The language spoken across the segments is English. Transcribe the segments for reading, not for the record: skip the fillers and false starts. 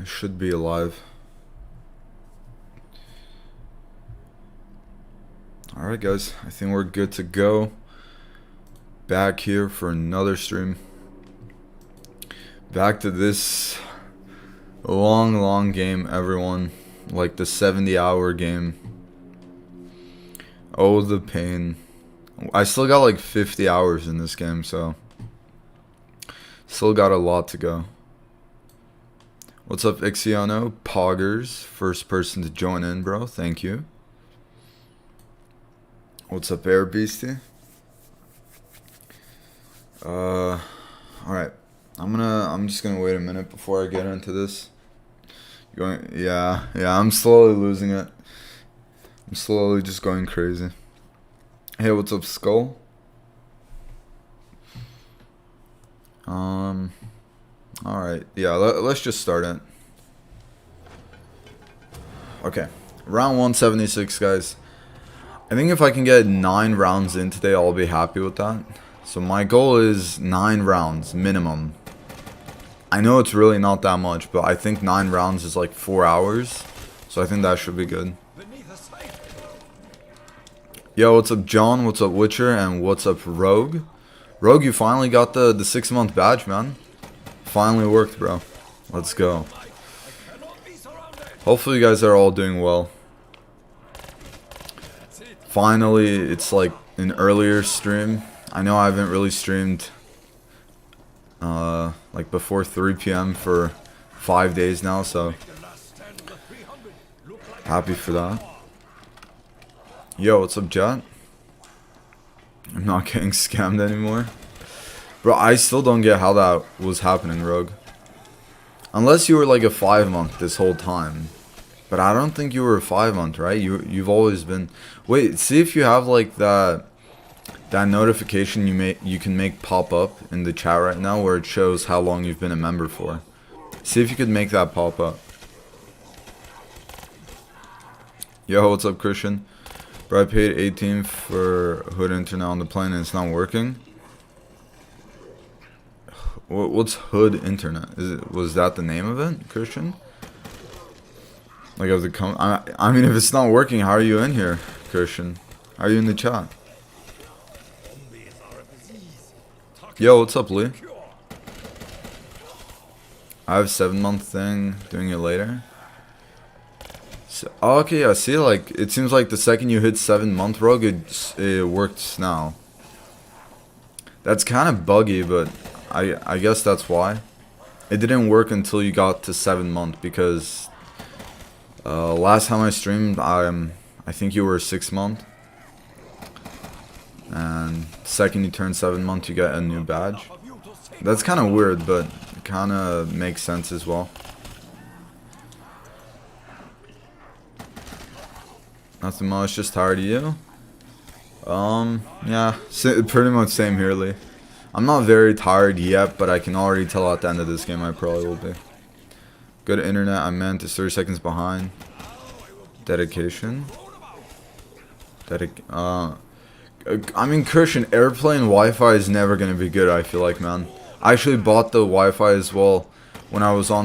I should be alive. Alright guys, I think we're good to go. Back here for another stream. Back to this long game, everyone. Like the 70-hour game. Oh, the pain. I still got like 50 hours in this game, so still got a lot to go. What's up, Ixiano? Poggers, first person to join in, bro. Thank you. What's up, Air Beastie? Alright. I'm just gonna wait a minute before I get into this. Yeah, I'm slowly losing it. I'm slowly just going crazy. Hey, what's up, Skull? Alright, yeah, let's just start it. Okay, round 176, guys. I think if I can get 9 rounds in today, I'll be happy with that. So my goal is 9 rounds, minimum. I know it's really not that much, but I think 9 rounds is like 4 hours. So I think that should be good. Yo, what's up, John? What's up, Witcher? And what's up, Rogue? Rogue, you finally got the 6-month badge, man. Finally worked, bro. Let's go. Hopefully you guys are all doing well. Finally, it's like an earlier stream. I know I haven't really streamed like before 3 p.m. for 5 days now, so happy for that. Yo, what's up, Jet? I'm not getting scammed anymore. Bro, I still don't get how that was happening, Rogue. Unless you were like a 5-month this whole time. But I don't think you were a 5-month, right? You've always been. Wait, see if you have like that notification you can make pop up in the chat right now where it shows how long you've been a member for. See if you could make that pop up. Yo, what's up, Christian? Bro, I paid 18 for Hood Internet on the plane and it's not working. What's Hood Internet? Was that the name of it, Christian? Like, of the I mean, if it's not working, how are you in here, Christian? How are you in the chat? Yo, what's up, Lee? I have 7-month thing. Doing it later. So, oh, okay, yeah. See, like, it seems like the second you hit 7-month, Rogue, it works now. That's kind of buggy, but I guess that's why. It didn't work until you got to 7-month because last time I streamed, I think you were 6-month. And second you turn 7-month, you get a new badge. That's kind of weird, but it kind of makes sense as well. Nothing much, just tired of you. Yeah, pretty much same here, Lee. I'm not very tired yet, but I can already tell at the end of this game I probably will be. Good internet, I meant is 30 seconds behind. Dedication. I mean, Christian, airplane Wi-Fi is never gonna be good, I feel like, man. I actually bought the Wi-Fi as well when I was on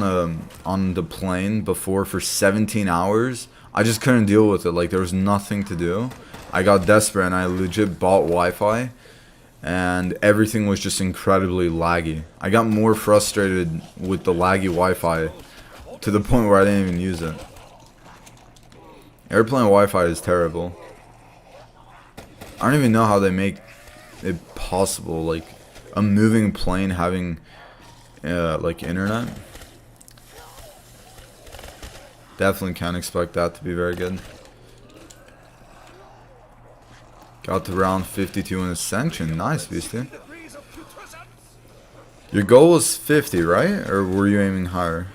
the plane before for 17 hours. I just couldn't deal with it. Like, there was nothing to do. I got desperate and I legit bought Wi-Fi. And everything was just incredibly laggy. I got more frustrated with the laggy Wi-Fi to the point where I didn't even use it. Airplane Wi-Fi is terrible. I don't even know how they make it possible, like a moving plane having like internet. Definitely can't expect that to be very good. Got to round 52 in Ascension. Nice, Beastie. Your goal was 50, right? Or were you aiming higher?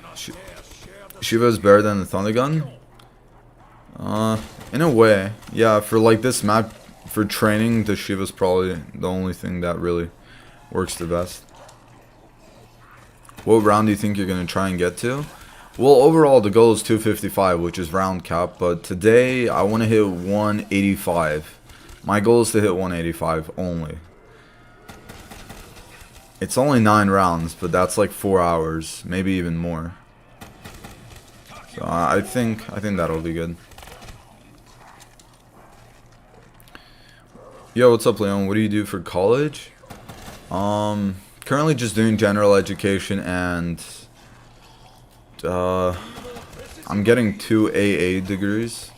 Shiva is better than the Thunder Gun? In a way. Yeah, for like this map, for training, the Shiva's probably the only thing that really works the best. What round do you think you're going to try and get to? Well, overall, the goal is 255, which is round cap. But today, I want to hit 185. My goal is to hit 185 only. It's only 9 rounds, but that's like 4 hours, maybe even more. So I think that'll be good. Yo, what's up, Leon? What do you do for college? Currently just doing general education, and I'm getting 2 AA degrees.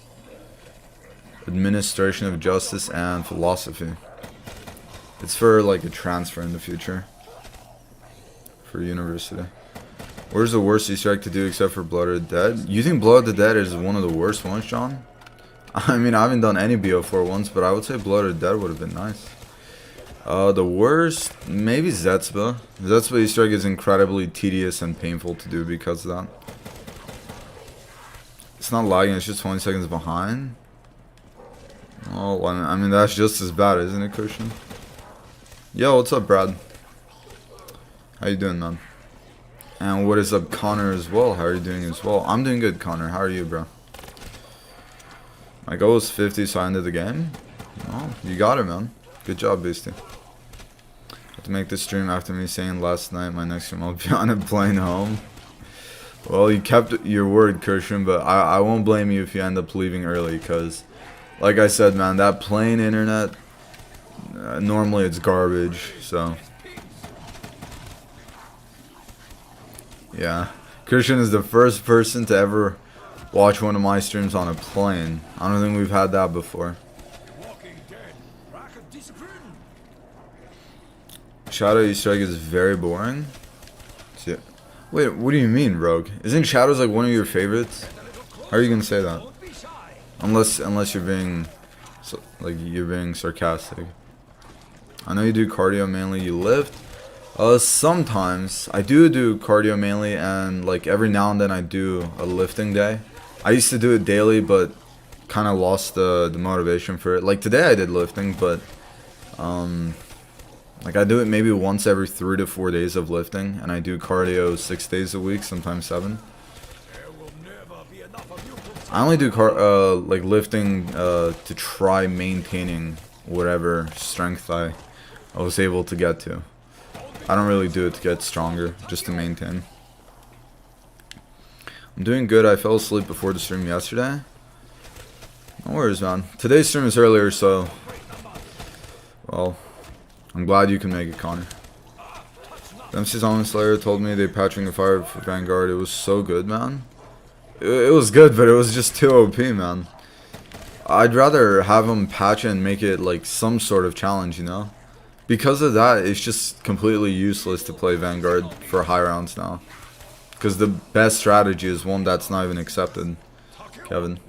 Administration of Justice and Philosophy. It's for like a transfer in the future. For university. Where's the worst Easter egg to do except for Blood of the Dead? You think Blood of the Dead is one of the worst ones, John? I mean, I haven't done any BO4 ones, but I would say Blood of the Dead would have been nice. The worst, maybe Zetsba. Zetsba Easter egg is incredibly tedious and painful to do because of that. It's not lagging, it's just 20 seconds behind. Oh, I mean, that's just as bad, isn't it, Christian? Yo, what's up, Brad? How you doing, man? And what is up, Connor, as well? How are you doing as well? I'm doing good, Connor. How are you, bro? My goal was 50, so I ended the game. Oh, you got it, man. Good job, Beastie. Have to make this stream after me saying last night my next stream I'll be on a plane home. Well, you kept your word, Christian, but I won't blame you if you end up leaving early, because, like I said, man, that plane internet, normally it's garbage, so... Yeah, Christian is the first person to ever watch one of my streams on a plane. I don't think we've had that before. Shadow Easter egg is very boring. Yeah. Wait, what do you mean, Rogue? Isn't Shadows like one of your favorites? How are you gonna say that? Unless you're being sarcastic. I know you do cardio mainly. You lift. Sometimes I do cardio mainly, and like every now and then I do a lifting day. I used to do it daily, but kind of lost the motivation for it. Like today I did lifting, but like I do it maybe once every 3 to 4 days of lifting, and I do cardio 6 days a week, sometimes 7. I only do like lifting to try maintaining whatever strength I was able to get to. I don't really do it to get stronger, just to maintain. I'm doing good. I fell asleep before the stream yesterday. No worries, man. Today's stream is earlier, so... Well, I'm glad you can make it, Connor. MC's Omen Slayer told me they patching the fire for Vanguard. It was so good, man. It was good, but it was just too OP, man. I'd rather have them patch it and make it like some sort of challenge, you know? Because of that, it's just completely useless to play Vanguard for high rounds now. Because the best strategy is one that's not even accepted. Kevin.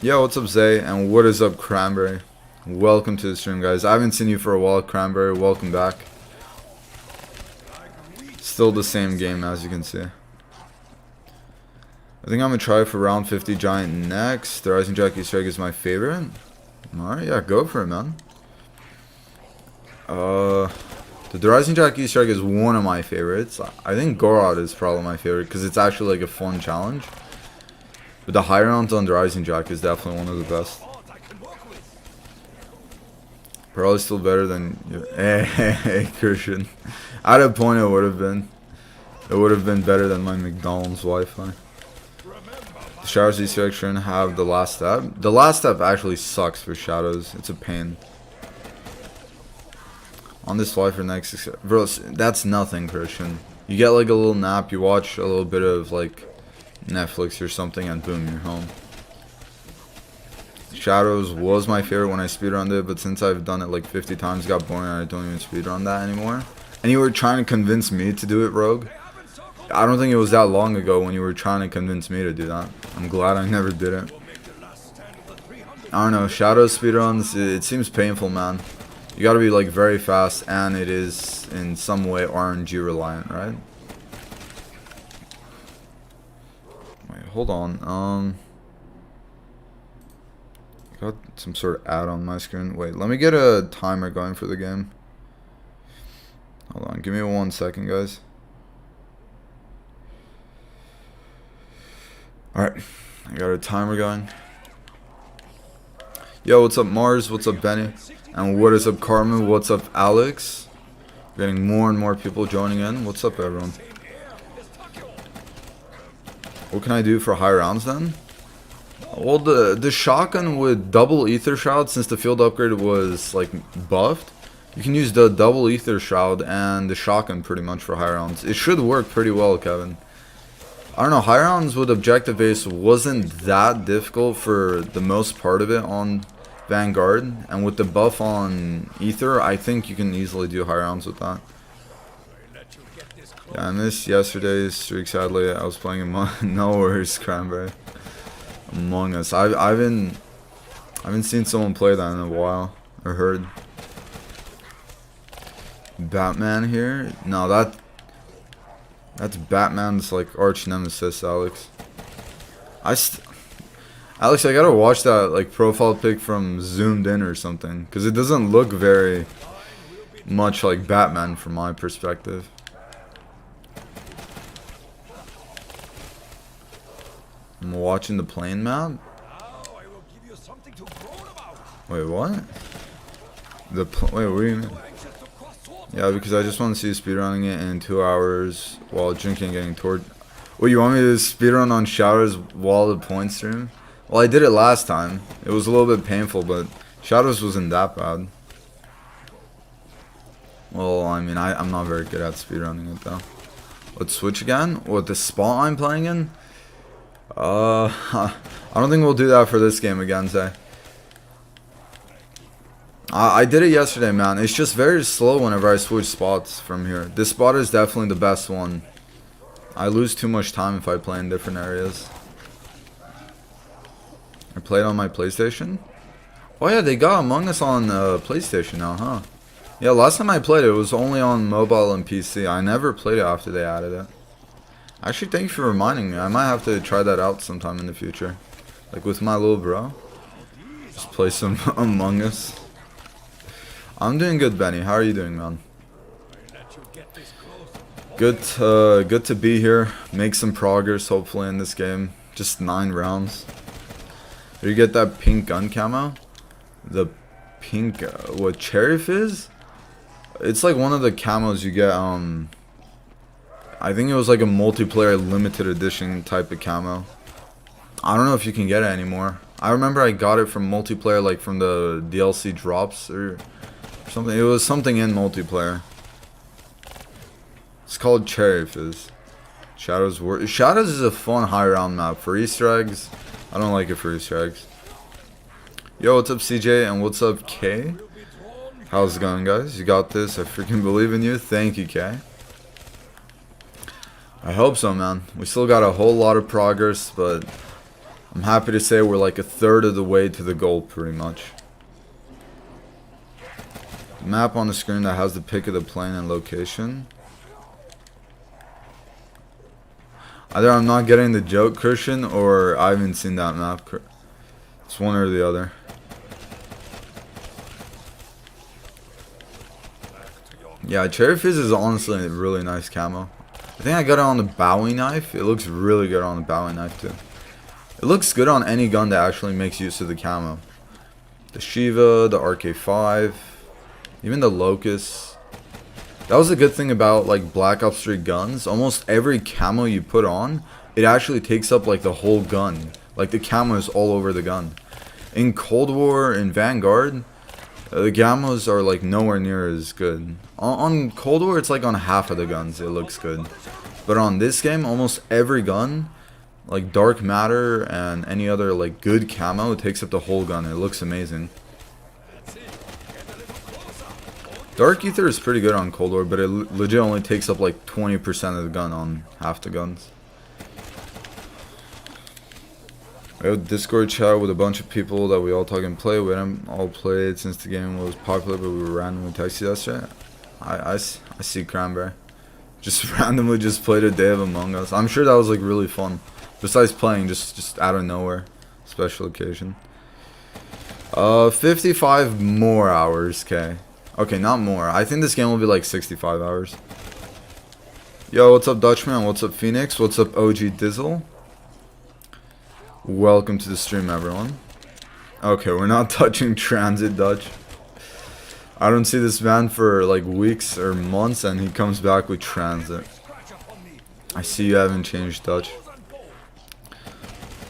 Yo, what's up, Zay? And what is up, Cranberry? Welcome to the stream, guys. I haven't seen you for a while, Cranberry. Welcome back. Still the same game, as you can see. I think I'm going to try for round 50 Giant next. The Rising Jack Easter egg is my favorite. Alright, yeah, go for it, man. The Rising Jack Easter egg is one of my favorites. I think Gorod is probably my favorite because it's actually like a fun challenge. But the high rounds on the Rising Jack is definitely one of the best. Probably still better than... Hey, Christian. At a point it would have been. It would have been better than my McDonald's Wi-Fi. The Shadows Easter egg shouldn't have the last step. The last step actually sucks for Shadows. It's a pain. On this fly for next... Bro, that's nothing, Christian. You get like a little nap, you watch a little bit of like Netflix or something, and boom, you're home. Shadows was my favorite when I speedrunned it, but since I've done it like 50 times, it got boring and I don't even speedrun that anymore. And you were trying to convince me to do it, Rogue. I don't think it was that long ago when you were trying to convince me to do that. I'm glad I never did it. I don't know, Shadows speedruns, it seems painful, man. You gotta be like very fast, and it is in some way RNG reliant, right? Wait, hold on. Got some sort of ad on my screen. Wait, let me get a timer going for the game. Hold on, give me 1 second, guys. Alright, I got a timer going. Yo, what's up, Mars? What's up, Benny? And what is up, Carmen? What's up, Alex? Getting more and more people joining in. What's up, everyone? What can I do for high rounds then? Well, the shotgun with double ether shroud, since the field upgrade was like buffed, you can use the double ether shroud and the shotgun pretty much for high rounds. It should work pretty well, Kevin. I don't know, high rounds with objective base wasn't that difficult for the most part of it on Vanguard, and with the buff on ether, I think you can easily do high rounds with that. Yeah, I missed yesterday's streak, sadly. I was playing no worries, Cranberry. Among Us. I haven't seen someone play that in a while, or heard. Batman here? No, that's Batman's like arch nemesis, Alex. Alex, I gotta watch that like profile pic from Zoomed In or something, because it doesn't look very much like Batman from my perspective. I'm watching the plane map. Wait, what? Wait, what do you mean? Yeah, because I just want to see speedrunning it in 2 hours while drinking and getting tortured. Wait, you want me to speedrun on Shadows while the point stream? Well, I did it last time. It was a little bit painful, but Shadows wasn't that bad. Well, I mean, I'm not very good at speedrunning it, though. Let's switch again? What, the spot I'm playing in? I don't think we'll do that for this game again, Zay. I did it yesterday, man. It's just very slow whenever I switch spots from here. This spot is definitely the best one. I lose too much time if I play in different areas. I played on my PlayStation. Oh yeah, they got Among Us on PlayStation now, huh? Yeah, last time I played it was only on mobile and PC. I never played it after they added it. Actually, thank you for reminding me. I might have to try that out sometime in the future. Like with my little bro. Just play some Among Us. I'm doing good, Benny. How are you doing, man? Good to be here. Make some progress, hopefully, in this game. Just 9 rounds. Did you get that pink gun camo? The pink, what, Cherry Fizz? It's like one of the camos you get, I think it was like a multiplayer limited edition type of camo. I don't know if you can get it anymore. I remember I got it from multiplayer, like from the DLC drops or something. It was something in multiplayer. It's called Cherry Fizz. Shadows is a fun high round map for Easter eggs. I don't like it for Easter eggs. Yo, what's up, CJ, and what's up, K? How's it going, guys? You got this. I freaking believe in you. Thank you, K. I hope so, man. We still got a whole lot of progress, but I'm happy to say we're like a third of the way to the goal, pretty much. The map on the screen that has the pic of the plane and location. Either I'm not getting the joke, Christian, or I haven't seen that map. It's one or the other. Yeah, Cherry Fizz is honestly a really nice camo. I think I got it on the Bowie knife. It looks really good on the Bowie knife too. It looks good on any gun that actually makes use of the camo. The Shiva, the RK5, even the Locust. That was a good thing about like Black Ops 3 guns. Almost every camo you put on, it actually takes up like the whole gun. Like the camo is all over the gun. In Cold War, in Vanguard, the camos are like nowhere near as good. On Cold War, it's like on half of the guns it looks good. But on this game, almost every gun, like Dark Matter and any other like good camo, it takes up the whole gun. It looks amazing. Dark Ether is pretty good on Cold War, but it legit only takes up like 20% of the gun on half the guns. We have a Discord chat with a bunch of people that we all talk and play. We haven't all played since the game was popular, but we were randomly texted yesterday. I see Cranberry. Just randomly just played a day of Among Us. I'm sure that was like really fun. Besides playing, just out of nowhere. Special occasion. 55 more hours, okay. Okay, not more. I think this game will be like 65 hours. Yo, what's up, Dutchman? What's up, Phoenix? What's up, OG Dizzle? Welcome to the stream, everyone. Okay, we're not touching Transit, Dutch. I don't see this man for like weeks or months, and he comes back with Transit. I see you haven't changed, Dutch.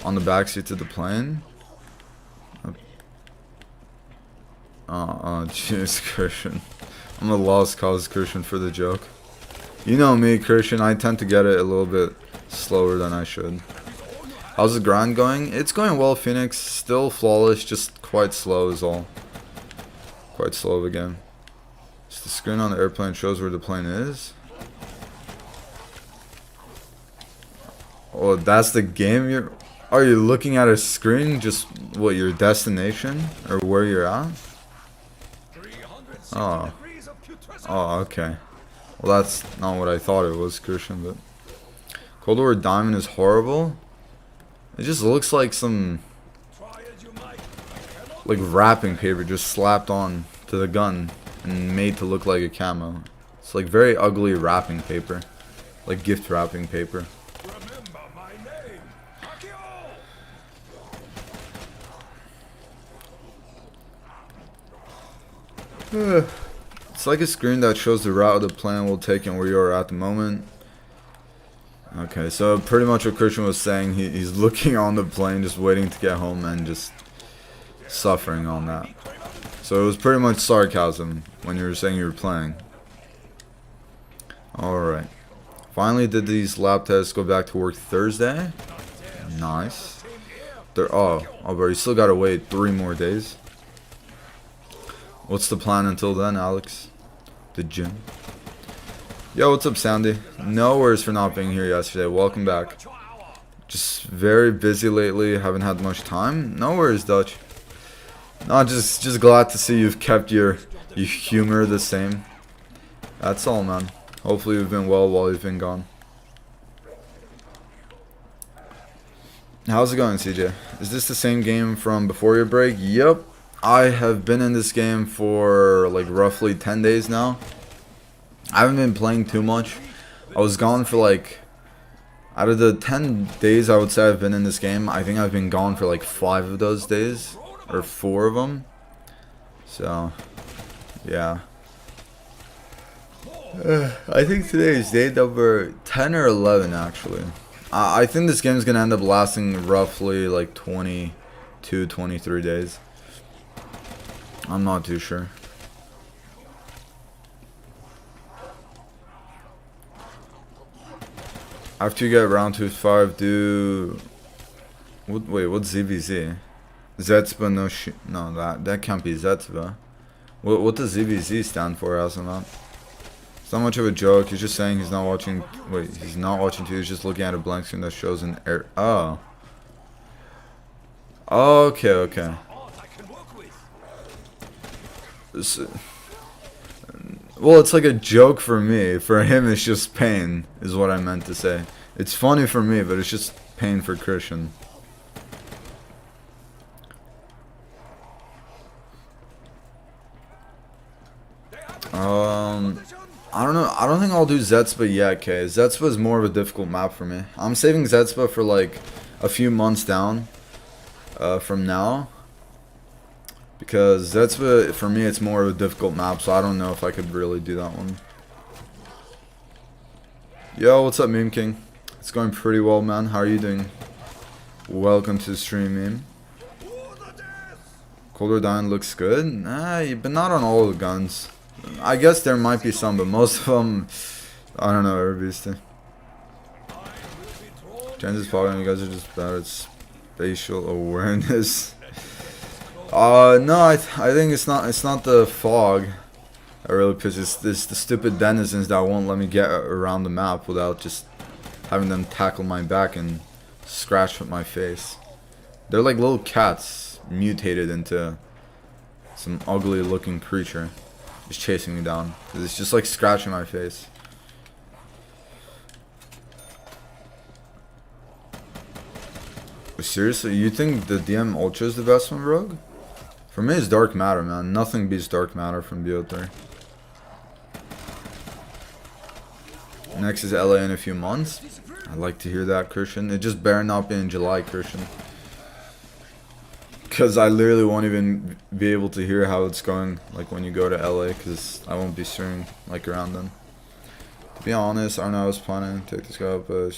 on the backseat to the plane. Jeez, Christian. I'm a lost cause, Christian, for the joke. You know me, Christian. I tend to get it a little bit slower than I should. How's the grind going? It's going well, Phoenix. Still flawless, just quite slow is all. Quite slow of a game. Just the screen on the airplane shows where the plane is. Oh, that's the game you're... Are you looking at a screen? Just, what, your destination? Or where you're at? Oh. Oh, okay. Well, that's not what I thought it was, Christian, but... Cold War Diamond is horrible. It just looks like some... like wrapping paper just slapped on to the gun and made to look like a camo. It's like very ugly wrapping paper. Like gift wrapping paper. It's like a screen that shows the route the plane will take and where you are at the moment. Okay, so pretty much what Christian was saying, he's looking on the plane, just waiting to get home and just suffering on that. So it was pretty much sarcasm when you were saying you were playing. Alright. Finally did these lab tests, go back to work Thursday. Nice. Oh, bro, you still gotta wait 3 more days. What's the plan until then, Alex? The gym. Yo, what's up, Sandy? No worries for not being here yesterday. Welcome back. Just very busy lately. Haven't had much time. No worries, Dutch. No, just glad to see you've kept your humor the same. That's all, man. Hopefully you've been well while you've been gone. How's it going, CJ? Is this the same game from before your break? Yep. I have been in this game for like roughly 10 days now. I haven't been playing too much. I was gone for like, out of the 10 days I would say I've been in this game, I think I've been gone for like 5 of those days, or 4 of them. So, yeah. I think today is day number 10 or 11 actually. I think this game is going to end up lasting roughly like 22, 23 days. I'm not too sure. After you get round 2-5, do... Wait, what's ZVZ? Zetsba no, that can't be Zetsba. What does ZVZ stand for, Asimov? It's not much of a joke, he's just saying he's not watching... Wait, he's not watching too, he's just looking at a blank screen that shows an air... Oh. Okay. Well, it's like a joke for me. For him, it's just pain, is what I meant to say. It's funny for me, but it's just pain for Christian. I don't know. I don't think I'll do Zetsba yet, okay? Zetsba is more of a difficult map for me. I'm saving Zetsba for like a few months down from now. Because Zetsba, for me, it's more of a difficult map, so I don't know if I could really do that one. Yo, what's up, Meme King? It's going pretty well, man. How are you doing? Welcome to the stream, Meme. Cold War Diamond looks good. Nah, but not on all the guns. I guess there might be some, but most of them, I don't know, are beastie. Chances following, you guys are just bad at spatial awareness. No, I think it's not the fog that really pisses. It's the stupid denizens that won't let me get around the map without just having them tackle my back and scratch with my face. They're like little cats mutated into some ugly looking creature just chasing me down. It's just like scratching my face. Seriously, you think the DM Ultra is the best one, Rogue? For me, it's Dark Matter, man. Nothing beats Dark Matter from BO3. Next is LA in a few months. I'd like to hear that, Christian. It just better not be in July, Christian. Because I literally won't even be able to hear how it's going, like when you go to LA, because I won't be streaming like around then. To be honest, I don't know, I was planning to take this guy up, but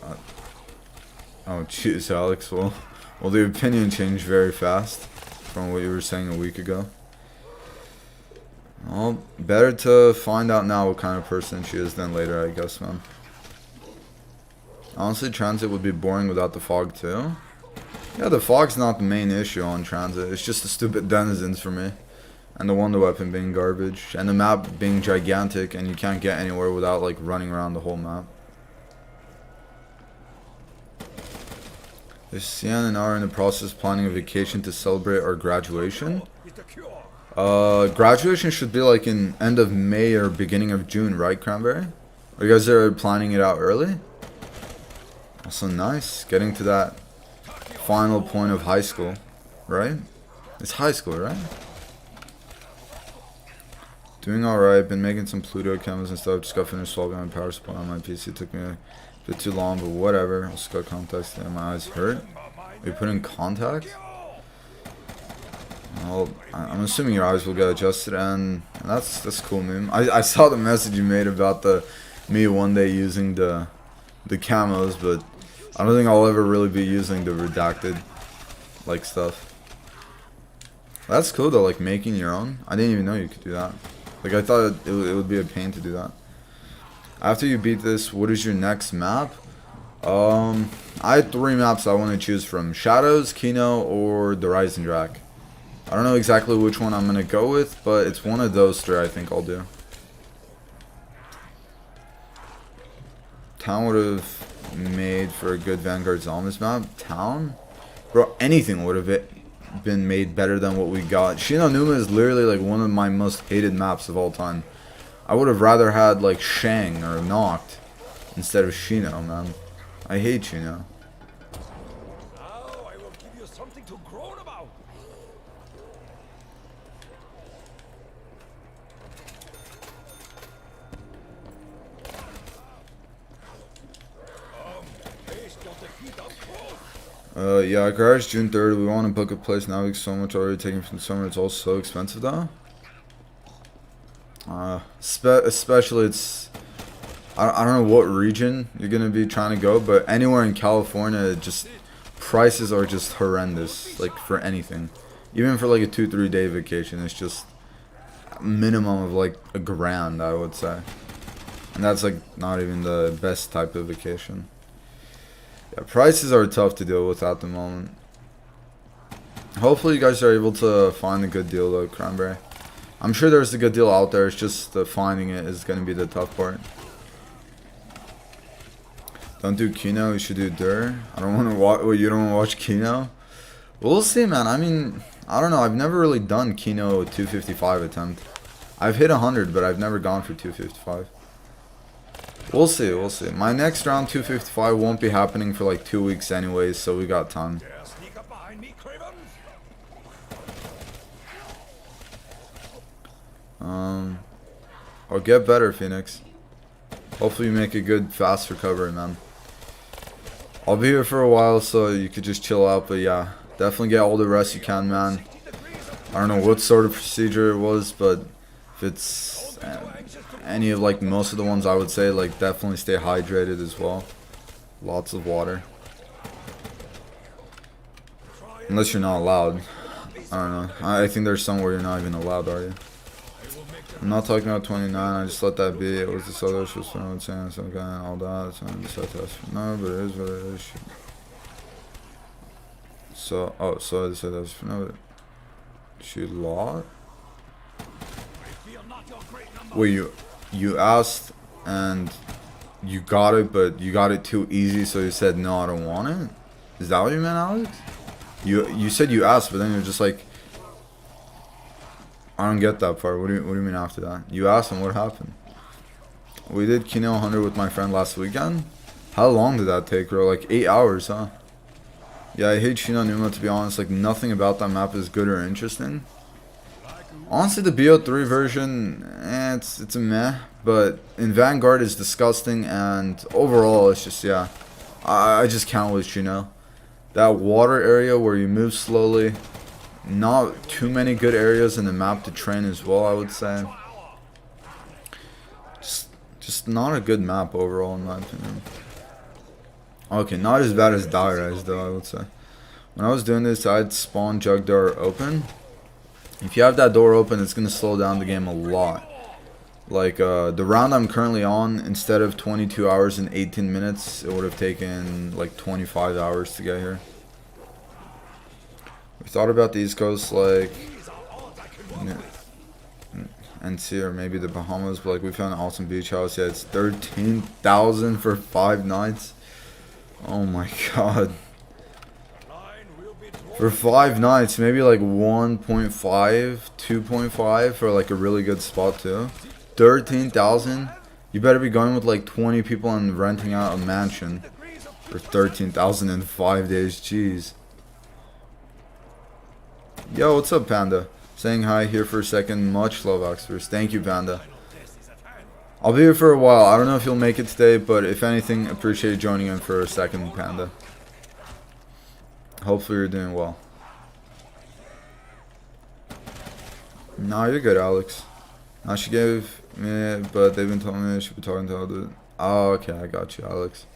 Oh, jeez, Alex. Well, the opinion changed very fast from what you were saying a week ago. Well, better to find out now what kind of person she is than later, I guess, man. Honestly, transit would be boring without the fog, too. Yeah, the fog's not the main issue on transit. It's just the stupid denizens for me. And the wonder weapon being garbage. And the map being gigantic and you can't get anywhere without, like, running around the whole map. Is Sian and I are in the process of planning a vacation to celebrate our graduation? Graduation should be like in end of May or beginning of June, right, Cranberry? Are you guys are planning it out early? Also nice, getting to that final point of high school, right? It's high school, right? Doing alright, been making some Pluto cameras and stuff, just got finished swapping my power supply on my PC, took me a bit too long, but whatever. Also got contacts and my eyes hurt. Are you putting contacts? Well, I'm assuming your eyes will get adjusted, and that's cool, man. I saw the message you made about me one day using the camos, but I don't think I'll ever really be using the redacted like stuff. That's cool though, like making your own. I didn't even know you could do that. Like I thought it would be a pain to do that. After you beat this, what is your next map? I had 3 maps I want to choose from: Shadows, Kino, or the Rising Drac. I don't know exactly which one I'm gonna go with, but it's one of those 3 I think I'll do. Town would have made for a good Vanguard Zombies map. Town? Bro, anything would have been made better than what we got. Shinonuma is literally like one of my most hated maps of all time. I would have rather had like Shang or Noct instead of Shino, man. I hate Shino. Now I will give you something to groan about. Yeah, garage June 3rd. We want to book a place now because so much already taken from the summer. It's all so expensive though. Especially it's I don't know what region you're gonna be trying to go, but anywhere in California, just prices are just horrendous. Like for anything, even for like a 2-3 day vacation, it's just a minimum of like $1,000, I would say, and that's like not even the best type of vacation. Yeah, prices are tough to deal with at the moment. Hopefully you guys are able to find a good deal though, Cranberry. I'm sure there's a good deal out there, it's just finding it is going to be the tough part. Don't do Kino, you should do Dur. I don't want to watch, well, you don't want to watch Kino? We'll see, man. I mean, I don't know, I've never really done Kino 255 attempt. I've hit 100, but I've never gone for 255. We'll see, we'll see. My next round 255 won't be happening for like 2 weeks anyways, so we got time. I'll get better, Phoenix. Hopefully you make a good, fast recovery, man. I'll be here for a while, so you could just chill out, but yeah, definitely get all the rest you can, man. I don't know what sort of procedure it was, but if it's any of like most of the ones, I would say like definitely stay hydrated as well. Lots of water. Unless you're not allowed. I don't know. I think there's somewhere you're not even allowed, are you? I'm not talking about 29, I just let that be. It was the other just saying some kind of all that. So I decided to ask for no, but it is what it is. So, oh, so I decided to ask for no, but she lost? Wait, you asked and you got it, but you got it too easy, so you said no, I don't want it? Is that what you meant, Alex? You said you asked, but then you're just like, I don't get that part. What do you mean after that? You asked and what happened? We did Kino 100 with my friend last weekend. How long did that take, bro? Like 8 hours, huh? Yeah, I hate Shinonuma, to be honest. Like nothing about that map is good or interesting. Honestly, the BO3 version, it's a meh. But in Vanguard, it's disgusting, and overall, it's just, yeah. I just can't with Shino. That water area where you move slowly. Not too many good areas in the map to train as well, I would say. Just not a good map overall, in my opinion. Okay, not as bad as Die Rise though, I would say. When I was doing this, I'd spawn jug door open. If you have that door open, it's gonna slow down the game a lot. Like the round I'm currently on, instead of 22 hours and 18 minutes, it would have taken like 25 hours to get here. We thought about the East Coast, like NC or maybe the Bahamas, but like we found an awesome beach house. Yeah, it's 13,000 for 5 nights. Oh my god. For 5 nights, maybe like 1.5, 2.5 for like a really good spot too. 13,000. You better be going with like 20 people and renting out a mansion for 13,000 in 5 days. Jeez. Yo, what's up, Panda? Saying hi here for a second. Much love, Oxford. Thank you, Panda. I'll be here for a while. I don't know if you'll make it today, but if anything, appreciate joining in for a second, Panda. Hopefully you're doing well. Nah, you're good, Alex. Now she gave me, but they've been telling me I should be talking to other. Oh, okay, I got you, Alex.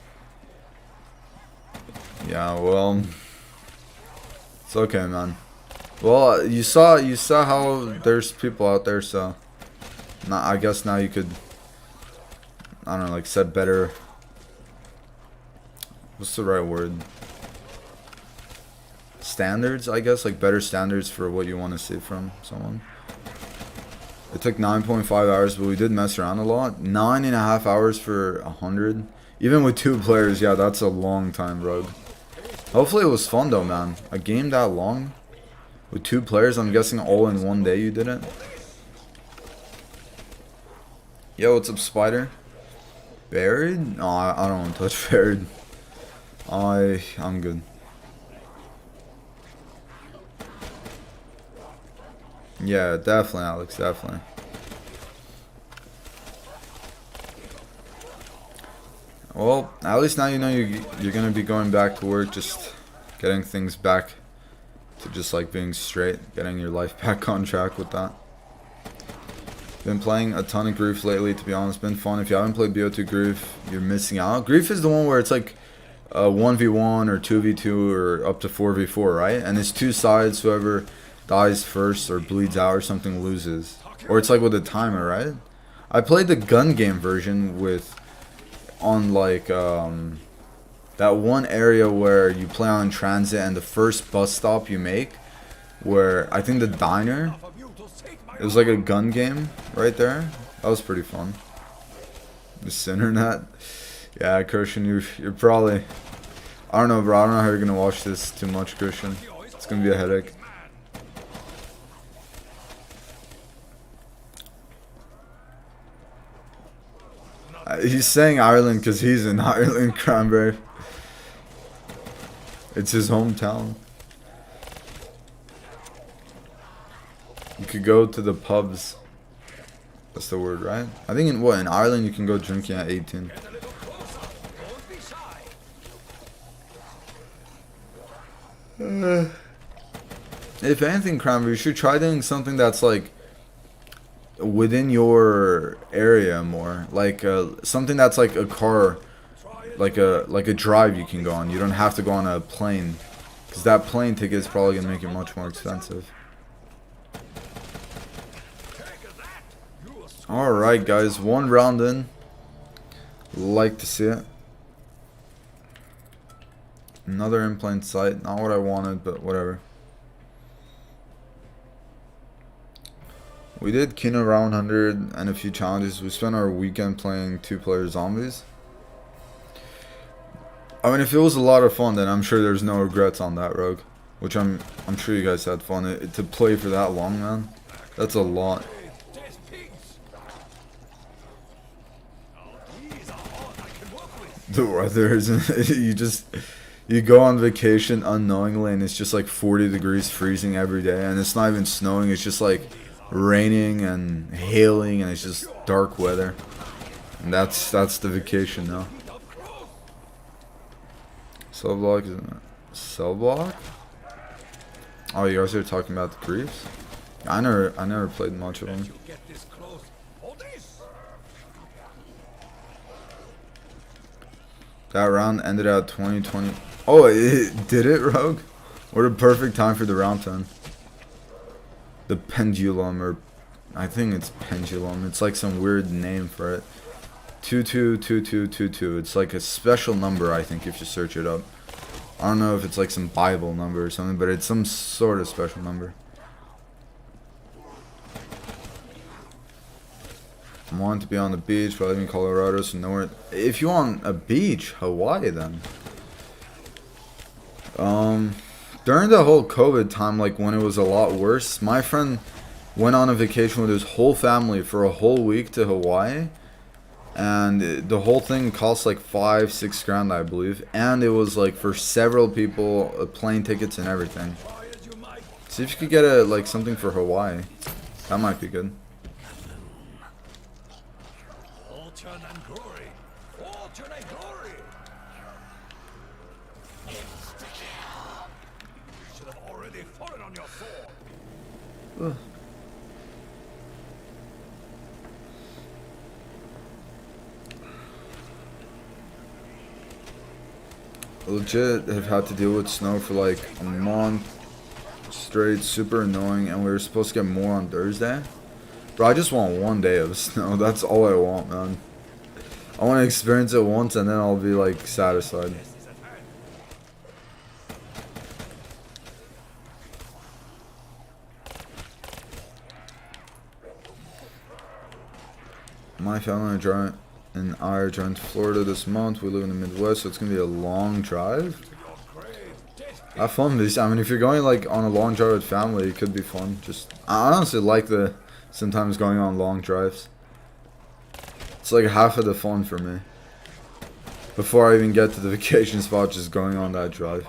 Yeah, well, it's okay, man. Well, you saw how there's people out there, so I guess now you could, I don't know, like set better. What's the right word? Standards, I guess, like better standards for what you want to see from someone. It took 9.5 hours, but we did mess around a lot. 9.5 hours for 100. Even with 2 players, yeah, that's a long time, Rogue. Hopefully it was fun though, man. A game that long with 2 players, I'm guessing all in one day you did it. Yo, what's up, Spider? Buried? No, I don't want to touch buried. I'm good. Yeah, definitely, Alex, definitely. Well, at least now you know you're gonna be going back to work, just getting things back to just like being straight, getting your life back on track with that. Been playing a ton of Grief lately, to be honest. Been fun. If you haven't played BO2 Grief, you're missing out. Grief is the one where it's like 1v1 or 2v2 or up to 4v4, right? And it's 2 sides. Whoever dies first or bleeds out or something loses. Or it's like with a timer, right? I played the gun game version on like that one area where you play on transit and the first bus stop you make, where I think the diner, it was like a gun game right there. That was pretty fun. The internet. Yeah, Christian, you're probably, I don't know, bro. I don't know how you're gonna watch this too much, Christian. It's gonna be a headache. He's saying Ireland because he's in Ireland, Cranberry. It's his hometown. You could go to the pubs. That's the word, right? I think in Ireland you can go drinking at 18. If anything, Cranberry, you should try doing something that's like within your area more, like something that's like a car, like a drive you can go on. You don't have to go on a plane, because that plane ticket is probably gonna make it much more expensive. All right, guys, 1 round in. Like to see it. Another in plain sight. Not what I wanted, but whatever. We did Kino round 100 and a few challenges. We spent our weekend playing 2-player zombies. I mean, if it was a lot of fun, then I'm sure there's no regrets on that, Rogue. Which I'm sure you guys had fun. To play for that long, man, that's a lot. The weather isn't. You go on vacation unknowingly, and it's just like 40 degrees, freezing every day, and it's not even snowing. It's just like raining and hailing, and it's just dark weather. And that's the vacation now. Cell block, isn't it? Cell block? Oh, you guys are talking about the Griefs? I never played much of them. That round ended at 2020. Oh, it did it, Rogue? What a perfect time for the round to end. The pendulum, or I think it's pendulum. It's like some weird name for it. 222222. It's like a special number, I think, if you search it up. I don't know if it's like some Bible number or something, but it's some sort of special number. I want to be on the beach, but I live in Colorado, so nowhere. If you want a beach, Hawaii then. During the whole COVID time, like when it was a lot worse, my friend went on a vacation with his whole family for a whole week to Hawaii. And the whole thing cost like 5-6 grand, I believe. And it was like for several people, plane tickets and everything. See if you could get like something for Hawaii. That might be good. Fortune and glory. Fortune and glory. You should have already fallen on your sword. Ugh. Legit have had to deal with snow for like a month straight, super annoying, and we were supposed to get more on Thursday. Bro, I just want one day of snow. That's all I want, man. I want to experience it once and then I'll be like satisfied. My family and I are driving to Florida this month. We live in the Midwest, so it's gonna be a long drive. Have fun, because I mean, if you're going like on a long drive with family, it could be fun. I honestly like sometimes going on long drives. It's like half of the fun for me. Before I even get to the vacation spot, just going on that drive.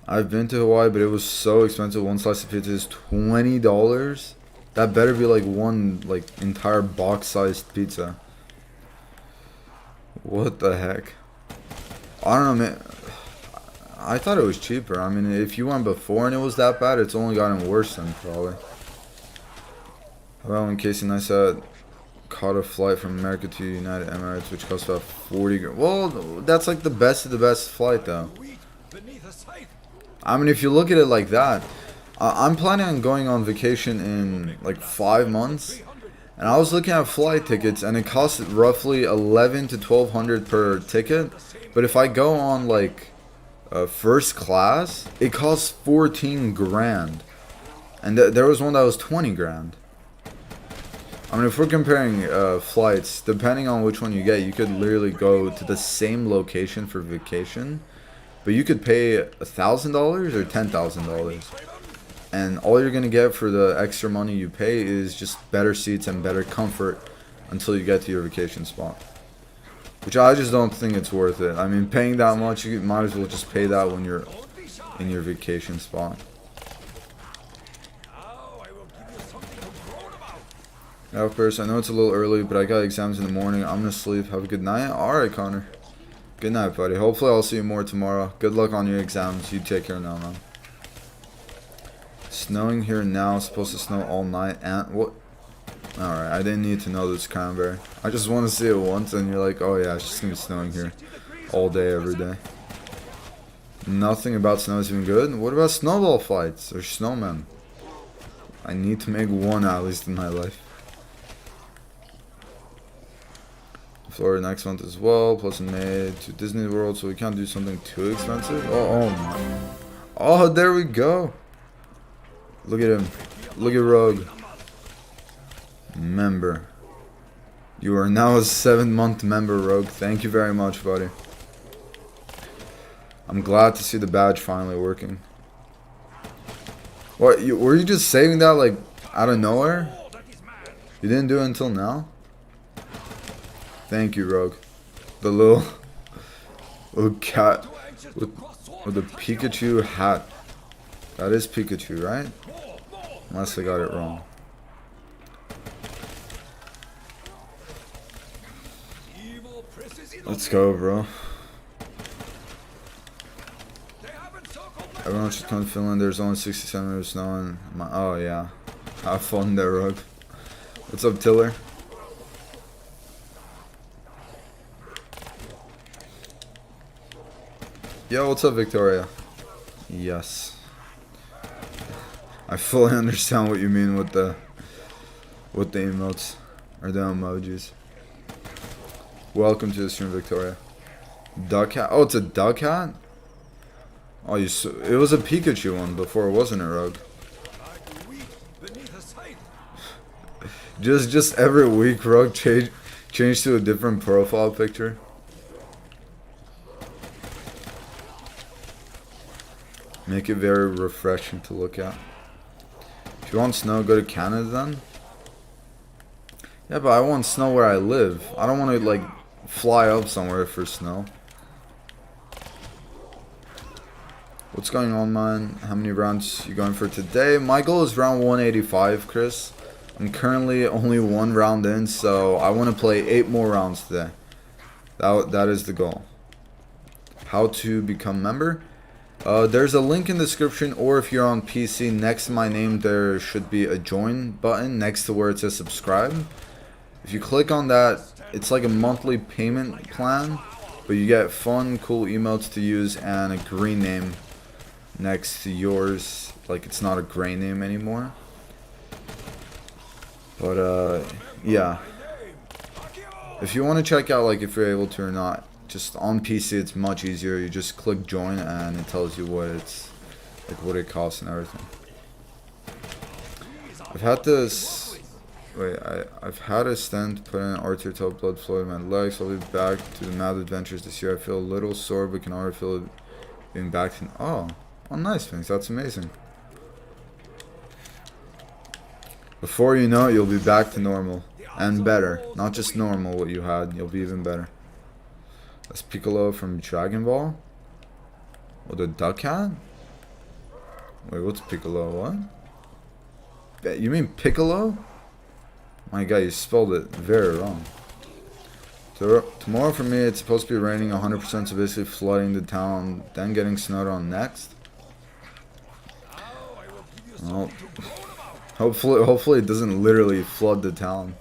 I've been to Hawaii, but it was so expensive. One slice of pizza is $20. That better be like one entire box-sized pizza. What the heck? I don't know, man. I thought it was cheaper. I mean, if you went before and it was that bad, it's only gotten worse then, probably. How about when Casey and I said caught a flight from America to United Emirates, which cost about 40 grand. Well, that's like the best of the best flight, though. I mean, if you look at it like that, I'm planning on going on vacation in like 5 months, and I was looking at flight tickets, and it costs roughly $1,100 to $1,200 per ticket. But if I go on like first class, it costs 14 grand, and there was one that was 20 grand. I mean, if we're comparing flights, depending on which one you get, you could literally go to the same location for vacation, but you could pay $1,000 or $10,000. And all you're going to get for the extra money you pay is just better seats and better comfort until you get to your vacation spot. Which I just don't think it's worth it. I mean, paying that much, you might as well just pay that when you're in your vacation spot. Now, first, I know it's a little early, but I got exams in the morning. I'm going to sleep. Have a good night. Alright, Connor. Good night, buddy. Hopefully I'll see you more tomorrow. Good luck on your exams. You take care now, man. Snowing here now. It's supposed to snow all night. And what? Alright, I didn't need to know this cranberry. I just want to see it once and you're like, oh yeah, it's just going to be snowing here all day, every day. Nothing about snow is even good. What about snowball fights or snowmen? I need to make one at least in my life. Florida next month as well, plus in May to Disney World, so we can't do something too expensive. Oh my. Oh, there we go. Look at him. Look at Rogue. Member. You are now a 7-month member, Rogue. Thank you very much, buddy. I'm glad to see the badge finally working. What? Were you just saving that like out of nowhere? You didn't do it until now? Thank you, Rogue. The little cat with the Pikachu hat. That is Pikachu, right? Unless I got it wrong. Let's go, bro. Everyone should come to Finland. There's only 60 centimeters of snow. Oh, yeah. Have fun there, Rogue. What's up, Tiller? Yo, what's up, Victoria? Yes. I fully understand what you mean with the emotes or the emojis. Welcome to the stream, Victoria. Duck hat. Oh, it's a duck hat. Oh, it was a Pikachu one before, wasn't it, Rogue? Just every week, Rogue change to a different profile picture. Make it very refreshing to look at. If you want snow, go to Canada then. Yeah, but I want snow where I live. I don't want to like fly up somewhere for snow. What's going on, man? How many rounds you going for today? My goal is round 185, Chris. I'm currently only 1 round in, so I want to play 8 more rounds today. That is the goal. How to become member? There's a link in the description, or if you're on PC, next to my name there should be a join button next to where it says subscribe. If you click on that, it's like a monthly payment plan, but you get fun, cool emotes to use and a green name next to yours. Like, it's not a gray name anymore. But yeah. If you want to check out like if you're able to or not, just on PC it's much easier. You just click join and it tells you what it's like, what it costs and everything. I've had this. Wait, I've had a stent put in artery till blood flowing in my legs. I'll be back to the mad adventures this year. I feel a little sore, but can already feel it being back to. Oh, nice things. That's amazing. Before you know it, you'll be back to normal and better. Not just normal, what you had. You'll be even better. That's Piccolo from Dragon Ball. Oh, the duck hat? Wait, what's Piccolo? What? You mean Piccolo? My God, you spelled it very wrong. Tomorrow for me, it's supposed to be raining 100%, so basically flooding the town, then getting snowed on next. Well, hopefully it doesn't literally flood the town.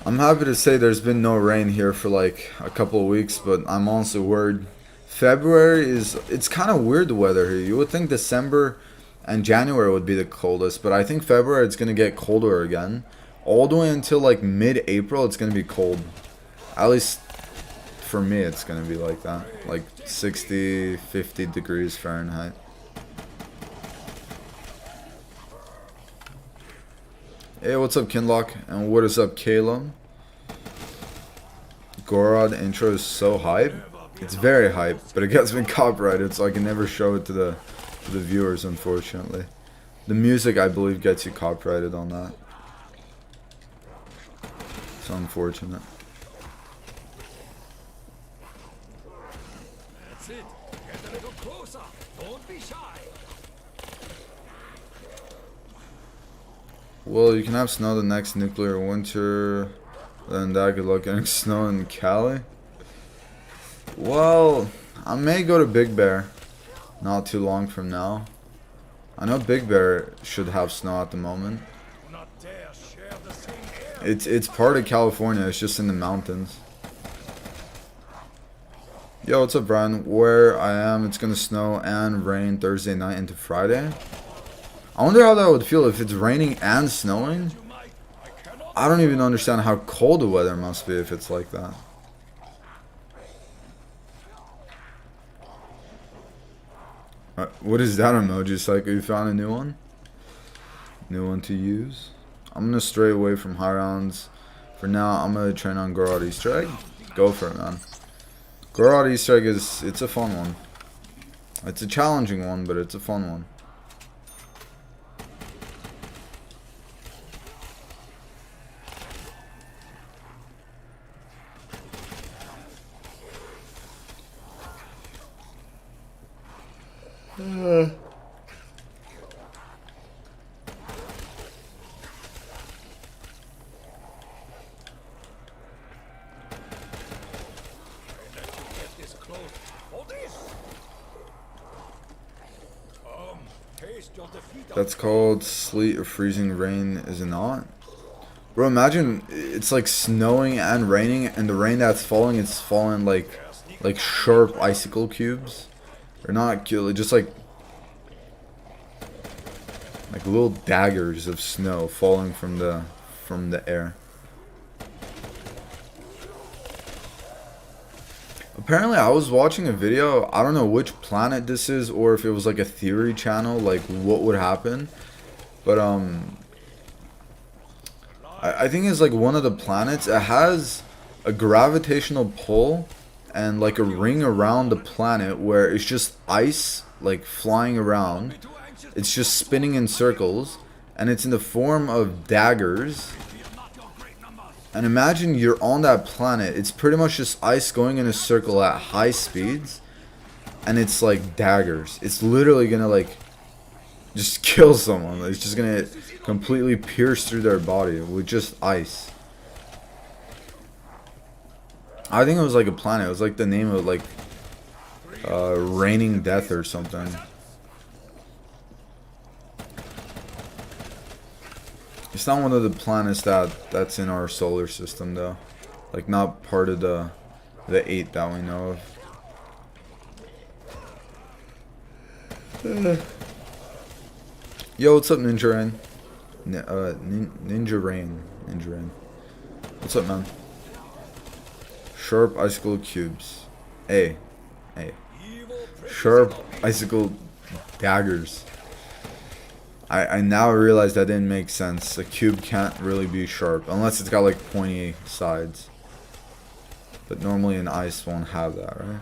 I'm happy to say there's been no rain here for like a couple of weeks, but I'm honestly worried. February it's kind of weird the weather here. You would think December and January would be the coldest, but I think February it's going to get colder again. All the way until like mid-April it's going to be cold. At least for me it's going to be like that. Like 60, 50 degrees Fahrenheit. Hey, what's up, Kinlock? And what is up, Caleb? Gorod intro is so hype. It's very hype, but it gets been copyrighted, so I can never show it to the viewers, unfortunately. The music, I believe, gets you copyrighted on that. It's unfortunate. That's it. Get a little closer. Don't be shy. Well, you can have snow the next nuclear winter. Then that, good luck getting snow in Cali. Well, I may go to Big Bear not too long from now. I know Big Bear should have snow at the moment. It's part of California, it's just in the mountains. Yo, what's up, Brian? Where I am, it's gonna snow and rain Thursday night into Friday. I wonder how that would feel if it's raining and snowing. I don't even understand how cold the weather must be if it's like that. What is that emoji? Psycho, you found a new one? New one to use? I'm gonna stray away from high rounds. For now, I'm gonna train on Gorod Easter egg. Go for it, man. Gorod Easter egg it's a fun one. It's a challenging one, but it's a fun one. That's called sleet or freezing rain, is it not? Bro, imagine it's like snowing and raining, and the rain that's falling, it's falling like like sharp icicle cubes. Or not just like little daggers of snow falling from the air. Apparently I was watching a video, I don't know which planet this is or if it was like a theory channel, like what would happen. But I think it's like one of the planets. It has a gravitational pull and like a ring around the planet where it's just ice like flying around. It's just spinning in circles and it's in the form of daggers. And imagine you're on that planet. It's pretty much just ice going in a circle at high speeds. And it's like daggers. It's literally gonna like just kill someone. It's just gonna completely pierce through their body with just ice. I think it was like a planet. It was like the name of like Raining Death or something. It's not one of the planets that's in our solar system though. Like not part of the 8 that we know of. Yo, what's up, Ninja Rain? Ninja Rain. What's up, man? Sharp icicle cubes. Hey. Sharp icicle daggers. I now realize that didn't make sense. A cube can't really be sharp unless it's got like pointy sides. But normally an ice won't have that, right?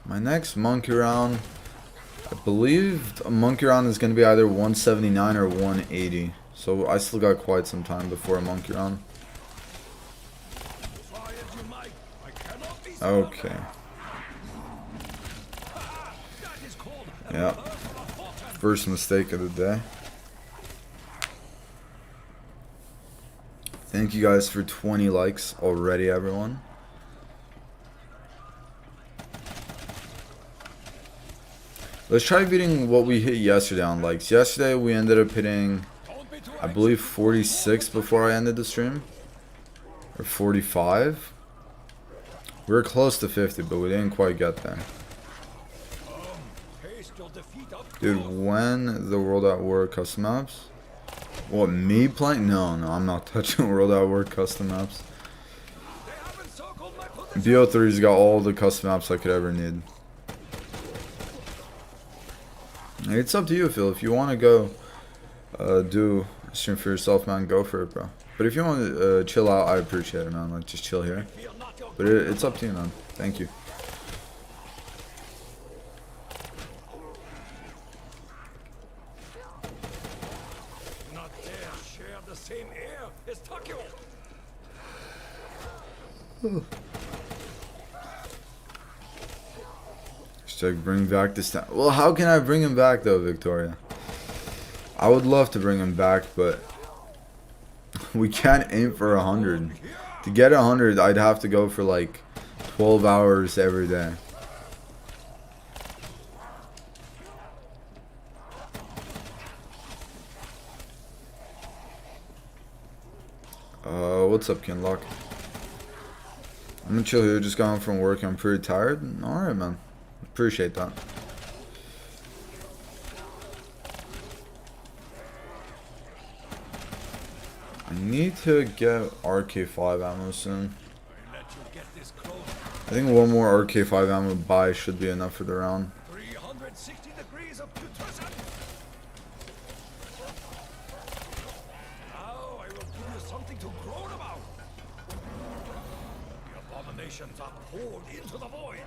My next monkey round, I believe a monkey round is going to be either 179 or 180. So I still got quite some time before a monkey round. Okay. Yeah. First mistake of the day. Thank you guys for 20 likes already, everyone. Let's try beating what we hit yesterday on likes. Yesterday we ended up hitting, I believe, 46 before I ended the stream. Or 45. We were close to 50, but we didn't quite get there. Dude, when the World at War custom maps? What, me playing? No, I'm not touching World at War custom maps. BO3's got all the custom maps I could ever need. It's up to you, Phil. If you want to go do a stream for yourself, man, go for it, bro. But if you want to chill out, I appreciate it, man. Like, just chill here. But it's up to you, man. Thank you. Not dare share the same air as Tokyo. Hashtag bring back this time. Well, how can I bring him back though, Victoria? I would love to bring him back, but we can't aim for 100. To get 100, I'd have to go for like 12 hours every day. What's up, Kinlock? I'm gonna chill here, just got home from work. I'm pretty tired. Alright, man. Appreciate that. I need to get RK5 ammo soon. I think one more RK5 ammo buy should be enough for the round. 360 degrees of putrescence. Now I will give you something to groan about. The abominations are poured into the void.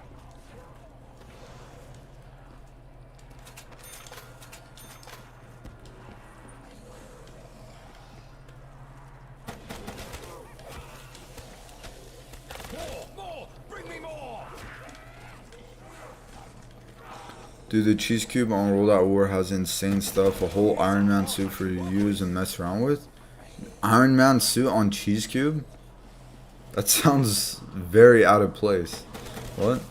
Dude, the cheese cube on World at War has insane stuff. A whole Iron Man suit for you to use and mess around with. Iron Man suit on cheese cube? That sounds very out of place. What?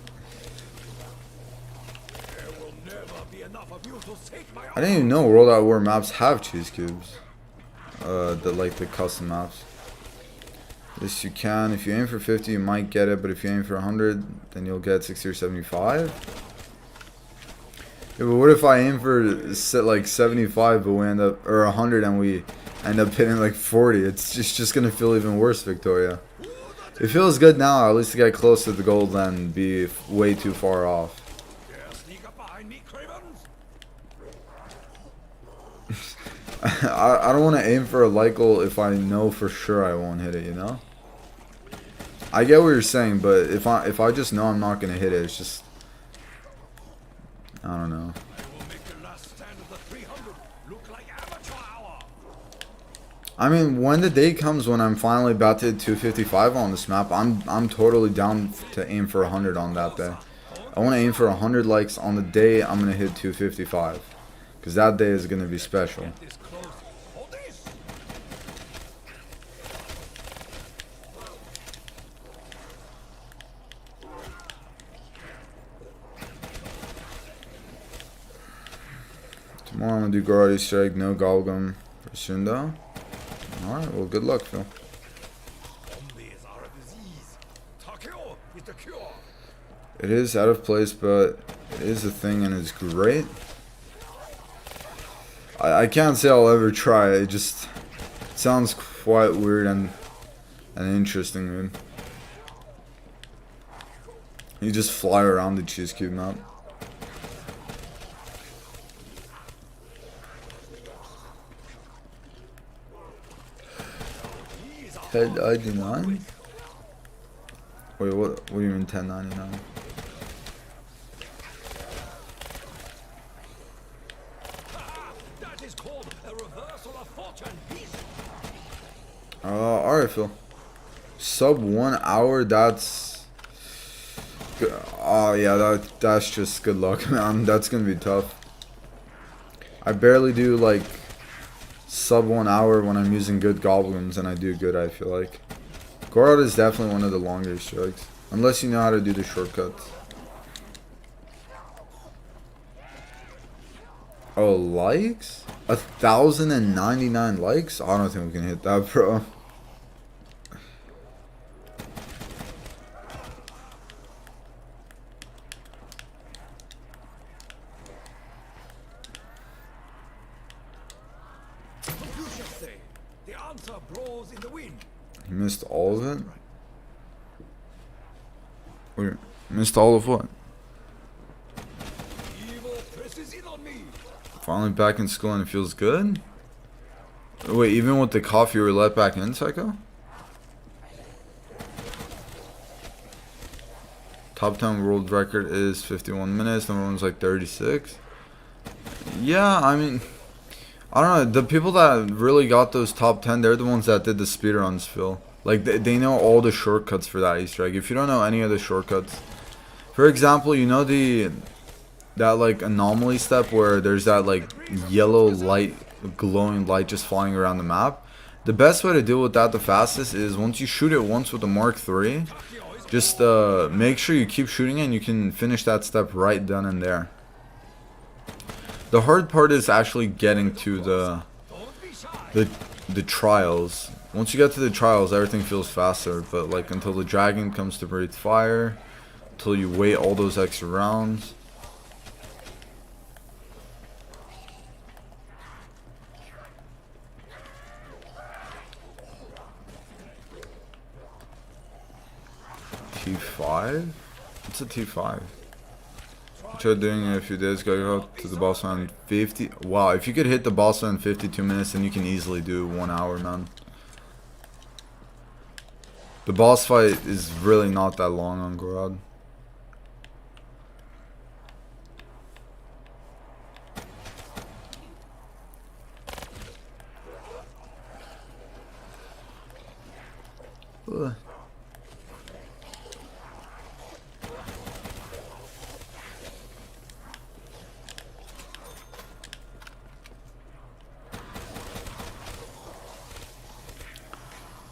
There will never be enough of you. to save my I didn't even know World at War maps have cheese cubes. The custom maps. Yes, you can. If you aim for 50, you might get it, but if you aim for 100, then you'll get 60 or 75. Yeah, but what if I aim for like 75, but we end up, or 100, and we end up hitting like 40? It's just gonna feel even worse, Victoria. It feels good now, at least to get close to the goal than be way too far off. sneak up behind me, cravens. I don't want to aim for a light goal if I know for sure I won't hit it, you know? I get what you're saying, but if I just know I'm not gonna hit it, it's just, I don't know. I will make the last stand of the 300 look like amateur hour. I mean, when the day comes when I'm finally about to hit 255 on this map, I'm totally down to aim for 100 on that day. I want to aim for 100 likes on the day I'm gonna hit 255, because that day is gonna be special. This close. Hold this. Tomorrow I'm gonna do Garage Strike, no Gobblegum for Sundo. Alright, well, good luck, Phil. Zombies are a disease. Takeo is the cure. It is out of place, but it is a thing and it's great. I can't say I'll ever try it. It just sounds quite weird and interesting, man. You just fly around the cheese cube map. Head ID9? Wait, what do you mean 1099? That is called a reversal of fortune. Alright, Phil. Sub 1 hour, that's... Oh, yeah, that's just good luck, man. That's gonna be tough. I barely do, like, sub 1 hour when I'm using good goblins, and I do good, I feel like. Gorod is definitely one of the longer strikes. Unless you know how to do the shortcuts. Oh, likes? 1,099 likes? I don't think we can hit that, bro. The answer blows in the wind. You missed all of it? Wait, missed all of what? Evil presses in on me. Finally back in school and it feels good? Wait, even with the coffee, you were let back in, Psycho? Top 10 world record is 51 minutes, number one's like 36. Yeah, I mean, I don't know, the people that really got those top 10, they're the ones that did the speedruns, Phil. Like, they know all the shortcuts for that Easter egg. If you don't know any of the shortcuts, for example, you know that like anomaly step where there's that like yellow light, glowing light just flying around the map? The best way to deal with that the fastest is once you shoot it once with the Mark III, just make sure you keep shooting it and you can finish that step right then and there. The hard part is actually getting to the trials. Once you get to the trials, everything feels faster, but like until the dragon comes to breathe fire, until you wait all those extra rounds. T5? What's a T5? I tried doing it a few days ago. You got to the boss fight in 50. Wow, if you could hit the boss fight in 52 minutes, then you can easily do 1 hour, man. The boss fight is really not that long on Gorod. Ugh.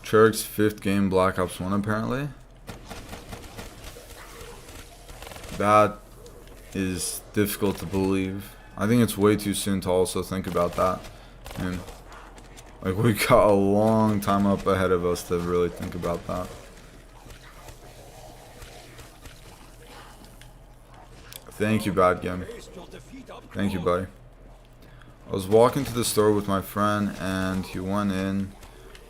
Cherik's 5th game Black Ops 1 apparently. That is difficult to believe. I think it's way too soon to also think about that. And like, we got a long time up ahead of us to really think about that. Thank you, bad game. Thank you, buddy. I was walking to the store with my friend and he went in.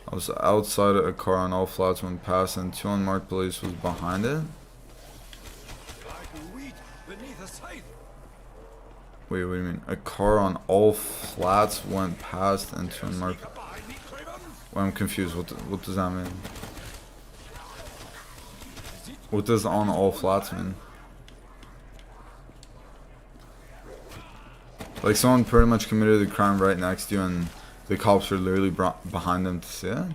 I was outside a car on all flats when past and 2 unmarked police was behind it. Wait, what do you mean? A car on all flats went past and 2 unmarked. Well, I'm confused. What does that mean? What does on all flats mean? Like, someone pretty much committed a crime right next to you and the cops were literally behind them to see it?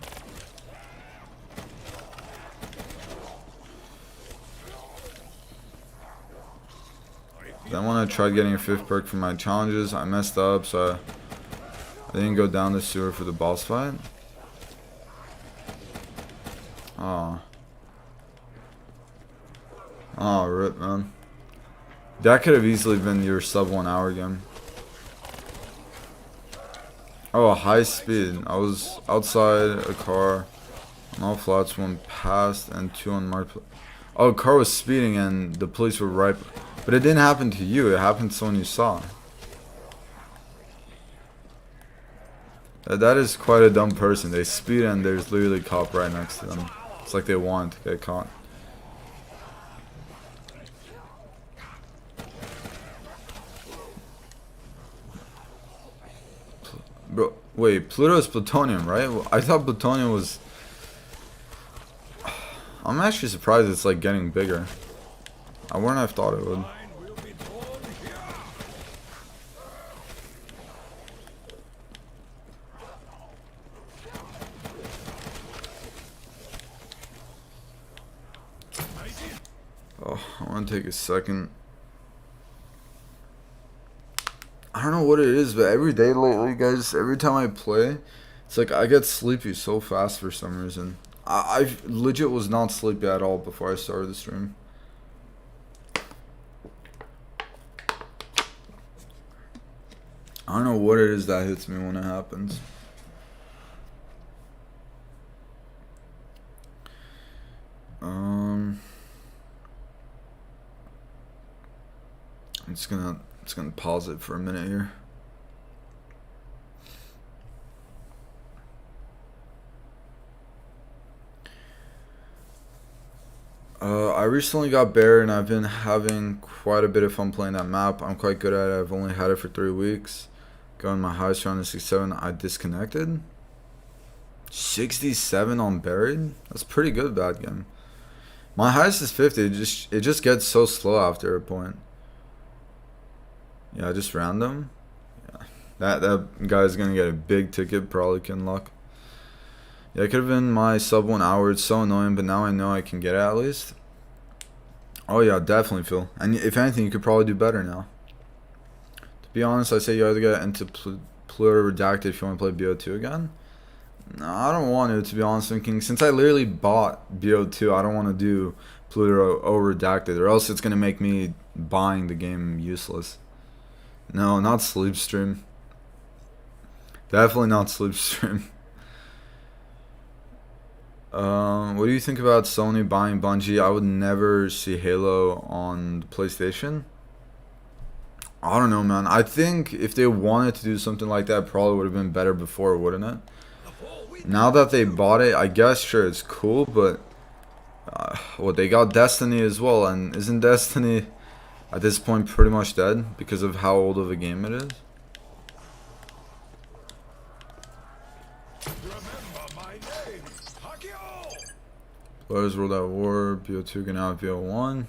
Then when I tried getting a 5th perk for my challenges, I messed up, so I didn't go down the sewer for the boss fight. Oh. Oh, rip, man. That could have easily been your sub 1 hour game. Oh, high speed. I was outside a car on all flats went past and 2 unmarked. Oh, car was speeding and the police were right. But it didn't happen to you. It happened to someone you saw. That is quite a dumb person. They speed and there's literally a cop right next to them. It's like they want to get caught. Bro, wait, Pluto is plutonium, right? I thought plutonium was... I'm actually surprised it's like getting bigger. I wouldn't have thought it would. Oh, I want to take a second. I don't know what it is, but every day lately, guys, every time I play, it's like I get sleepy so fast for some reason. I legit was not sleepy at all before I started the stream. I don't know what it is that hits me when it happens. I'm just gonna pause it for a minute here. I recently got Bear and I've been having quite a bit of fun playing that map. I'm quite good at it. I've only had it for 3 weeks. Going my highest round is 67. I disconnected. 67 on Buried? That's pretty good, bad game. My highest is 50. It just gets so slow after a point. Yeah, just random. Yeah. That guy's gonna get a big ticket, probably can luck. Yeah, it could have been my sub 1 hour. It's so annoying, but now I know I can get it at least. Oh yeah, definitely, Phil. And if anything, you could probably do better now. To be honest, I say you either get into Pluto Redacted if you want to play BO2 again. No, I don't want to be honest, thinking since I literally bought BO2, I don't want to do Pluto O Redacted, or else it's gonna make me buying the game useless. No, not Sleepstream. Definitely not Sleepstream. What do you think about Sony buying Bungie? I would never see Halo on the PlayStation. I don't know, man. I think if they wanted to do something like that, probably would have been better before, wouldn't it? Now that they bought it, I guess sure it's cool, but well, they got Destiny as well, and isn't Destiny at this point pretty much dead because of how old of a game it is? Players World at War, BO2 can out BO1.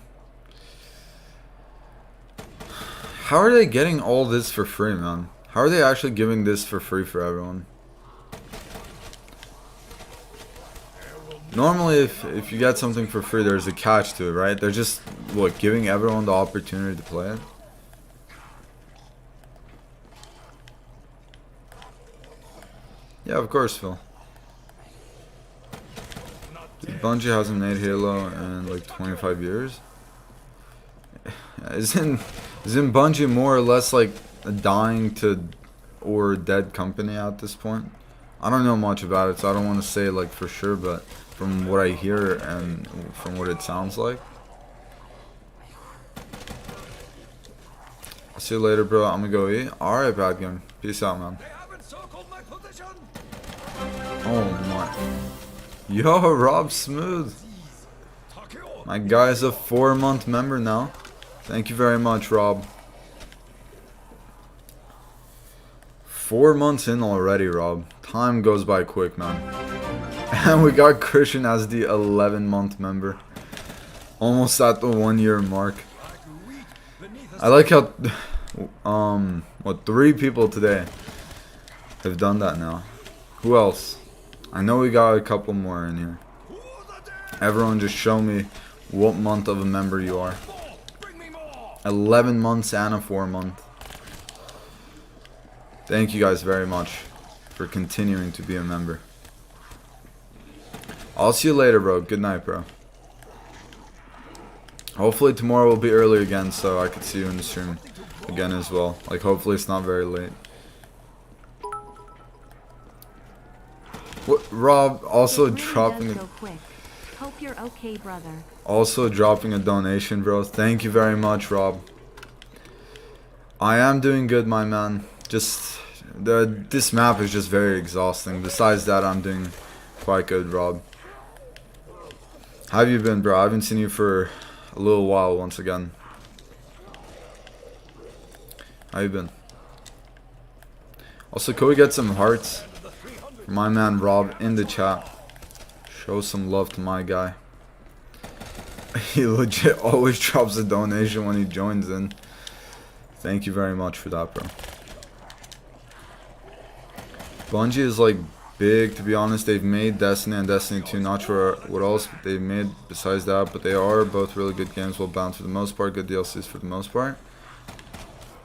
How are they getting all this for free, man? How are they actually giving this for free for everyone? Normally, if you get something for free, there's a catch to it, right? They're just, what, giving everyone the opportunity to play it? Yeah, of course, Phil. Dude, Bungie hasn't made Halo in like 25 years. Isn't Bungie more or less like a dying to or dead company at this point. I don't know much about it, so I don't want to say like for sure, but from what I hear and from what it sounds like. I'll see you later, bro. I'm gonna go eat. Alright, bad game. Peace out, man. They have encircled my position. Oh my. Yo, Rob Smooth. My guy's a 4-month member now. Thank you very much, Rob. 4 months in already, Rob. Time goes by quick, man. And we got Christian as the 11-month member. Almost at the 1-year mark. I like how, what, 3 people today have done that now. Who else? I know we got a couple more in here. Everyone just show me what month of a member you are. 11 months and a 4-month. Thank you guys very much for continuing to be a member. I'll see you later, bro. Good night, bro. Hopefully tomorrow will be early again, so I could see you in the stream again as well. Like, hopefully it's not very late. What, Rob also dropping a... Hope you're okay, brother. Also dropping a donation, bro. Thank you very much, Rob. I am doing good, my man. Just this map is just very exhausting. Besides that, I'm doing quite good, Rob. How have you been, bro? I haven't seen you for a little while once again. How you been? Also, could we get some hearts for my man Rob in the chat? Show some love to my guy. He legit always drops a donation when he joins in. Thank you very much for that, bro. Bungie is like big, to be honest. They've made Destiny and Destiny 2. Not sure what else they've made besides that, but they are both really good games, well balanced for the most part, good DLCs for the most part.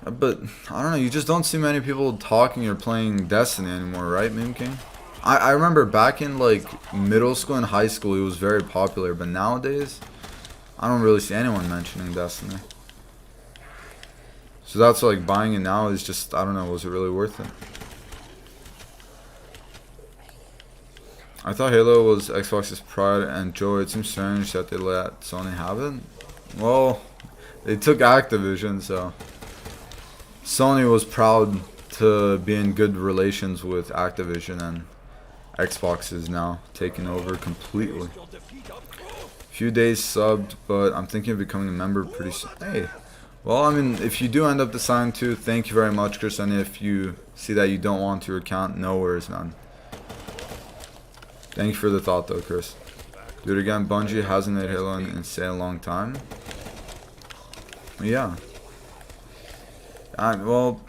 But I don't know, you just don't see many people talking or playing Destiny anymore, right, Meme King? I remember back in like middle school and high school it was very popular, but nowadays I don't really see anyone mentioning Destiny. So that's why, like, buying it now is just, I don't know, was it really worth it? I thought Halo was Xbox's pride and joy. It seems strange that they let Sony have it. Well, they took Activision, so Sony was proud to be in good relations with Activision, and Xbox is now taking over completely. Few days subbed, but I'm thinking of becoming a member pretty soon. Hey, well, I mean, if you do end up deciding to, thank you very much, Chris. And if you see that you don't want your account, no worries, man. Thank you for the thought, though, Chris. Do it again. Bungie hasn't made Halo in a long time. Yeah. Well,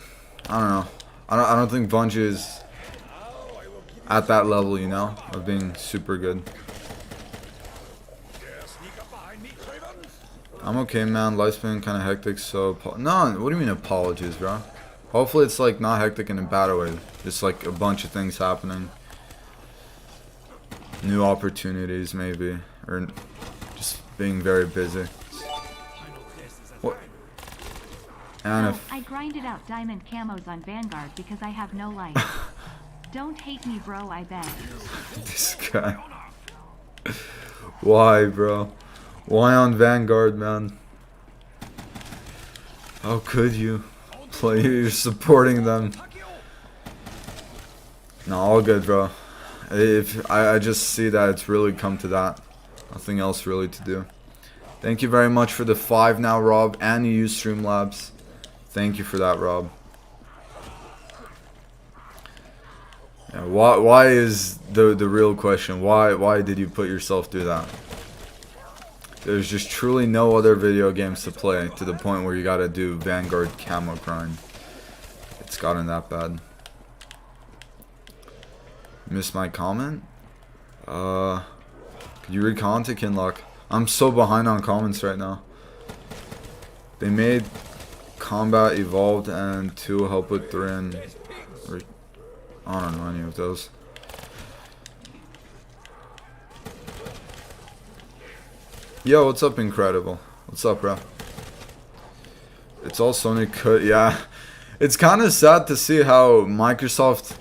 I don't know. I don't think Bungie is at that level, you know, of being super good. I'm okay, man. Life's been kind of hectic, so... No, what do you mean apologies, bro? Hopefully it's, like, not hectic in a bad way. Just, like, a bunch of things happening. New opportunities, maybe. Or just being very busy. What? And if... I grinded out diamond camos on Vanguard because I have no life. Don't hate me, bro, I beg. This guy. Why, bro? Why on Vanguard, man? How could you? Play, you're supporting them. No, all good, bro. If I just see that it's really come to that. Nothing else really to do. Thank you very much for the 5 now, Rob. And you use Streamlabs. Thank you for that, Rob. Yeah, why is the real question? Why did you put yourself through that? There's just truly no other video games to play to the point where you gotta do Vanguard camo grind. It's gotten that bad. Missed my comment? Could you read comment, Kinlock? I'm so behind on comments right now. They made Combat Evolved and 2 help with 3 and... I don't know any of those. Yo, what's up, Incredible? What's up, bro? It's all Sony cut. Yeah, It's kind of sad to see how Microsoft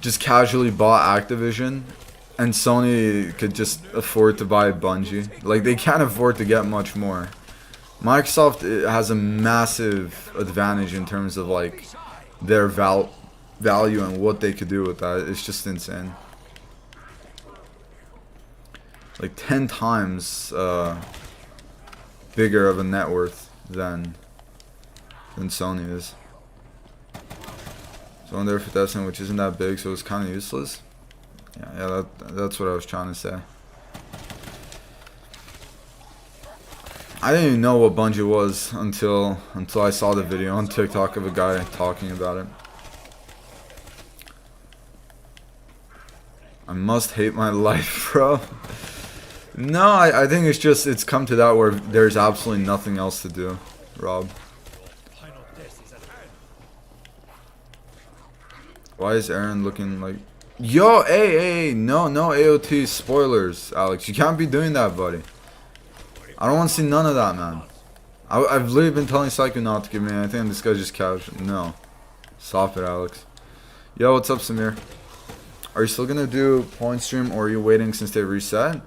just casually bought Activision and Sony could just afford to buy Bungie. Like, they can't afford to get much more. Microsoft has a massive advantage in terms of like their value and what they could do with that. It's just insane. Like 10 times bigger of a net worth than Sony is. So I'm there for Destiny, which isn't that big, so it's kind of useless. Yeah, that's what I was trying to say. I didn't even know what Bungie was until I saw the video on TikTok of a guy talking about it. I must hate my life, bro. No, I think it's come to that where there's absolutely nothing else to do, Rob. Why is Aaron looking like... Yo, hey, no AOT spoilers, Alex. You can't be doing that, buddy. I don't want to see none of that, man. I've literally been telling Psycho not to give me anything, and this guy's just casual. No. Stop it, Alex. Yo, what's up, Samir? Are you still gonna do point stream, or are you waiting since they reset?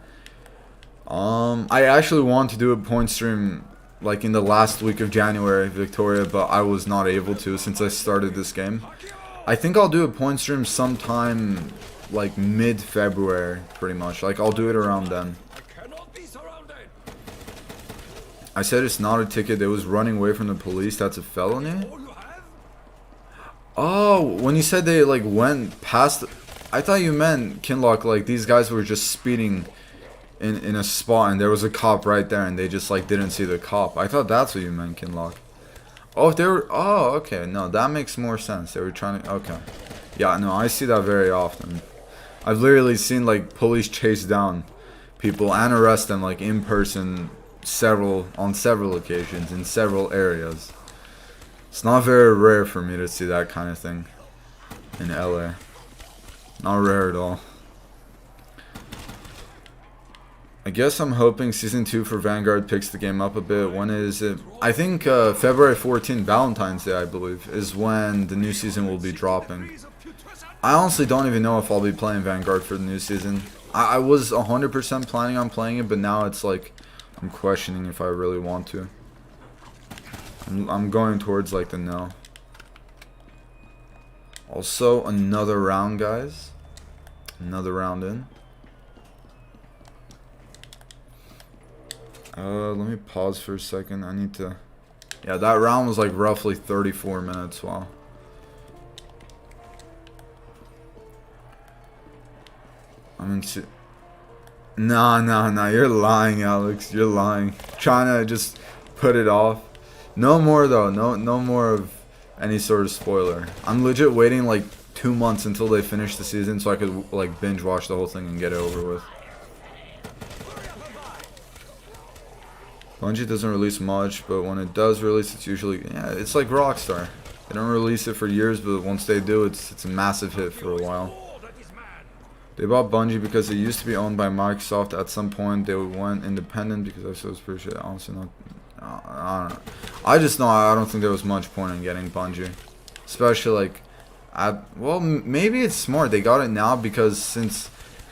I actually want to do a point stream like in the last week of January, Victoria, but I was not able to since I started this game. I think I'll do a point stream sometime like mid-February, pretty much. Like, I'll do it around then. I said it's not a ticket. They was running away from the police. That's a felony? Oh, when you said they like went past... I thought you meant, Kinlock, like these guys were just speeding in a spot and there was a cop right there and they just like didn't see the cop. I thought that's what you meant, Kinlock. Oh, if they were... Oh, okay. No, that makes more sense. They were trying to... Okay. Yeah, no, I see that very often. I've literally seen like police chase down people and arrest them like in person on several occasions in several areas. It's not very rare for me to see that kind of thing in LA. Not rare at all. I guess I'm hoping Season 2 for Vanguard picks the game up a bit. When is it? I think February 14th, Valentine's Day, I believe, is when the new season will be dropping. I honestly don't even know if I'll be playing Vanguard for the new season. I was 100% planning on playing it, but now it's like I'm questioning if I really want to. I'm going towards like the no. Also, another round, guys. Another round in. Let me pause for a second. I need to... Yeah, that round was like roughly 34 minutes. Wow. I'm into... Nah. You're lying, Alex. You're lying. Trying to just put it off. No more, though. No more of any sort of spoiler. I'm legit waiting like 2 months until they finish the season so I could like binge watch the whole thing and get it over with. Bungie doesn't release much, but when it does release, it's usually... Yeah, it's like Rockstar. They don't release it for years, but once they do, it's a massive hit for a while. They bought Bungie because it used to be owned by Microsoft. At some point, they went independent because I was pretty sure. Honestly, not... I don't know. I just know I don't think there was much point in getting Bungie. Especially, like... well, maybe it's smart. They got it now because since...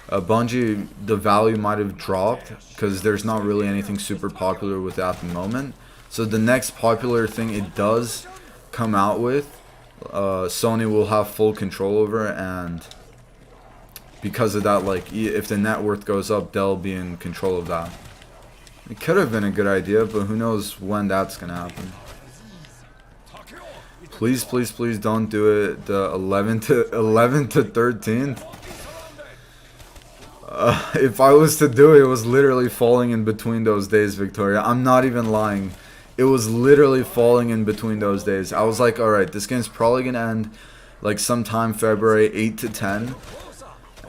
Bungie, the value might have dropped because there's not really anything super popular with it at the moment. So the next popular thing it does come out with, Sony will have full control over, and because of that, like if the net worth goes up, they'll be in control of that. It could have been a good idea, but who knows when that's gonna happen. Please don't do it the 11th to 13th. If I was to do it, it was literally falling in between those days, Victoria. I'm not even lying. It was literally falling in between those days. I was like, alright, this game's probably going to end like sometime February 8 to 10.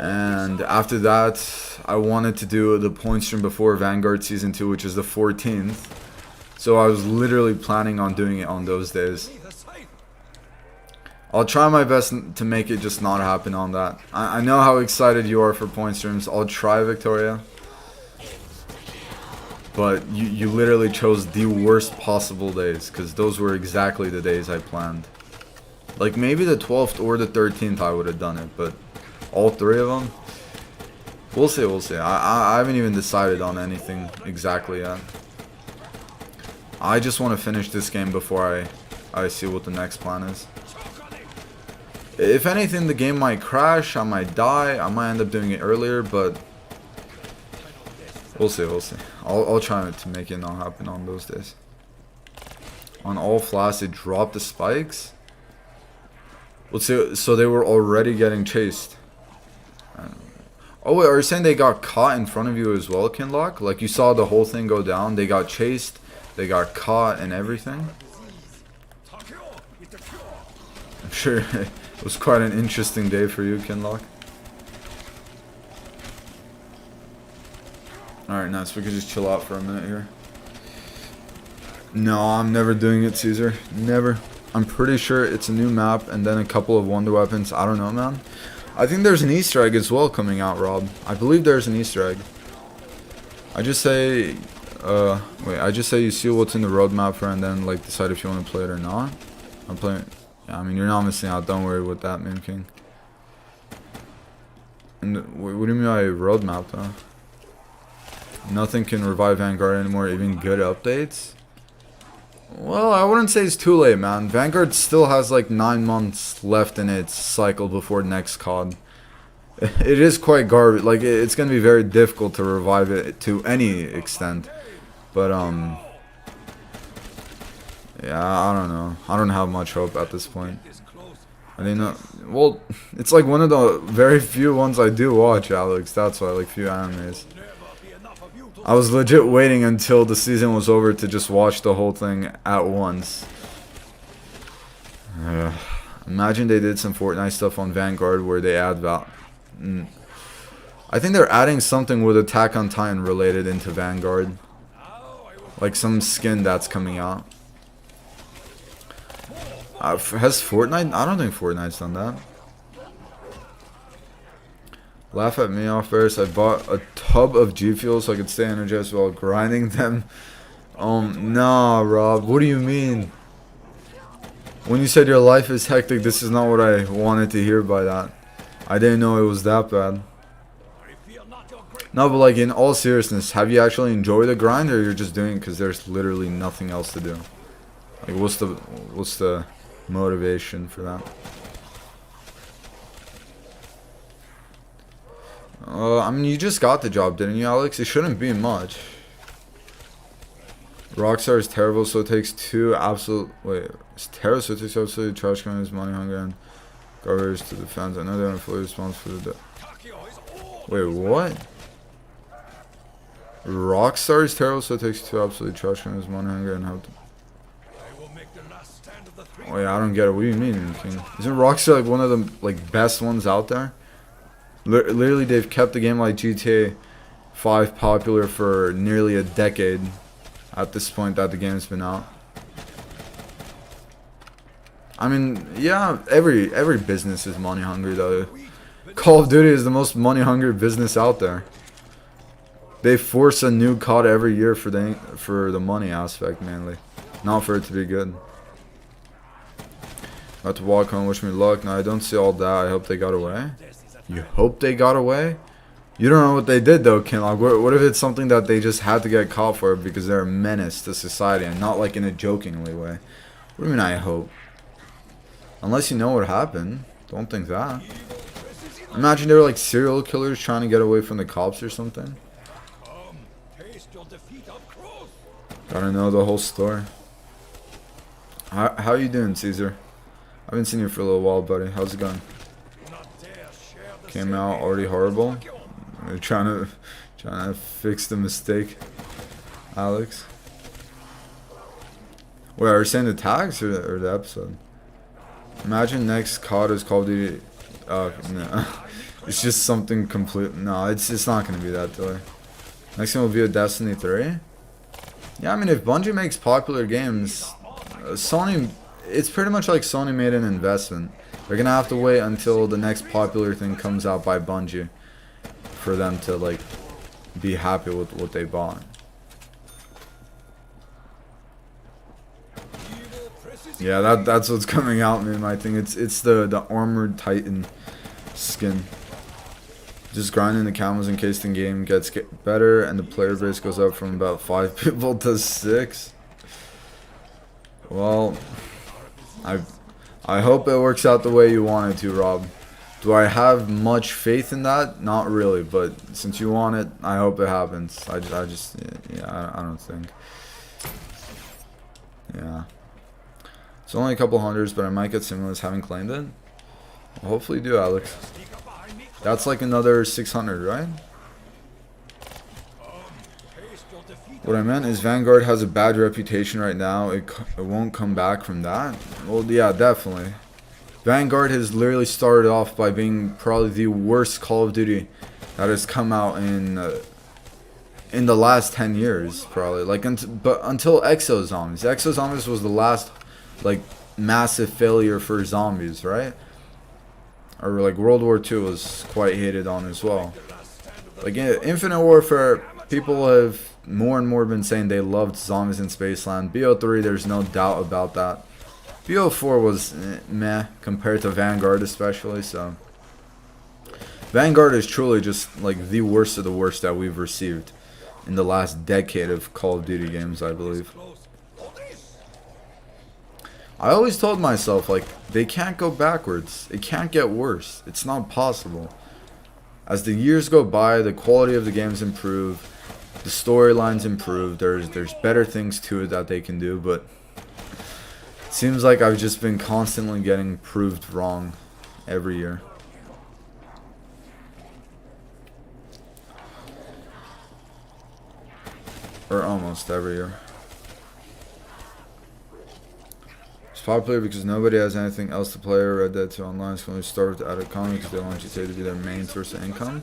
And after that, I wanted to do the point stream before Vanguard Season 2, which is the 14th. So I was literally planning on doing it on those days. I'll try my best to make it just not happen on that. I know how excited you are for point streams. I'll try, Victoria. But you literally chose the worst possible days, because those were exactly the days I planned. Like maybe the 12th or the 13th I would have done it, but all three of them, we'll see, we'll see. I haven't even decided on anything exactly yet. I just want to finish this game before I see what the next plan is. If anything, the game might crash, I might die, I might end up doing it earlier, but we'll see, we'll see. I'll try to make it not happen on those days. On all flasks, they dropped the spikes. Let's see, so they were already getting chased. Oh wait, are you saying they got caught in front of you as well, Kinlock? Like you saw the whole thing go down, they got chased, they got caught and everything? I'm sure it was quite an interesting day for you, Kinlock. Alright, nice, we could just chill out for a minute here. No, I'm never doing it, Caesar. Never. I'm pretty sure it's a new map and then a couple of wonder weapons. I don't know, man. I think there's an Easter egg as well coming out, Rob. I believe there's an Easter egg. I just say, wait, I just say you see what's in the roadmap for and then like decide if you want to play it or not. I'm playing. Yeah, I mean, you're not missing out. Don't worry with that, Meme King. And what do you mean by roadmap, though? Nothing can revive Vanguard anymore, even good updates? Well, I wouldn't say it's too late, man. Vanguard still has like 9 months left in its cycle before next COD. It is quite garbage. Like, it's going to be very difficult to revive it to any extent. But, yeah, I don't know. I don't have much hope at this point. I didn't. Well, it's like one of the very few ones I do watch, Alex. That's why, like, few animes. I was legit waiting until the season was over to just watch the whole thing at once. Imagine they did some Fortnite stuff on Vanguard where they add I think they're adding something with Attack on Titan related into Vanguard. Like some skin that's coming out. Has Fortnite? I don't think Fortnite's done that. Laugh at me off first. I bought a tub of G Fuel so I could stay energized while grinding them. Nah, Rob. What do you mean? When you said your life is hectic, this is not what I wanted to hear by that. I didn't know it was that bad. No, but like in all seriousness, have you actually enjoyed the grind, or you're just doing it because there's literally nothing else to do? Like, what's the motivation for that? I mean, you just got the job, didn't you, Alex? It shouldn't be much. Rockstar is terrible, so it takes two absolute... Wait, it's terrible, so it takes absolutely trash can, money hunger, and garbage to the fans. I know they're not fully responsible for the... Wait, what? Rockstar is terrible, so it takes two absolutely trash cans, money hunger, and have to... Oh yeah, I don't get it. What do you mean, King? Isn't Rockstar like one of the like best ones out there? Literally, they've kept the game like GTA 5 popular for nearly a decade at this point that the game's been out. I mean, yeah, every business is money hungry though. Call of Duty is the most money hungry business out there. They force a new COD every year for the money aspect mainly, not for it to be good. About to walk home, wish me luck. No, I don't see all that. I hope they got away. You hope they got away? You don't know what they did though, Kinlock. What if it's something that they just had to get caught for because they're a menace to society and not like in a jokingly way? What do you mean I hope? Unless you know what happened. Don't think that. Imagine they were like serial killers trying to get away from the cops or something. Gotta know the whole story. How you doing, Caesar? I haven't seen you for a little while, buddy. How's it going? Came out already horrible. We're trying to fix the mistake, Alex. Wait, are you saying the tags or the episode? Imagine next COD is Call of Duty. No. It's just something complete. No, it's not gonna be that though. Next one will be a Destiny 3. Yeah, I mean, if Bungie makes popular games, Sony, it's pretty much like Sony made an investment. They're gonna have to wait until the next popular thing comes out by Bungie for them to like be happy with what they bought. Yeah, that's what's coming out, man. I think it's the armored titan skin. Just grinding the camos in case the game gets better and the player base goes up from about 5 people to 6. Well, I hope it works out the way you want it to, Rob. Do I have much faith in that? Not really, but since you want it, I hope it happens. I don't think. Yeah. It's only a couple hundreds, but I might get stimulus. Haven't claimed it. Well, hopefully you do, Alex. That's like another 600, right? What I meant is Vanguard has a bad reputation right now. It won't come back from that. Well, yeah, definitely. Vanguard has literally started off by being probably the worst Call of Duty that has come out in the last 10 years, probably. Like, but until Exo Zombies. Exo Zombies was the last, like, massive failure for zombies, right? Or like World War II was quite hated on as well. Like Infinite Warfare, people have more and more been saying they loved Zombies in Spaceland. BO3, there's no doubt about that. BO4 was meh compared to Vanguard especially, so. Vanguard is truly just like the worst of the worst that we've received in the last decade of Call of Duty games, I believe. I always told myself, like, they can't go backwards. It can't get worse. It's not possible. As the years go by, the quality of the games improve. The storylines improve. There's better things to it that they can do, but it seems like I've just been constantly getting proved wrong every year. Or almost every year. Popular because nobody has anything else to play. Red Dead 2 Online is going to start with the added economy because they want GTA to be their main source of income.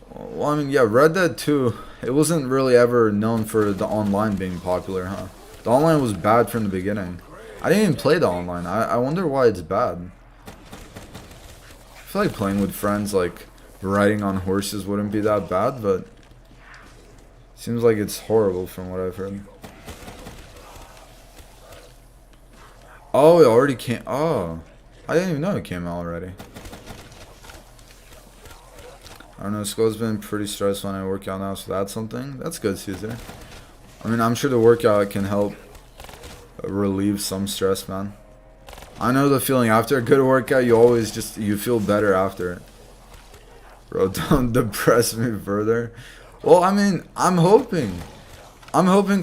Well, I mean, yeah, Red Dead 2, it wasn't really ever known for the online being popular, huh? The online was bad from the beginning. I didn't even play the online. I wonder why it's bad. I feel like playing with friends, like riding on horses wouldn't be that bad, but it seems like it's horrible from what I've heard. Oh, it already came. Oh, I didn't even know it came out already. I don't know. School's been pretty stressful when I work out now, so that's something. That's good, Caesar. I mean, I'm sure the workout can help relieve some stress, man. I know the feeling after a good workout. You feel better after it. Bro, don't depress me further. Well, I mean, I'm hoping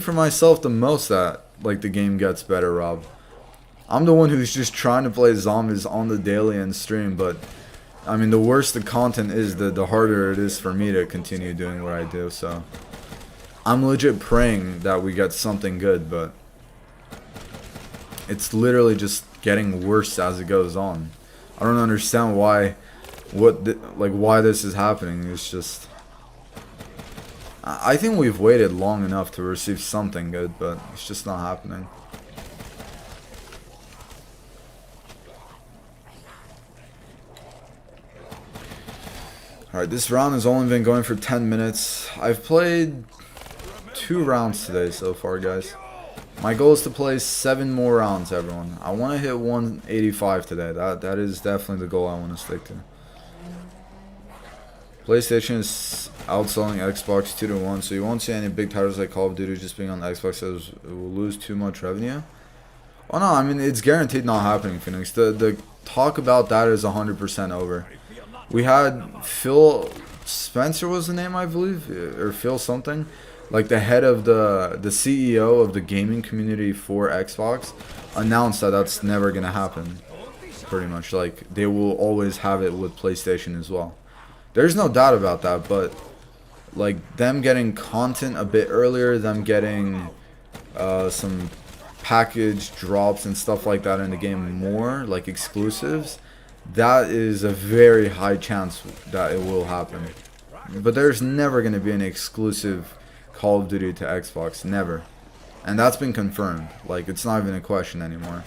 for myself the most that like the game gets better, Rob. I'm the one who's just trying to play zombies on the daily and stream, but I mean, the worse the content is, the harder it is for me to continue doing what I do, so I'm legit praying that we get something good, but it's literally just getting worse as it goes on. I don't understand why this is happening. It's just, I think we've waited long enough to receive something good, but it's just not happening. Alright, this round has only been going for 10 minutes. I've played 2 rounds today so far, guys. My goal is to play 7 more rounds, everyone. I want to hit 185 today. That is definitely the goal I want to stick to. PlayStation is outselling Xbox 2-1, so you won't see any big titles like Call of Duty just being on the Xbox, so it will lose too much revenue. Oh no, I mean, it's guaranteed not happening, Phoenix. The talk about that is 100% over. We had Phil Spencer was the name, I believe, or Phil something, like the head of the CEO of the gaming community for Xbox, announced that that's never gonna happen. Pretty much, like they will always have it with PlayStation as well. There's no doubt about that, but like them getting content a bit earlier, them getting some package drops and stuff like that in the game more, like exclusives. That is a very high chance that it will happen. But there's never going to be an exclusive Call of Duty to Xbox. Never. And that's been confirmed. Like, it's not even a question anymore.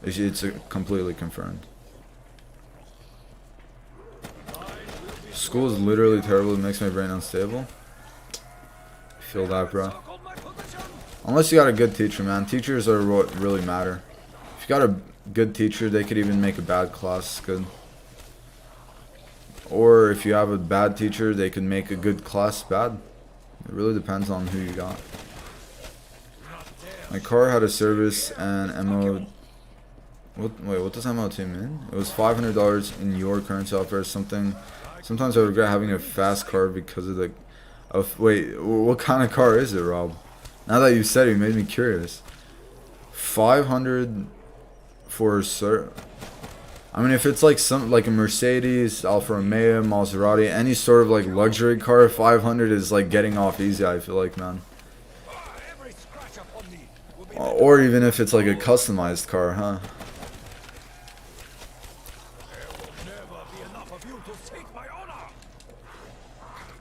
It's completely confirmed. School is literally terrible. It makes my brain unstable. I feel that, bro. Unless you got a good teacher, man. Teachers are what really matter. If you got a good teacher, they could even make a bad class good. Or if you have a bad teacher, they can make a good class bad. It really depends on who you got. My car had a service and MO. What does MOT mean? It was $500 in your current software. Sometimes I regret having a fast car because of the. Wait, what kind of car is it, Rob? Now that you said it, you made me curious. 500 for a I mean, if it's like a Mercedes, Alfa Romeo, Maserati, any sort of like luxury car, 500 is like getting off easy, I feel like, man. Or even if it's like a customized car, huh?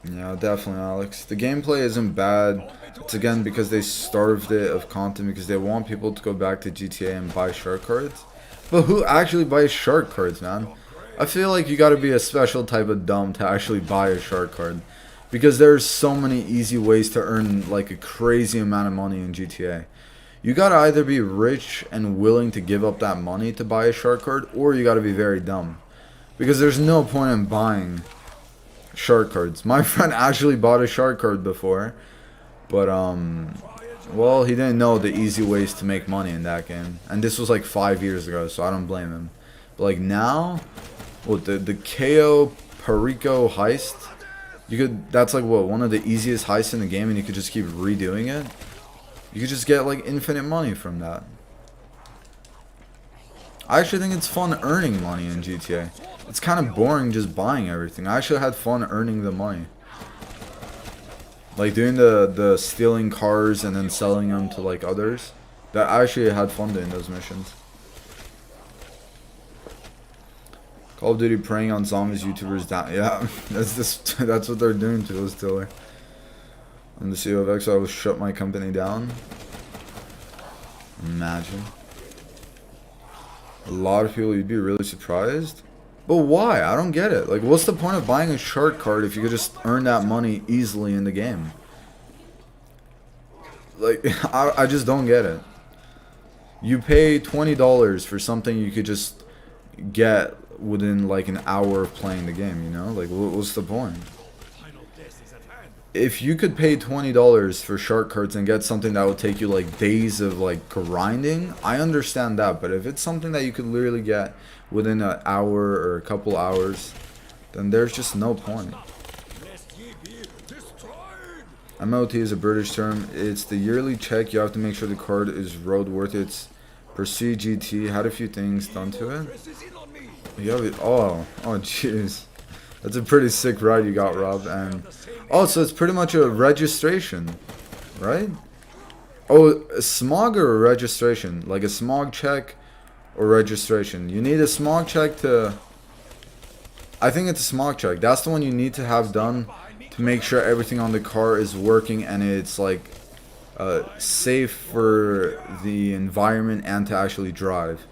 Yeah, definitely, Alex. The gameplay isn't bad. It's again because they starved it of content because they want people to go back to GTA and buy shark cards. But who actually buys shark cards, man? I feel like you gotta be a special type of dumb to actually buy a shark card. Because there's so many easy ways to earn like a crazy amount of money in GTA. You gotta either be rich and willing to give up that money to buy a shark card, or you gotta be very dumb. Because there's no point in buying shark cards. My friend actually bought a shark card before. But, well, he didn't know the easy ways to make money in that game. And this was like 5 years ago, so I don't blame him. But like now, what, the KO Perico heist, that's like what, one of the easiest heists in the game, and you could just keep redoing it. You could just get like infinite money from that. I actually think it's fun earning money in GTA. It's kind of boring just buying everything. I actually had fun earning the money. Like doing the stealing cars and then selling them to like others. That I actually had fun doing those missions. Call of Duty preying on zombies, YouTubers down. Yeah, that's what they're doing to us, Tiller. And the CEO of X, I will shut my company down. Imagine. A lot of people, you'd be really surprised. But why? I don't get it. Like, what's the point of buying a shark card if you could just earn that money easily in the game? Like, I just don't get it. You pay $20 for something you could just get within like an hour of playing the game, you know? Like, what's the point? If you could pay $20 for shark cards and get something that would take you like days of like grinding, I understand that. But if it's something that you could literally get within an hour or a couple hours, then there's just no point. MOT is a British term. It's the yearly check. You have to make sure the card is roadworthy. It's Proceed GT. Had a few things done to it. You have it. Oh jeez. That's a pretty sick ride you got, Rob. And oh, so it's pretty much a registration, right? Oh, a smog or a registration? Like a smog check or registration? You need a smog check to... I think it's a smog check. That's the one you need to have done to make sure everything on the car is working and it's like safe for the environment and to actually drive.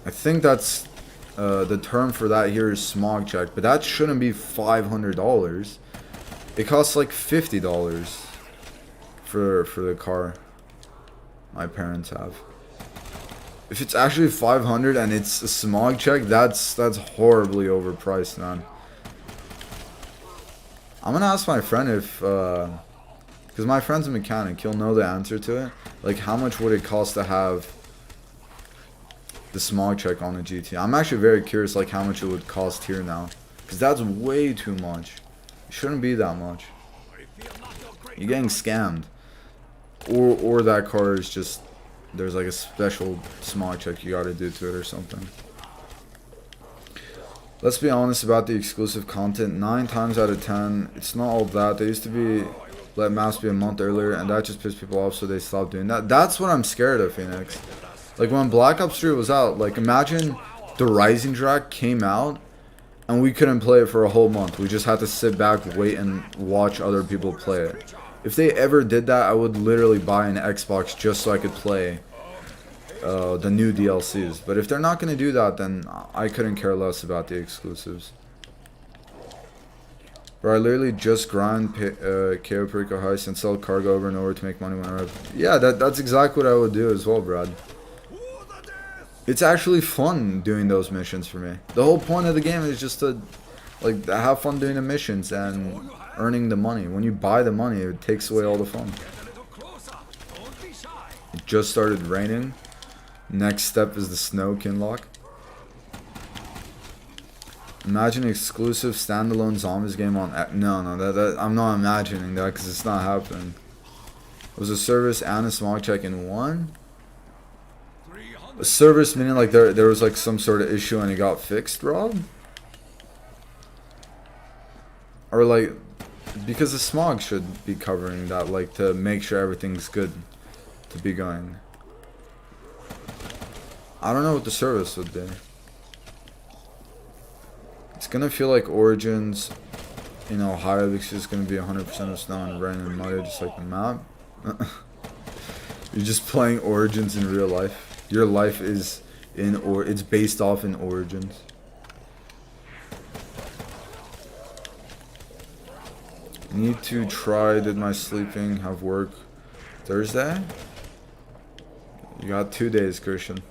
I think that's the term for that here is smog check, but that shouldn't be $500. It costs like $50 for the car my parents have. If it's actually $500 and it's a smog check, that's horribly overpriced, man. I'm gonna ask my friend if, because my friend's a mechanic, he'll know the answer to it. Like, how much would it cost to have the smog check on a GT? I'm actually very curious, like, how much it would cost here now, because that's way too much. It shouldn't be that much. You're getting scammed, or that car is just, there's like a special smog check you gotta do to it or something. Let's be honest about the exclusive content. 9 times out of 10, it's not all that. They used to be let maps be a month earlier, and that just pissed people off, so they stopped doing that. That's what I'm scared of, Phoenix. Like when Black Ops 3 was out, like imagine the Rising Drac came out and we couldn't play it for a whole month. We just had to sit back, wait, and watch other people play it. If they ever did that, I would literally buy an Xbox just so I could play the new DLCs. But if they're not going to do that, then I couldn't care less about the exclusives. Bro, I literally just grind KO Perico Heist and sell cargo over and over to make money whenever. Yeah, that's exactly what I would do as well, Brad. It's actually fun doing those missions for me. The whole point of the game is just to like have fun doing the missions and earning the money. When you buy the money, it takes away all the fun. It just started raining. Next step is the snow kinlock. Imagine exclusive standalone zombies game on. No, that I'm not imagining that because it's not happening. It was a service and a smog check in one. A service meaning like there was like some sort of issue and it got fixed, Rob? Or like because the smog should be covering that, like to make sure everything's good to be going. I don't know what the service would be. It's gonna feel like Origins in Ohio because it's gonna be 100% of snow and rain and mud, just like the map. You're just playing Origins in real life. Your life is it's based off in Origins. Need to try. Did my sleeping have work Thursday? You got 2 days, Christian.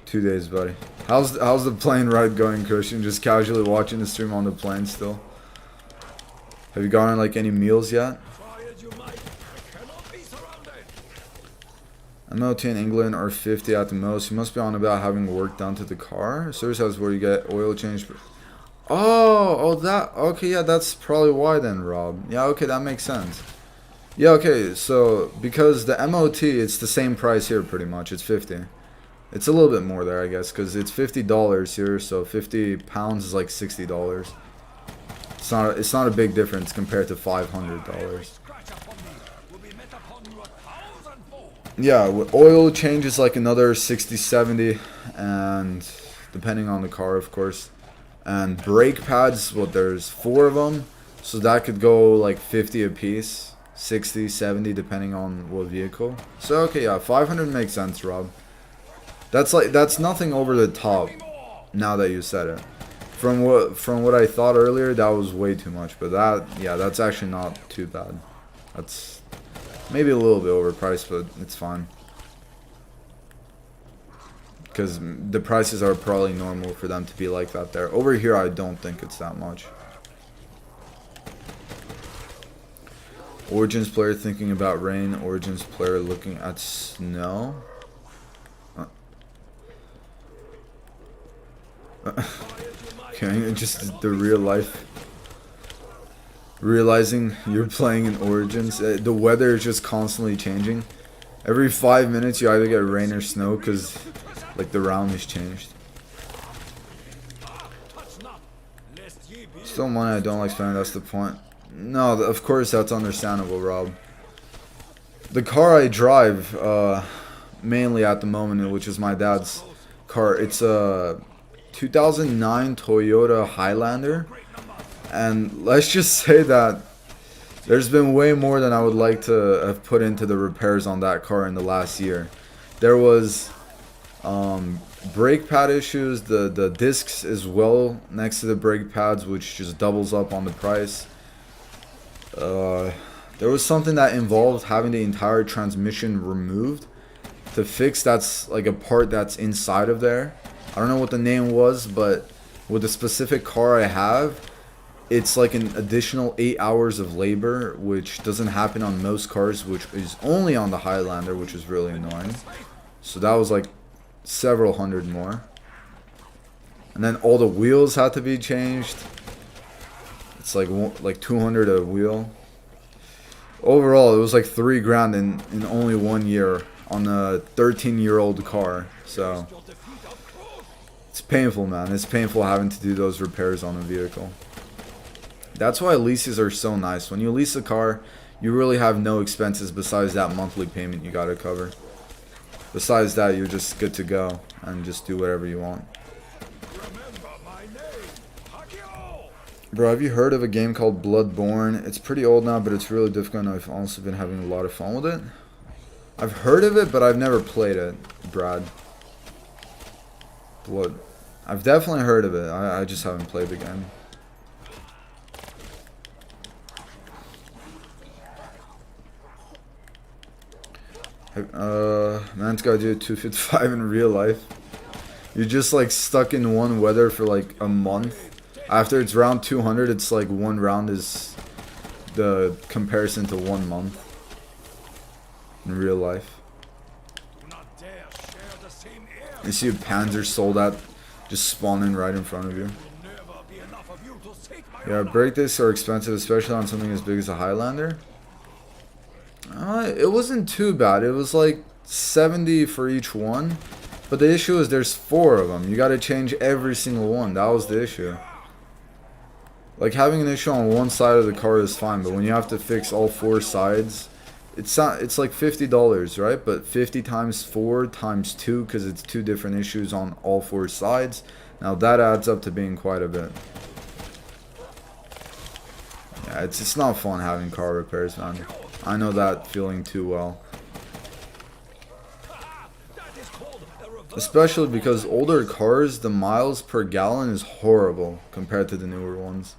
2 days, buddy. How's the plane ride going, Christian? Just casually watching the stream on the plane still. Have you gotten like any meals yet? MOT in England are 50 at the most. You must be on about having work done to the car. Service house where you get oil change. Oh, that. Okay, yeah, that's probably why then, Rob. Yeah, okay, that makes sense. Yeah, okay, so because the MOT, it's the same price here pretty much. It's 50. It's a little bit more there, I guess, because it's $50 here, so 50 pounds is like $60. It's not a big difference compared to $500. Yeah, with oil change is like another 60, 70, and depending on the car, of course. And brake pads, well, there's 4 of them, so that could go like 50 a piece, 60, 70, depending on what vehicle. So okay, yeah, 500 makes sense, Rob. That's nothing over the top. Now that you said it, from what I thought earlier, that was way too much. But that's actually not too bad. That's maybe a little bit overpriced, but it's fine. Because the prices are probably normal for them to be like that there. Over here, I don't think it's that much. Origins player thinking about rain. Origins player looking at snow. Okay, just the real life. Realizing you're playing in Origins. The weather is just constantly changing. Every 5 minutes you either get rain or snow because like the round has changed. Still money I don't like spending, that's the point. No, of course that's understandable, Rob. The car I drive mainly at the moment, which is my dad's car, it's a 2009 Toyota Highlander. And let's just say that there's been way more than I would like to have put into the repairs on that car in the last year. There was brake pad issues, the discs as well next to the brake pads, which just doubles up on the price. There was something that involved having the entire transmission removed to fix. That's like a part that's inside of there. I don't know what the name was, but with the specific car I have, it's like an additional 8 hours of labor, which doesn't happen on most cars, which is only on the Highlander, which is really annoying. So that was like several hundred more. And then all the wheels had to be changed. It's like 200 a wheel. Overall, it was like $3 grand in only 1 year on a 13-year-old car. So it's painful, man. It's painful having to do those repairs on a vehicle. That's why leases are so nice. When you lease a car, you really have no expenses besides that monthly payment you gotta cover. Besides that, you're just good to go and just do whatever you want. Bro, have you heard of a game called Bloodborne? It's pretty old now, but it's really difficult, and I've also been having a lot of fun with it. I've heard of it, but I've never played it, Brad. I've definitely heard of it. I just haven't played the game. Man's gotta do 255 in real life. You're just like stuck in one weather for like a month. After it's round 200, it's like one round is the comparison to 1 month in real life. You see a Panzer sold at just spawning right in front of you. Yeah, break discs are expensive, especially on something as big as a Highlander. It wasn't too bad. It was like 70 for each one. But the issue is there's 4 of them. You gotta change every single one. That was the issue. Like having an issue on one side of the car is fine, but when you have to fix all 4 sides, it's like $50, right? But 50 times 4 times 2, because it's 2 different issues on all 4 sides. Now that adds up to being quite a bit. Yeah, it's not fun having car repairs, man. I know that feeling too well. Especially because older cars, the miles per gallon is horrible compared to the newer ones.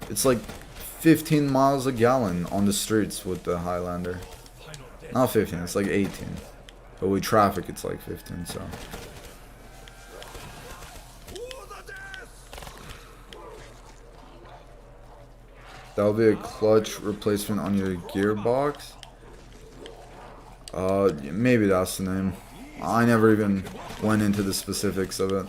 It's like 15 miles a gallon on the streets with the Highlander. Not 15, it's like 18. But with traffic, it's like 15, so. That'll be a clutch replacement on your gearbox. Maybe that's the name. I never even went into the specifics of it.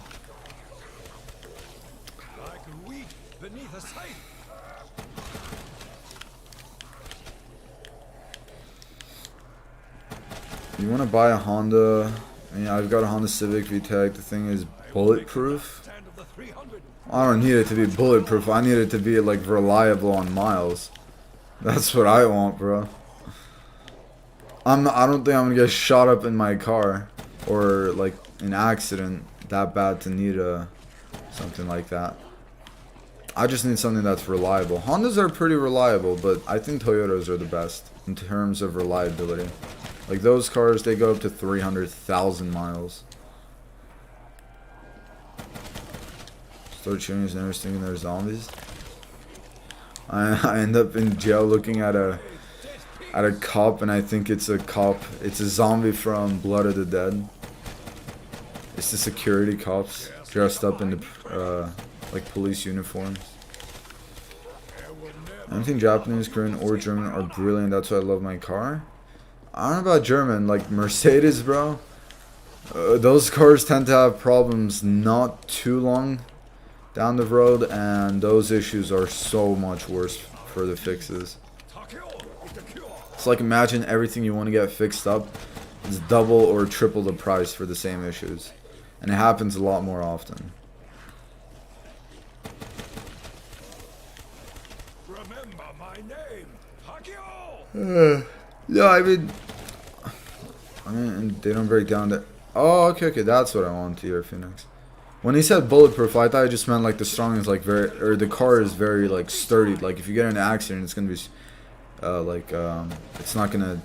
You want to buy a Honda? I mean, I've got a Honda Civic VTEC. The thing is bulletproof. I don't need it to be bulletproof. I need it to be like reliable on miles. That's what I want, bro. I don't think I'm gonna get shot up in my car or like an accident that bad to need something like that. I just need something that's reliable. Hondas are pretty reliable, but I think Toyotas are the best in terms of reliability. Like those cars, they go up to 300,000 miles. Start shooting is never thinking they're zombies. I end up in jail looking at a cop, and I think it's a cop. It's a zombie from Blood of the Dead. It's the security cops dressed up in the like police uniforms. I think Japanese, Korean, or German are brilliant. That's why I love my car. I don't know about German, like Mercedes, bro. Those cars tend to have problems not too long down the road, and those issues are so much worse for the fixes. It's like imagine everything you want to get fixed up is double or triple the price for the same issues, and it happens a lot more often. Remember my name, Yeah, I mean, they don't break down that. Oh, okay, that's what I want to hear, Phoenix. When he said bulletproof, I thought he just meant like the strong is like very, or the car is very like sturdy. Like if you get in an accident, it's gonna be, it's not gonna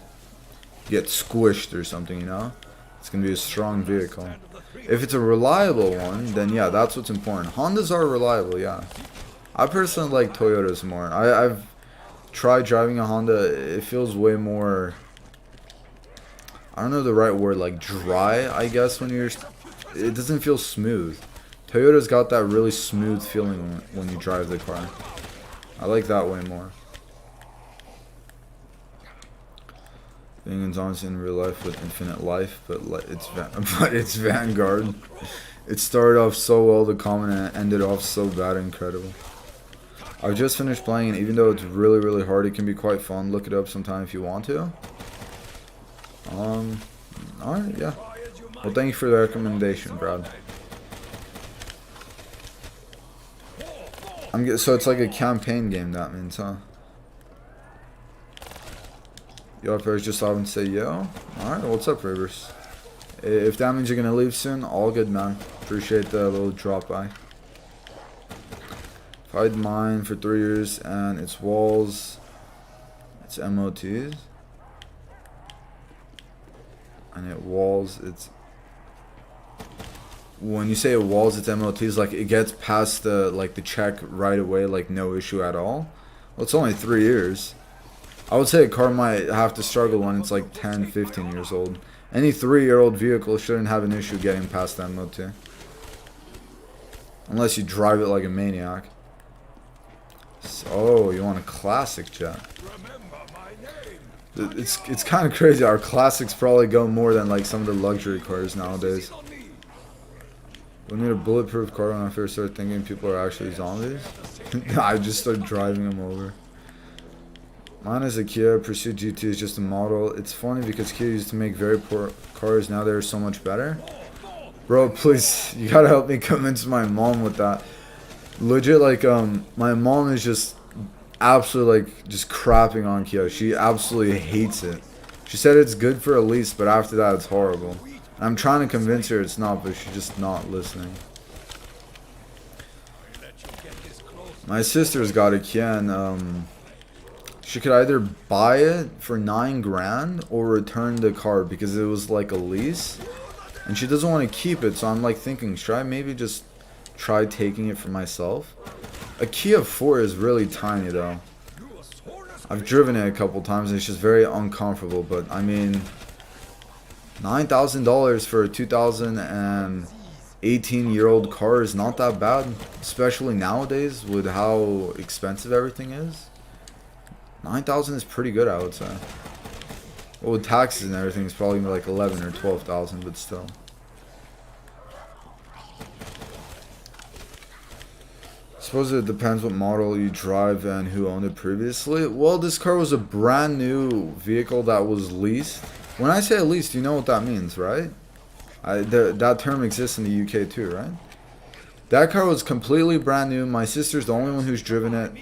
get squished or something, you know? It's gonna be a strong vehicle. If it's a reliable one, then yeah, that's what's important. Hondas are reliable, yeah. I personally like Toyotas more. I've tried driving a Honda. It feels way more, I don't know the right word, like dry, I guess, when you're, it doesn't feel smooth. Toyota's got that really smooth feeling when you drive the car. I like that way more. Being in zombies in real life with infinite life, but it's Vanguard. It started off so well, the comment, and it ended off so bad, incredible. I've just finished playing, and even though it's really, really hard, it can be quite fun. Look it up sometime if you want to. Alright, yeah. Well, thank you for the recommendation, Brad. So it's like a campaign game, that means, huh? Yo, Paris just stopped and say yo. Alright, what's up, Rivers? If that means you're gonna leave soon, all good, man. Appreciate the little drop by. I had mine for 3 years and its walls, it's MOTs, and it walls, it's, when you say it walls, it's MOTs, like it gets past the, like the check right away, like no issue at all. Well, it's only 3 years. I would say a car might have to struggle when it's like 10, 15 years old. Any 3-year-old vehicle shouldn't have an issue getting past that mode too. Unless you drive it like a maniac. So, you want a classic jet. It's kind of crazy. Our classics probably go more than like some of the luxury cars nowadays. We need a bulletproof car when I first started thinking people are actually zombies. I just started driving them over. Mine is a Kia. Pursuit GT is just a model. It's funny because Kia used to make very poor cars. Now they're so much better. Bro, please, you gotta help me convince my mom with that. Legit, like, my mom is just absolutely, like, just crapping on Kia. She absolutely hates it. She said it's good for a lease, but after that, it's horrible. And I'm trying to convince her it's not, but she's just not listening. My sister's got a Kia, and, she could either buy it for $9 grand or return the car because it was, like, a lease. And she doesn't want to keep it, so I'm, like, thinking, should I maybe just try taking it for myself? A Kia 4 is really tiny though. I've driven it a couple times and it's just very uncomfortable, but I mean, $9,000 for a 2018-year-old car is not that bad, especially nowadays with how expensive everything is. $9,000 is pretty good, I would say. Well, with taxes and everything, it's probably like $11,000 or $12,000, but still. Suppose it depends what model you drive and who owned it previously. Well, this car was a brand new vehicle that was leased. When I say leased, you know what that means, right? That term exists in the UK too, right? That car was completely brand new. My sister's the only one who's driven it.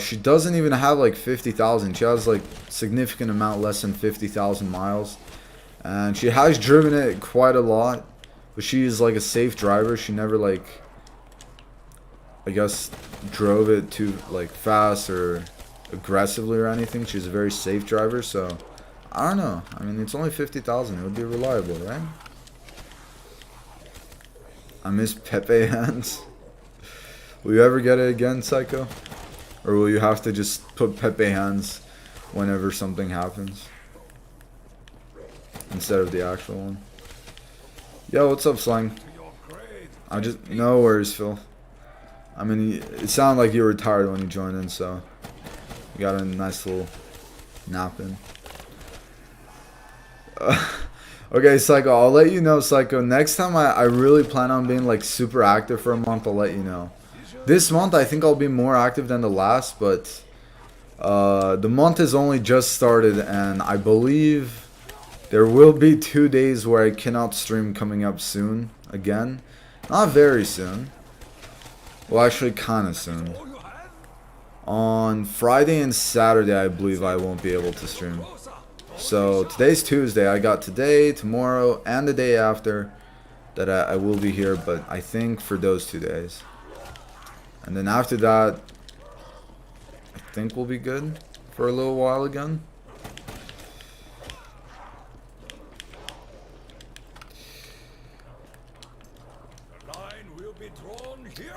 She doesn't even have like 50,000. She has like significant amount less than 50,000 miles. And she has driven it quite a lot. But she's like a safe driver. She never like, I guess, drove it too like fast or aggressively or anything. She's a very safe driver, so I don't know. I mean, it's only 50,000. It would be reliable, right? I miss Pepe hands. Will you ever get it again, Psycho? Or will you have to just put Pepe hands whenever something happens instead of the actual one? Yo, what's up, Slang? I just, no worries, Phil. I mean, it sounded like you were tired when you joined in, so you got a nice little nap in. Okay, Psycho, I'll let you know, Psycho. Next time I really plan on being like super active for a month, I'll let you know. This month I think I'll be more active than the last, but the month has only just started, and I believe there will be 2 days where I cannot stream coming up soon again. Not very soon. Well, actually kind of soon. On Friday and Saturday I believe I won't be able to stream. So today's Tuesday. I got today, tomorrow, and the day after that I will be here, but I think for those 2 days. And then after that, I think we'll be good for a little while again.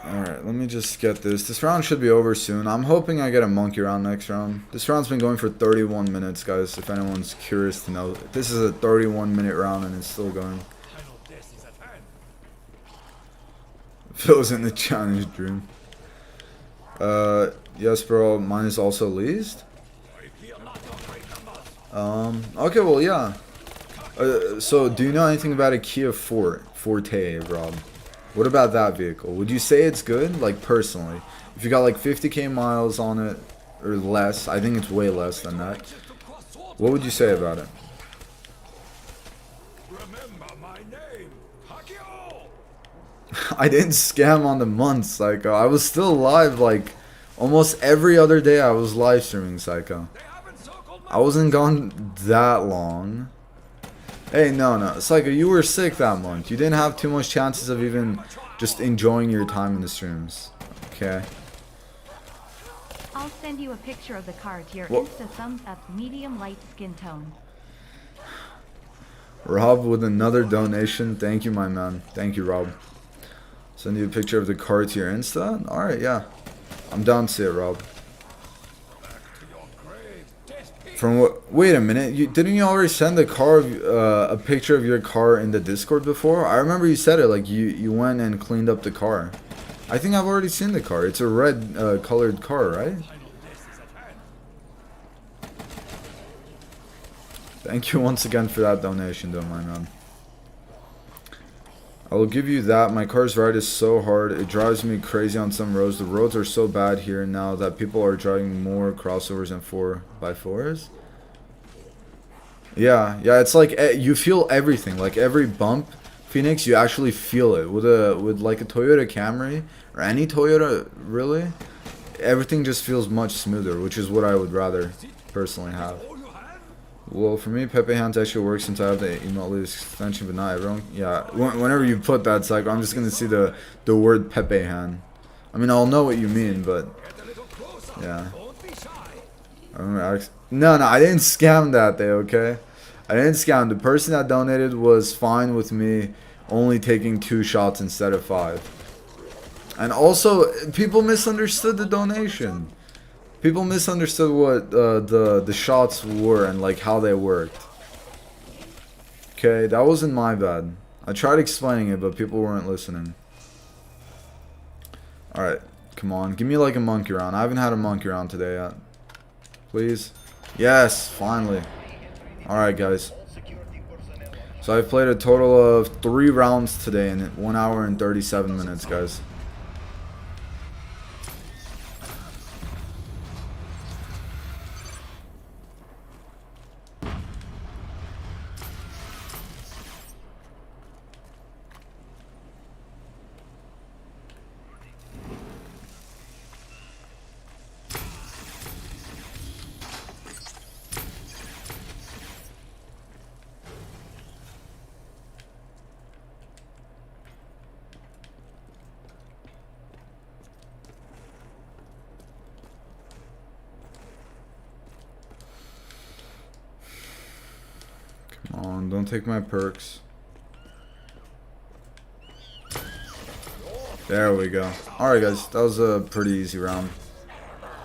Alright, let me just get this. This round should be over soon. I'm hoping I get a monkey round next round. This round's been going for 31 minutes, guys, if anyone's curious to know. This is a 31-minute round and it's still going. Phil's in the challenge dream. Yes, bro, mine is also leased. Okay, well, yeah. So, do you know anything about a Kia Forte, Rob? What about that vehicle? Would you say it's good? Like, personally. If you got like 50k miles on it, or less, I think it's way less than that. What would you say about it? I didn't scam on the month, Psycho. I was still live like almost every other day. I was live streaming, Psycho. I wasn't gone that long. Hey, no, Psycho, you were sick that month. You didn't have too much chances of even just enjoying your time in the streams. Okay. I'll send you a picture of the car to your Insta thumbs up medium light skin tone. Rob with another donation. Thank you, my man. Thank you, Rob. Send you a picture of the car to your Insta? Alright, yeah. I'm down to see it, Rob. From what? Wait a minute. Didn't you already send a picture of your car in the Discord before? I remember you said it. Like you went and cleaned up the car. I think I've already seen the car. It's a red colored car, right? Thank you once again for that donation, though, my man. I will give you that. My car's ride is so hard. It drives me crazy on some roads. The roads are so bad here now that people are driving more crossovers and 4x4s. Yeah, it's like you feel everything. Like every bump, Phoenix, you actually feel it. With like a Toyota Camry or any Toyota, really, everything just feels much smoother, which is what I would rather personally have. Well, for me, Pepe Hands actually works since I have the email list extension, but not everyone. Yeah, whenever you put that, it's like I'm just gonna see the word Pepe Hand. I mean, I'll know what you mean, but yeah. I remember Alex. No, I didn't scam that day. Okay, I didn't scam. The person that donated was fine with me only taking 2 shots instead of 5. And also, people misunderstood the donation. People misunderstood what the shots were and like how they worked. Okay, that wasn't my bad. I tried explaining it, but people weren't listening. Alright, come on. Give me like a monkey round. I haven't had a monkey round today yet. Please. Yes, finally. Alright, guys. So I've played a total of 3 rounds today in 1 hour and 37 minutes, guys. Don't take my perks. There we go. Alright, guys. That was a pretty easy round.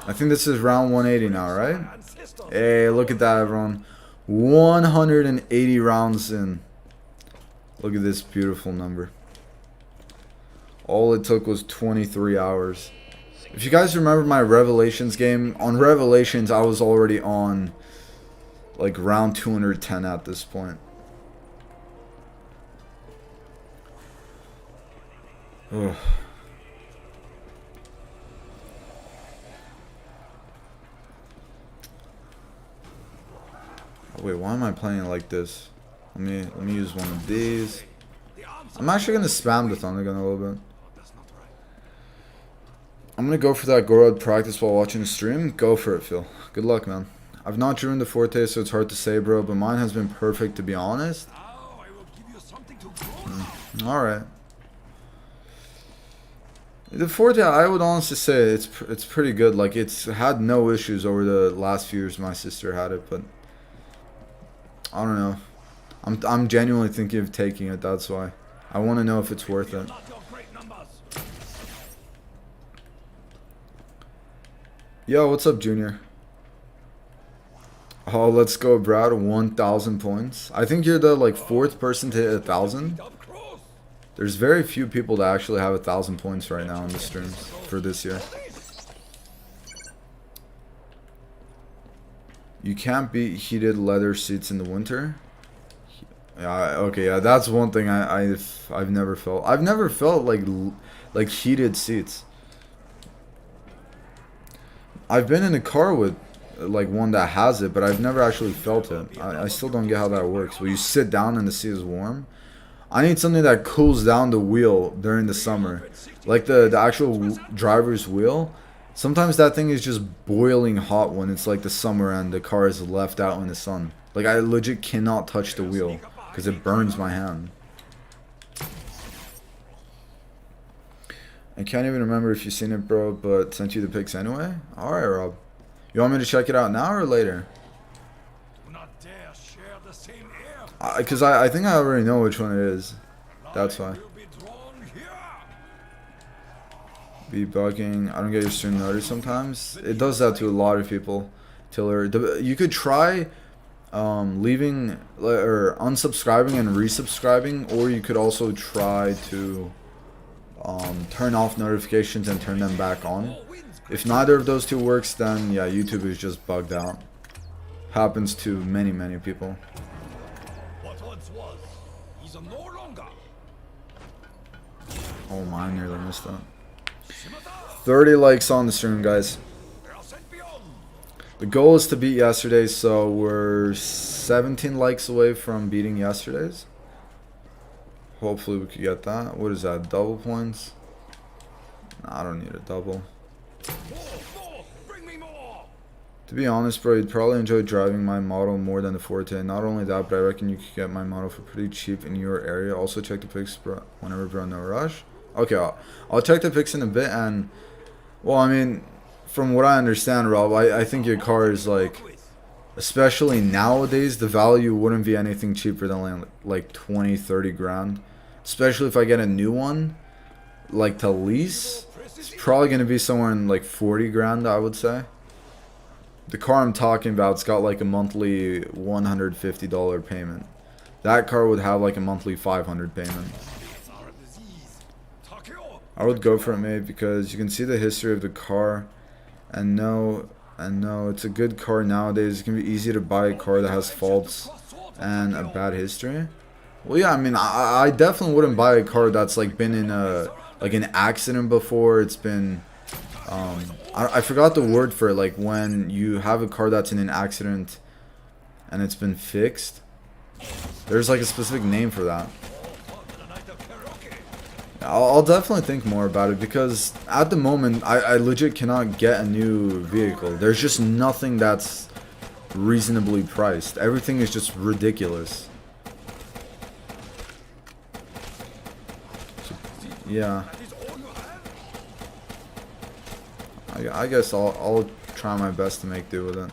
I think this is round 180 now, right? Hey, look at that, everyone. 180 rounds in. Look at this beautiful number. All it took was 23 hours. If you guys remember my Revelations game, on Revelations I was already on like round 210 at this point. Ugh. Wait, why am I playing it like this? Let me use one of these. I'm actually gonna spam the thunder gun a little bit. I'm gonna go for that Gorod practice while watching the stream. Go for it, Phil. Good luck, man. I've not driven the Forte, so it's hard to say, bro, but mine has been perfect, to be honest. Alright. The Forte, I would honestly say it's pretty good. Like, it's had no issues over the last few years my sister had it, but I don't know. I'm genuinely thinking of taking it, that's why. I want to know if it's worth it. Yo, what's up, Junior? Oh, let's go, Brad. 1,000 points. I think you're the like 4th person to hit 1,000. There's very few people that actually have 1,000 points right now in the streams for this year. You can't beat heated leather seats in the winter. Yeah, okay, yeah, that's one thing I've never felt. I've never felt like heated seats. I've been in a car with like one that has it, but I've never actually felt it. I still don't get how that works. Will you sit down and the seat is warm? I need something that cools down the wheel during the summer. Like the actual driver's wheel. Sometimes that thing is just boiling hot when it's like the summer and the car is left out in the sun. Like, I legit cannot touch the wheel because it burns my hand. I can't even remember if you've seen it, bro, but sent you the pics anyway. Alright, Rob. You want me to check it out now or later? Because I think I already know which one it is. That's why. Be bugging. I don't get your stream notice sometimes. It does that to a lot of people. Tiller. You could try leaving or unsubscribing and resubscribing, or you could also try to turn off notifications and turn them back on. If neither of those two works, then yeah, YouTube is just bugged out. Happens to many people. What once was, is no longer. Oh my, I nearly missed that. 30 likes on the stream, guys. The goal is to beat yesterday's, so we're 17 likes away from beating yesterday's. Hopefully we could get that. What is that, double points? Nah, I don't need a double. Bring me more. To be honest, bro, you'd probably enjoy driving my model more than the Forte. Not only that, but I reckon you could get my model for pretty cheap in your area. Also check the pics, bro, whenever, bro, no rush. Okay, I'll check the pics in a bit, and well, I mean, from what I understand, Rob, I think your car is like, especially nowadays, the value wouldn't be anything cheaper than like 20-30 grand. Especially if I get a new one, like to lease, it's probably going to be somewhere in like 40 grand, I would say. The car I'm talking about's got like a monthly $150 payment. That car would have like a monthly $500 payment. I would go for it, mate, because you can see the history of the car and know it's a good car nowadays. It can be easy to buy a car that has faults and a bad history. Well, yeah, I mean, I definitely wouldn't buy a car that's like been in an accident before. It's been I forgot the word for it, like when you have a car that's in an accident and it's been fixed. There's like a specific name for that. I'll definitely think more about it, because at the moment I legit cannot get a new vehicle. There's just nothing that's reasonably priced. Everything is just ridiculous. So, yeah. I guess I'll try my best to make do with it.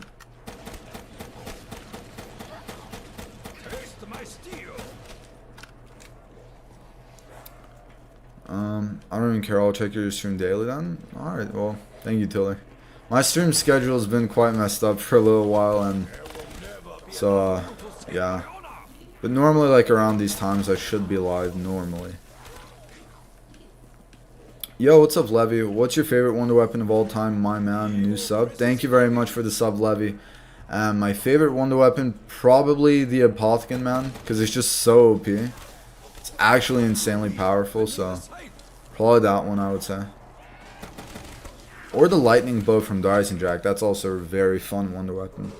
I don't even care. I'll check your stream daily then. Alright, well, thank you, Tiller. My stream schedule has been quite messed up for a little while, and so, yeah. But normally, like, around these times, I should be live normally. Yo, what's up, Levy? What's your favorite wonder weapon of all time, my man? New sub. Thank you very much for the sub, Levy. My favorite wonder weapon, probably the Apothecon, man, because it's just so OP. It's actually insanely powerful, so probably that one, I would say. Or the lightning bow from Dyson Jack. That's also a very fun wonder weapon.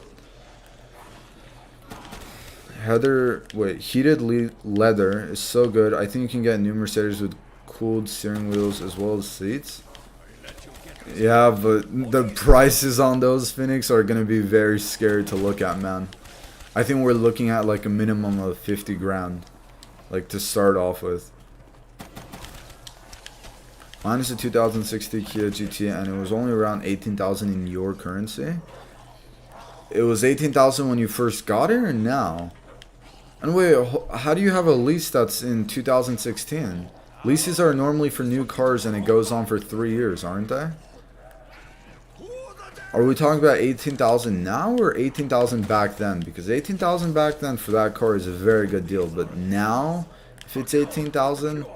Heated leather is so good. I think you can get new Mercedes with cooled steering wheels as well as seats. Yeah, but the prices on those, Phoenix, are going to be very scary to look at, man. I think we're looking at like a minimum of 50 grand, like, to start off with. Mine is a 2016 Kia GT, and it was only around 18,000 in your currency. It was 18,000 when you first got it, or now? And wait, how do you have a lease that's in 2016? Leases are normally for new cars, and it goes on for 3 years, aren't they? Are we talking about 18,000 now or 18,000 back then? Because 18,000 back then for that car is a very good deal, but now, if it's 18,000,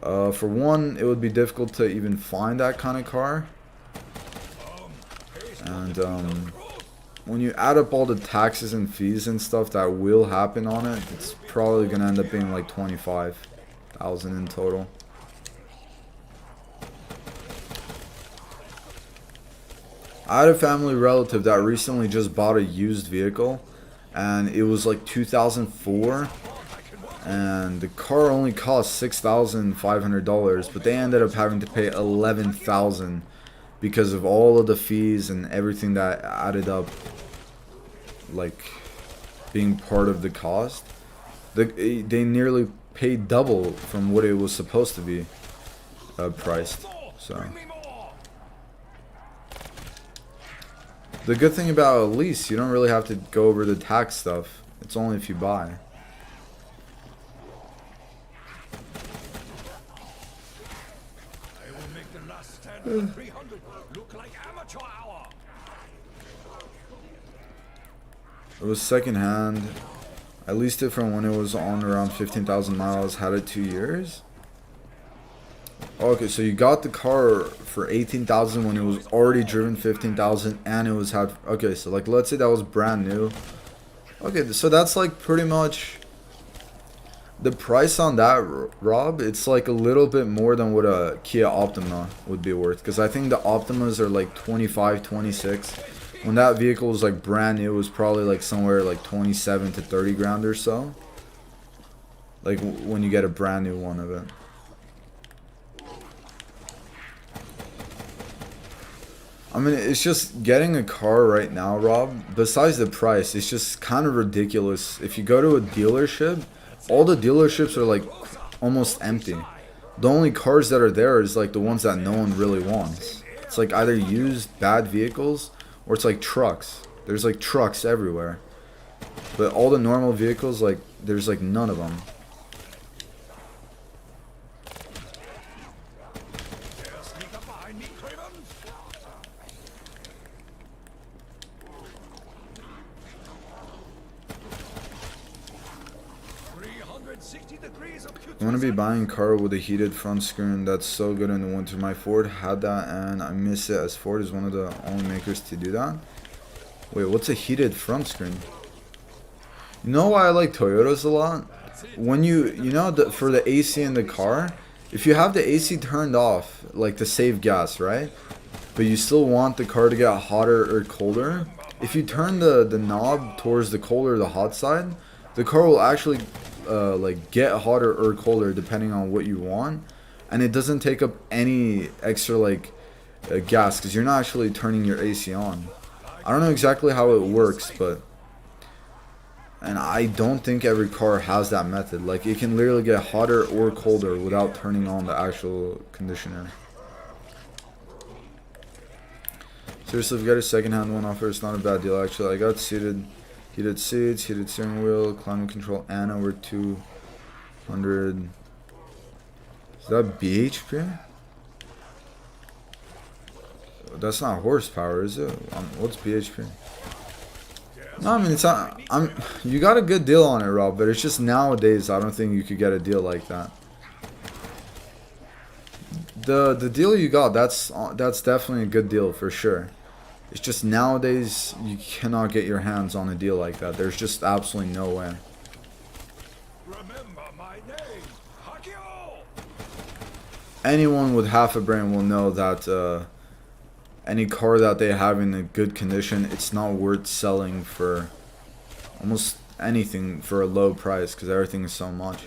for one, it would be difficult to even find that kind of car. And when you add up all the taxes and fees and stuff that will happen on it, it's probably going to end up being like 25,000 in total. I had a family relative that recently just bought a used vehicle, and it was like 2004, and the car only cost $6,500, but they ended up having to pay $11,000 because of all of the fees and everything that added up, like, being part of the cost. They nearly paid double from what it was supposed to be priced. So the good thing about a lease, you don't really have to go over the tax stuff. It's only if you buy. I will make the last stand for 300 look like amateur hour. It was secondhand. I leased it from when it was on around 15,000 miles. Had it 2 years. Okay, so you got the car for 18,000 when it was already driven 15,000 and it was had. Okay, so like let's say that was brand new. Okay, so that's like pretty much the price on that, Rob. It's like a little bit more than what a Kia Optima would be worth, because I think the Optimas are like 25, 26. When that vehicle was like brand new, it was probably like somewhere like 27 to 30 grand or so. Like when you get a brand new one of it. I mean, it's just getting a car right now, Rob. Besides the price, it's just kind of ridiculous. If you go to a dealership, all the dealerships are like almost empty. The only cars that are there is like the ones that no one really wants. It's like either used bad vehicles or it's like trucks. There's like trucks everywhere. But all the normal vehicles, like there's like none of them. I want to be buying a car with a heated front screen. That's so good in the winter. My Ford had that and I miss it, as Ford is one of the only makers to do that. Wait, what's a heated front screen? You know why I like Toyotas a lot? When you know, for the AC in the car, if you have the AC turned off, like to save gas, right? But you still want the car to get hotter or colder, if you turn the knob towards the cold or the hot side, the car will actually like get hotter or colder depending on what you want, and it doesn't take up any extra like gas, because you're not actually turning your AC on. I don't know exactly how it works, but and I don't think every car has that method. Like it can literally get hotter or colder without turning on the actual conditioner. Seriously, if you got a second-hand one offer, it's not a bad deal actually. I got heated seats, heated steering wheel, climate control, and over 200. Is that BHP? That's not horsepower, is it? What's BHP? No, I mean it's not. You got a good deal on it, Rob, but it's just nowadays I don't think you could get a deal like that. The deal you got, that's definitely a good deal for sure. It's just nowadays you cannot get your hands on a deal like that. There's just absolutely no way. Remember my name, Hakio! Anyone with half a brain will know that any car that they have in a good condition, it's not worth selling for almost anything for a low price, because everything is so much.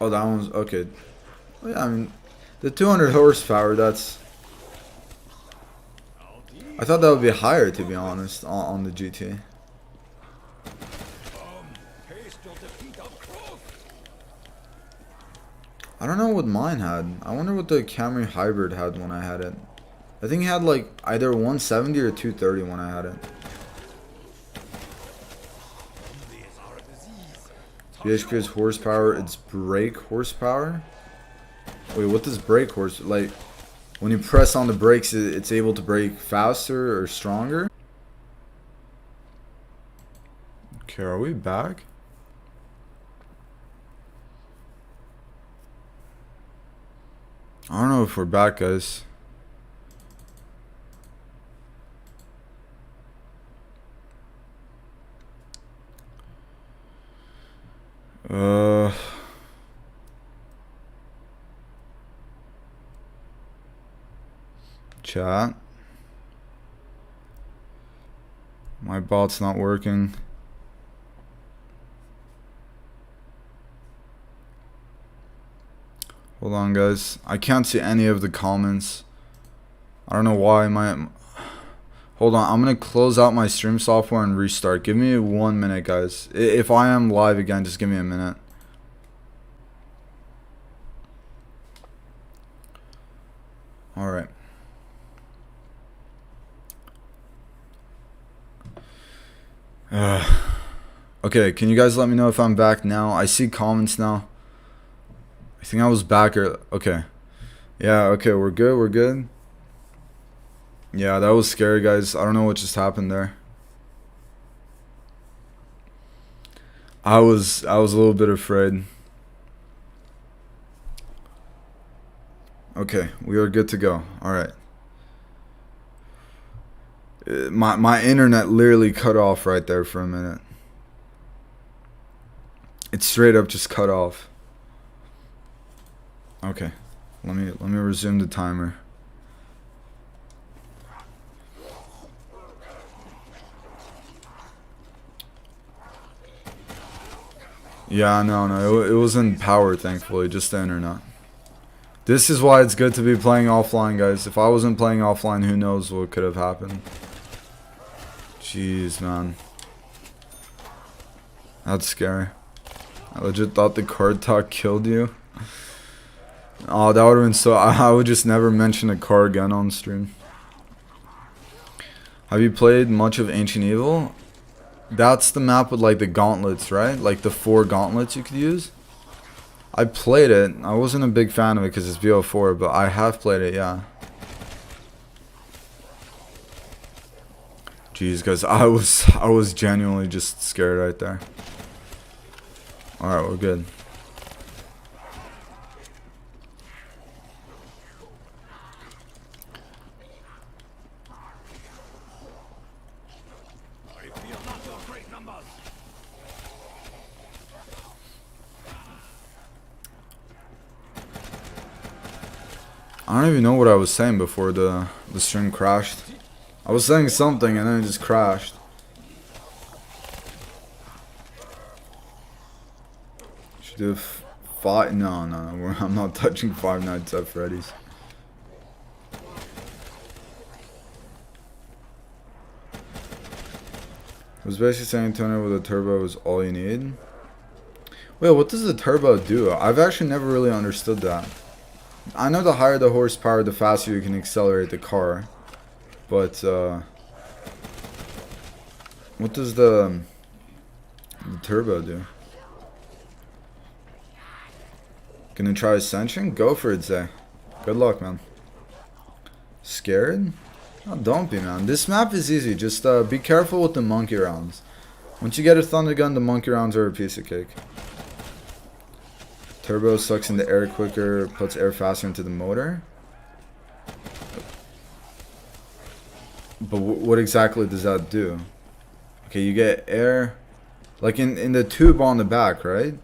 Oh, that one's okay. Well, yeah, I mean, the 200 horsepower, that's. I thought that would be higher, to be honest, on the GT. I don't know what mine had. I wonder what the Camry Hybrid had when I had it. I think it had like either 170 or 230 when I had it. BHP is horsepower, it's brake horsepower. Wait, what does brake horse, like when you press on the brakes it's able to brake faster or stronger? Okay, are we back? I don't know if we're back, guys. Chat. My bot's not working. Hold on, guys. I can't see any of the comments. I don't know why my... Hold on, I'm going to close out my stream software and restart. Give me 1 minute, guys. If I am live again, just give me a minute. Alright. Okay, can you guys let me know if I'm back now? I see comments now. I think I was back or... Okay. Yeah, okay, we're good, we're good. Yeah, that was scary, guys. I don't know what just happened there. I was a little bit afraid. Okay, we are good to go. All right. My internet literally cut off right there for a minute. It straight up just cut off. Okay. Let me resume the timer. Yeah, no, it wasn't power, thankfully, just the internet. This is why it's good to be playing offline, guys. If I wasn't playing offline, who knows what could have happened. Jeez, man. That's scary. I legit thought the card talk killed you. Oh, that would have been so... I would just never mention a car again on stream. Have you played much of Ancient Evil? That's the map with like the gauntlets, right? Like the 4 gauntlets you could use. I played it. I wasn't a big fan of it because it's BO4, but I have played it, yeah. Jeez, guys, I was genuinely just scared right there. Alright, we're good. I fear not your great numbers. I don't even know what I was saying before the stream crashed. I was saying something and then it just crashed. Should do five? No, I'm not touching Five Nights at Freddy's. I was basically saying tuner with a turbo is all you need. Wait, what does the turbo do? I've actually never really understood that. I know the higher the horsepower, the faster you can accelerate the car. But, what does the turbo do? Gonna try Ascension? Go for it, Zay. Good luck, man. Scared? Oh, don't be, man. This map is easy. Just be careful with the monkey rounds. Once you get a thunder gun, the monkey rounds are a piece of cake. Turbo sucks in the air quicker, puts air faster into the motor. But what exactly does that do? Okay, you get air, like in the tube on the back, right?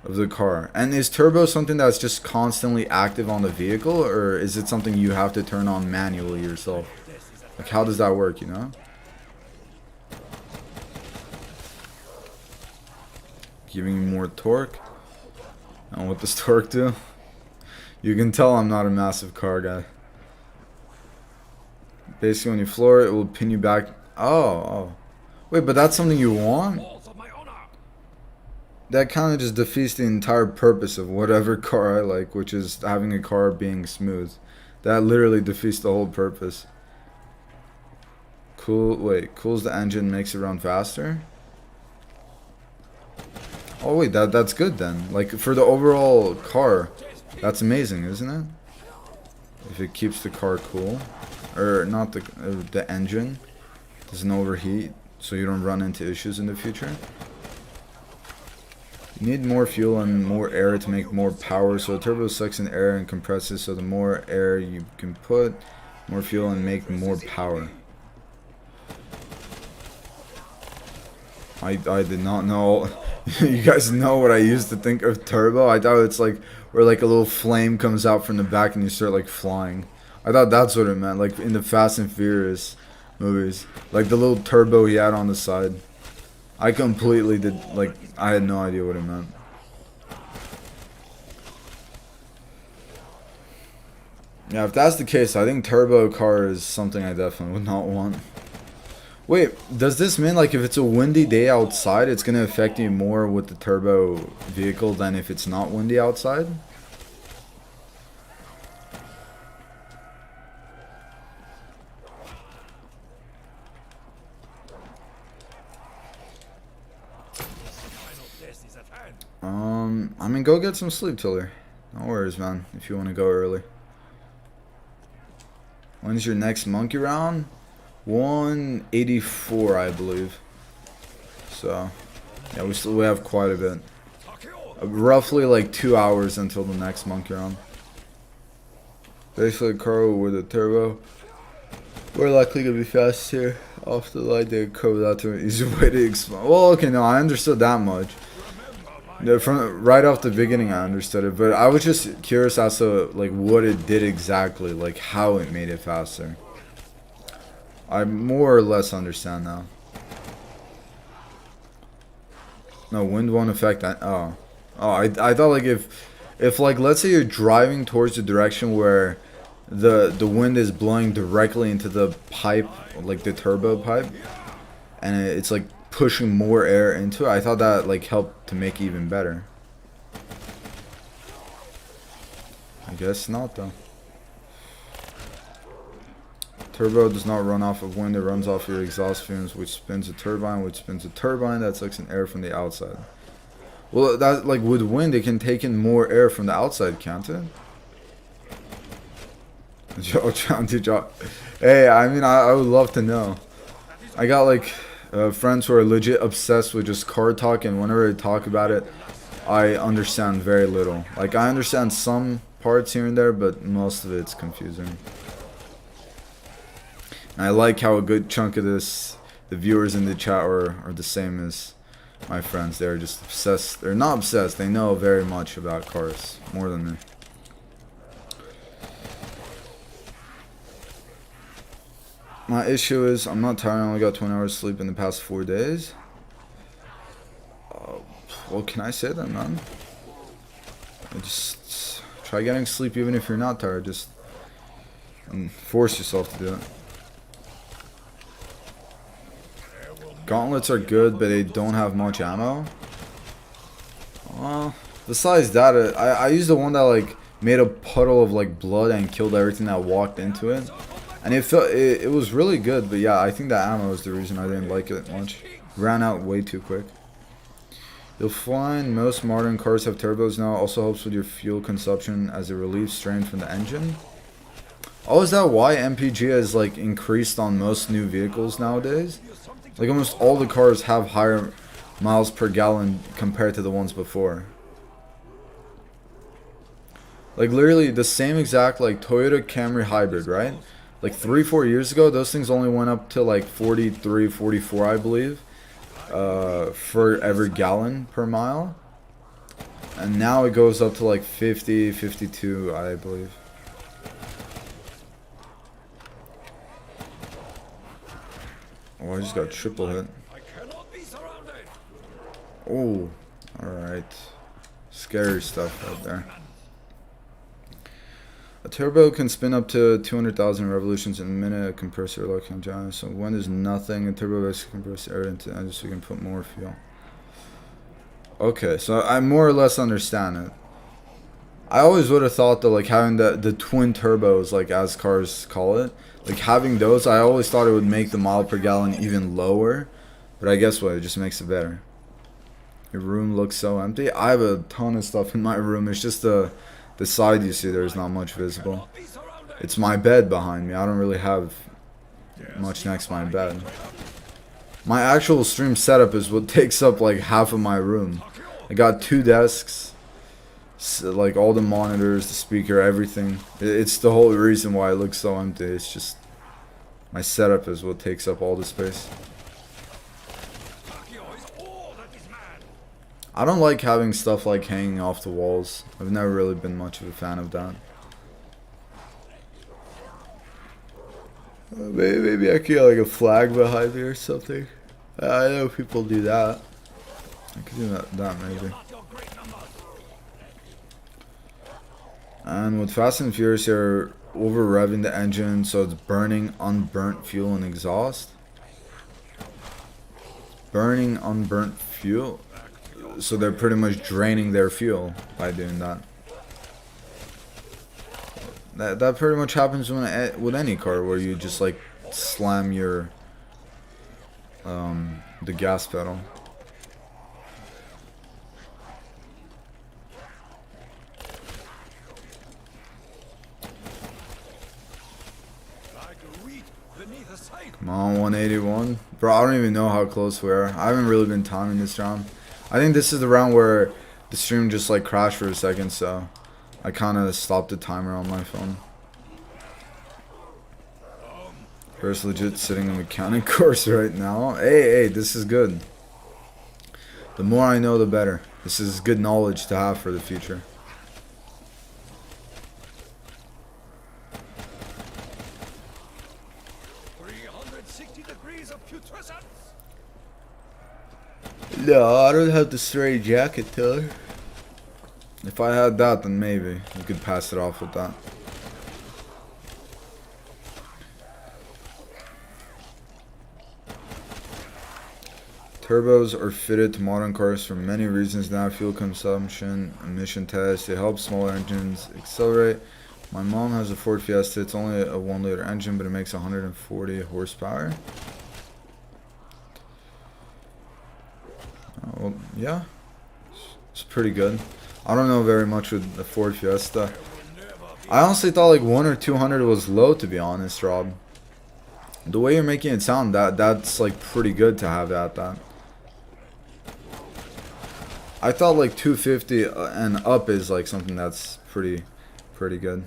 Of the car. And is turbo something that's just constantly active on the vehicle, or is it something you have to turn on manually yourself? Like, how does that work, you know? Giving you more torque. And what does torque do? You can tell I'm not a massive car guy. Basically, when you floor it, it will pin you back. Oh. Wait, but that's something you want? That kind of just defeats the entire purpose of whatever car I like, which is having a car being smooth. That literally defeats the whole purpose. Cools the engine, makes it run faster? Oh wait, that's good then. Like, for the overall car, that's amazing, isn't it? If it keeps the car cool. Or not the engine doesn't overheat, so you don't run into issues in the future. You need more fuel and more air to make more power, so the turbo sucks in air and compresses, so the more air you can put, more fuel and make more power. I did not know. You guys know what I used to think of turbo? I thought it's like where like a little flame comes out from the back and you start like flying. I thought that's what it meant, like in the Fast and Furious movies. Like the little turbo he had on the side. I completely did, like, I had no idea what it meant. Yeah, if that's the case, I think turbo car is something I definitely would not want. Wait, does this mean like if it's a windy day outside, it's going to affect you more with the turbo vehicle than if it's not windy outside? I mean, go get some sleep, Tiller. No worries, man, if you want to go early. When's your next monkey round? 184, I believe. So, yeah, we have quite a bit. Roughly like 2 hours until the next monkey round. Basically, Carl with a turbo. We're likely to be faster off the light. They code that to an easy way to explain. Well, okay, no, I understood that much. From right off the beginning, I understood it, but I was just curious as to like what it did exactly, like how it made it faster. I more or less understand now. No, wind won't affect that. Oh, I thought like if like let's say you're driving towards the direction where the wind is blowing directly into the pipe, like the turbo pipe, and it's like pushing more air into it. I thought that like helped to make it even better. I guess not though. Turbo does not run off of wind, it runs off your exhaust fumes, which spins a turbine, that sucks in air from the outside. Well, that like with wind, it can take in more air from the outside, can't it? Hey, I mean, I would love to know. I got like friends who are legit obsessed with just car talk, and whenever they talk about it, I understand very little. Like, I understand some parts here and there, but most of it's confusing. And I like how a good chunk of this, the viewers in the chat are the same as my friends. They're just obsessed. They're not obsessed. They know very much about cars, more than me. My issue is I'm not tired. I only got 20 hours sleep in the past 4 days. Well, can I say that, man? Just try getting sleep even if you're not tired. Just force yourself to do it. Gauntlets are good, but they don't have much ammo. Well, besides that, I used the one that like made a puddle of like blood and killed everything that walked into it. And it was really good, but yeah, I think that ammo is the reason I didn't like it much. Ran out way too quick. You'll find most modern cars have turbos now. Also helps with your fuel consumption as it relieves strain from the engine. Oh, is that why MPG has like increased on most new vehicles nowadays? Like almost all the cars have higher miles per gallon compared to the ones before. Like literally the same exact like Toyota Camry hybrid, right? Like 3-4 years ago, those things only went up to like 43, 44, I believe, for every gallon per mile. And now it goes up to like 50, 52, I believe. Oh, I just got triple hit. Oh, alright. Scary stuff right there. A turbo can spin up to 200,000 revolutions in a minute. A compressor like giant. So when there's nothing, a turbo basically compresses air into the engine so you can put more fuel. Okay, so I more or less understand it. I always would have thought that like having the twin turbos, like as cars call it, like having those, I always thought it would make the mile per gallon even lower. But I guess what, it just makes it better. Your room looks so empty. I have a ton of stuff in my room. It's just the side you see, there's not much visible. It's my bed behind me. I don't really have much next to my bed. My actual stream setup is what takes up like half of my room. I got 2 desks, so, like all the monitors, the speaker, everything. It's the whole reason why it looks so empty. It's just my setup is what takes up all the space. I don't like having stuff like hanging off the walls. I've never really been much of a fan of that. Maybe I could get like a flag behind me or something. I know people do that. I could do that maybe. And with Fast and Furious, they're over revving the engine, so it's burning unburnt fuel and exhaust. Burning unburnt fuel. So they're pretty much draining their fuel by doing that. That pretty much happens with any car where you just like slam your the gas pedal. the same. Come on, 181. Bro, I don't even know how close we are. I haven't really been timing this round. I think this is the round where the stream just like crashed for a second, so I kind of stopped the timer on my phone. First legit sitting a mechanic course right now. Hey, this is good. The more I know, the better. This is good knowledge to have for the future. No, I don't have the stray jacket, Taylor. If I had that, then maybe you could pass it off with that. Turbos are fitted to modern cars for many reasons now: fuel consumption, emission tests. They help smaller engines accelerate. My mom has a Ford Fiesta. It's only a 1-liter engine, but it makes 140 horsepower. Well, yeah, it's pretty good. I don't know very much with the Ford Fiesta. I honestly thought like 100 or 200 was low, to be honest, Rob. The way you're making it sound, that's like pretty good to have at that. I thought like 250 and up is like something that's pretty good.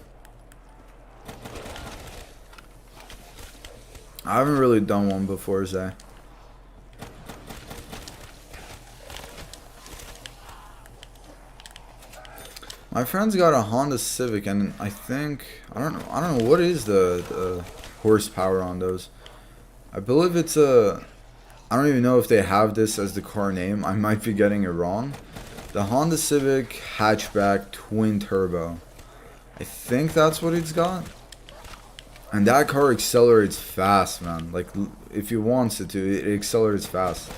I haven't really done one before, Zay. My friend's got a Honda Civic, and I think I don't know what is the horsepower on those. I believe it's a, I don't even know if they have this as the car name. I might be getting it wrong. The Honda Civic hatchback twin turbo. I think that's what it's got. And that car accelerates fast, man. Like, if you want it to, it accelerates fast.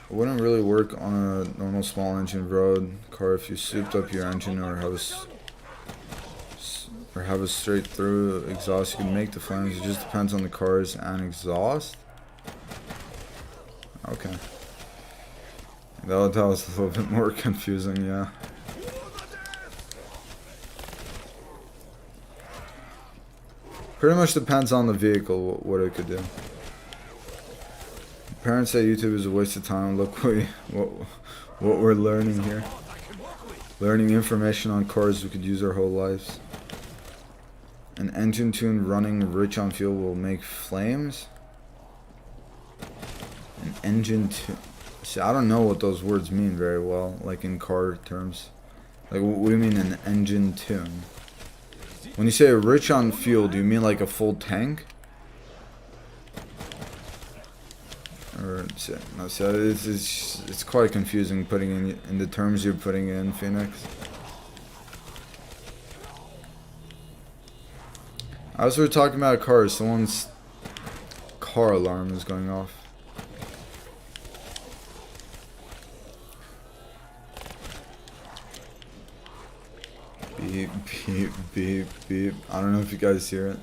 Wouldn't really work on a normal small engine road car if you souped up your engine or have a straight through exhaust. You can make the flames. It just depends on the cars and exhaust. Okay. That was a little bit more confusing, yeah. Pretty much depends on the vehicle what it could do. Parents say YouTube is a waste of time. Look what we're learning here. Learning information on cars we could use our whole lives. An engine tune running rich on fuel will make flames. An engine tune. See, I don't know what those words mean very well, like in car terms. Like, what do you mean an engine tune? When you say rich on fuel, do you mean like a full tank? Or no, so it's quite confusing putting in the terms you're putting in, Phoenix. As we were talking about cars, someone's car alarm is going off. Beep, beep, beep, beep. I don't know if you guys hear it.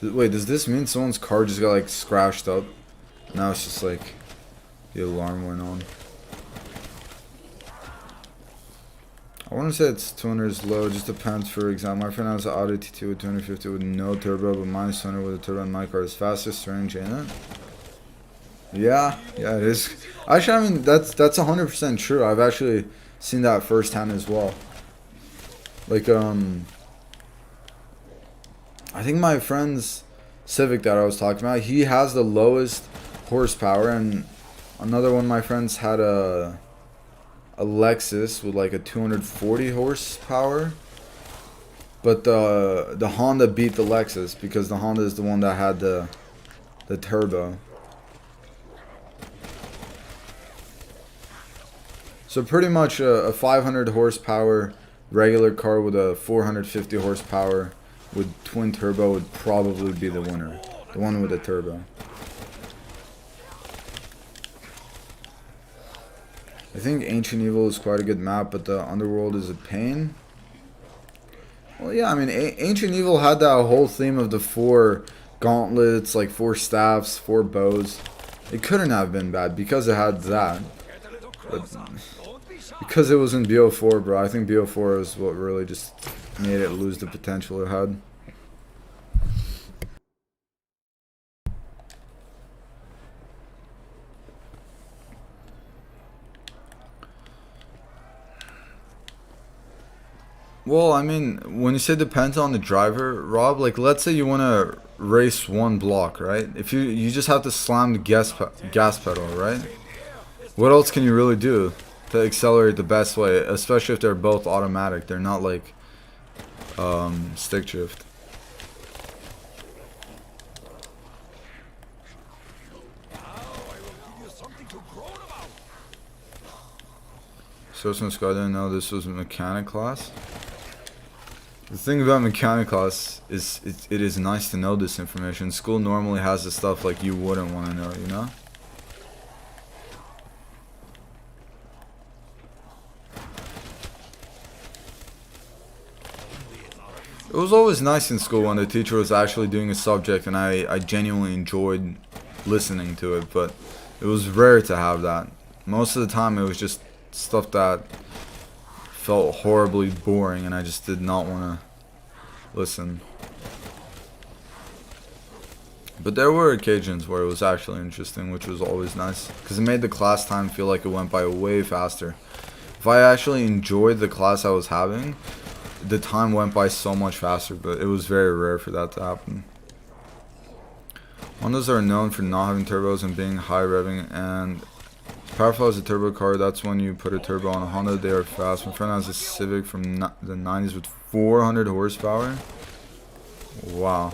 Wait, does this mean someone's car just got like scratched up? Now it's just like the alarm went on. I want to say it's 200 is low, it just depends. For example, my friend has an Audi TT with 250 with no turbo, but mine's 200 with a turbo, and my car is faster. Strange, ain't it? Yeah, it is. Actually, I mean, that's 100% true. I've actually seen that firsthand as well. Like, I think my friend's Civic that I was talking about, he has the lowest horsepower, and another one of my friends had a Lexus with like a 240 horsepower, but the Honda beat the Lexus because the Honda is the one that had the turbo. So pretty much a 500 horsepower regular car with a 450 horsepower with twin turbo would probably be the winner, the one with the turbo. I think Ancient Evil is quite a good map, but the Underworld is a pain. Well, yeah, I mean, Ancient Evil had that whole theme of the 4 gauntlets, like 4 staffs, 4 bows. It couldn't have been bad because it had that. Get a little But closer. Don't be shy. because it was in BO4, bro, I think BO4 is what really just made it lose the potential it had. Well, I mean, when you say depends on the driver, Rob, like let's say you want to race one block, right? If you just have to slam the gas pedal, right? What else can you really do to accelerate the best way, especially if they're both automatic? They're not like stick shift. Now I will give you something to groan about. Source Squad didn't know this was a mechanic class. The thing about mechanic class is it is nice to know this information. School normally has the stuff like you wouldn't want to know, you know? It was always nice in school when the teacher was actually doing a subject and I genuinely enjoyed listening to it, but it was rare to have that. Most of the time it was just stuff that felt horribly boring and I just did not want to listen. But there were occasions where it was actually interesting, which was always nice because it made the class time feel like it went by way faster. If I actually enjoyed the class I was having, the time went by so much faster, but it was very rare for that to happen. Hondas are known for not having turbos and being high revving, and powerful as a turbo car. That's when you put a turbo on a Honda, they are fast. My friend has a Civic from the 90s with 400 horsepower. Wow.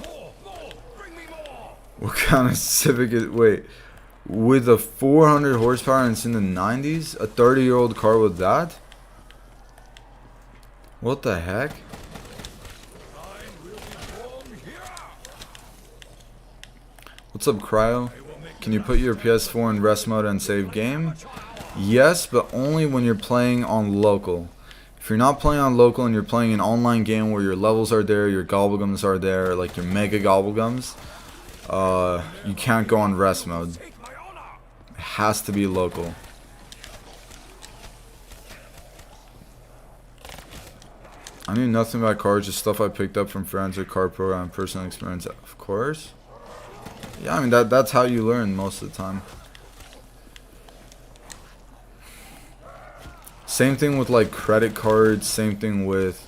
Bring me more. What kind of Civic is... Wait. With a 400 horsepower and it's in the 90s? A 30-year-old car with that? What the heck? Mine will be born here. What's up, Cryo? Can you put your PS4 in rest mode and save game? Yes, but only when you're playing on local. If you're not playing on local and you're playing an online game where your levels are there, your gobblegums are there, like your mega gobblegums, you can't go on rest mode. Take my honor. It has to be local. I knew nothing about cars, just stuff I picked up from friends or car program and personal experience. Of course. Yeah, I mean that's how you learn most of the time. Same thing with like credit cards, same thing with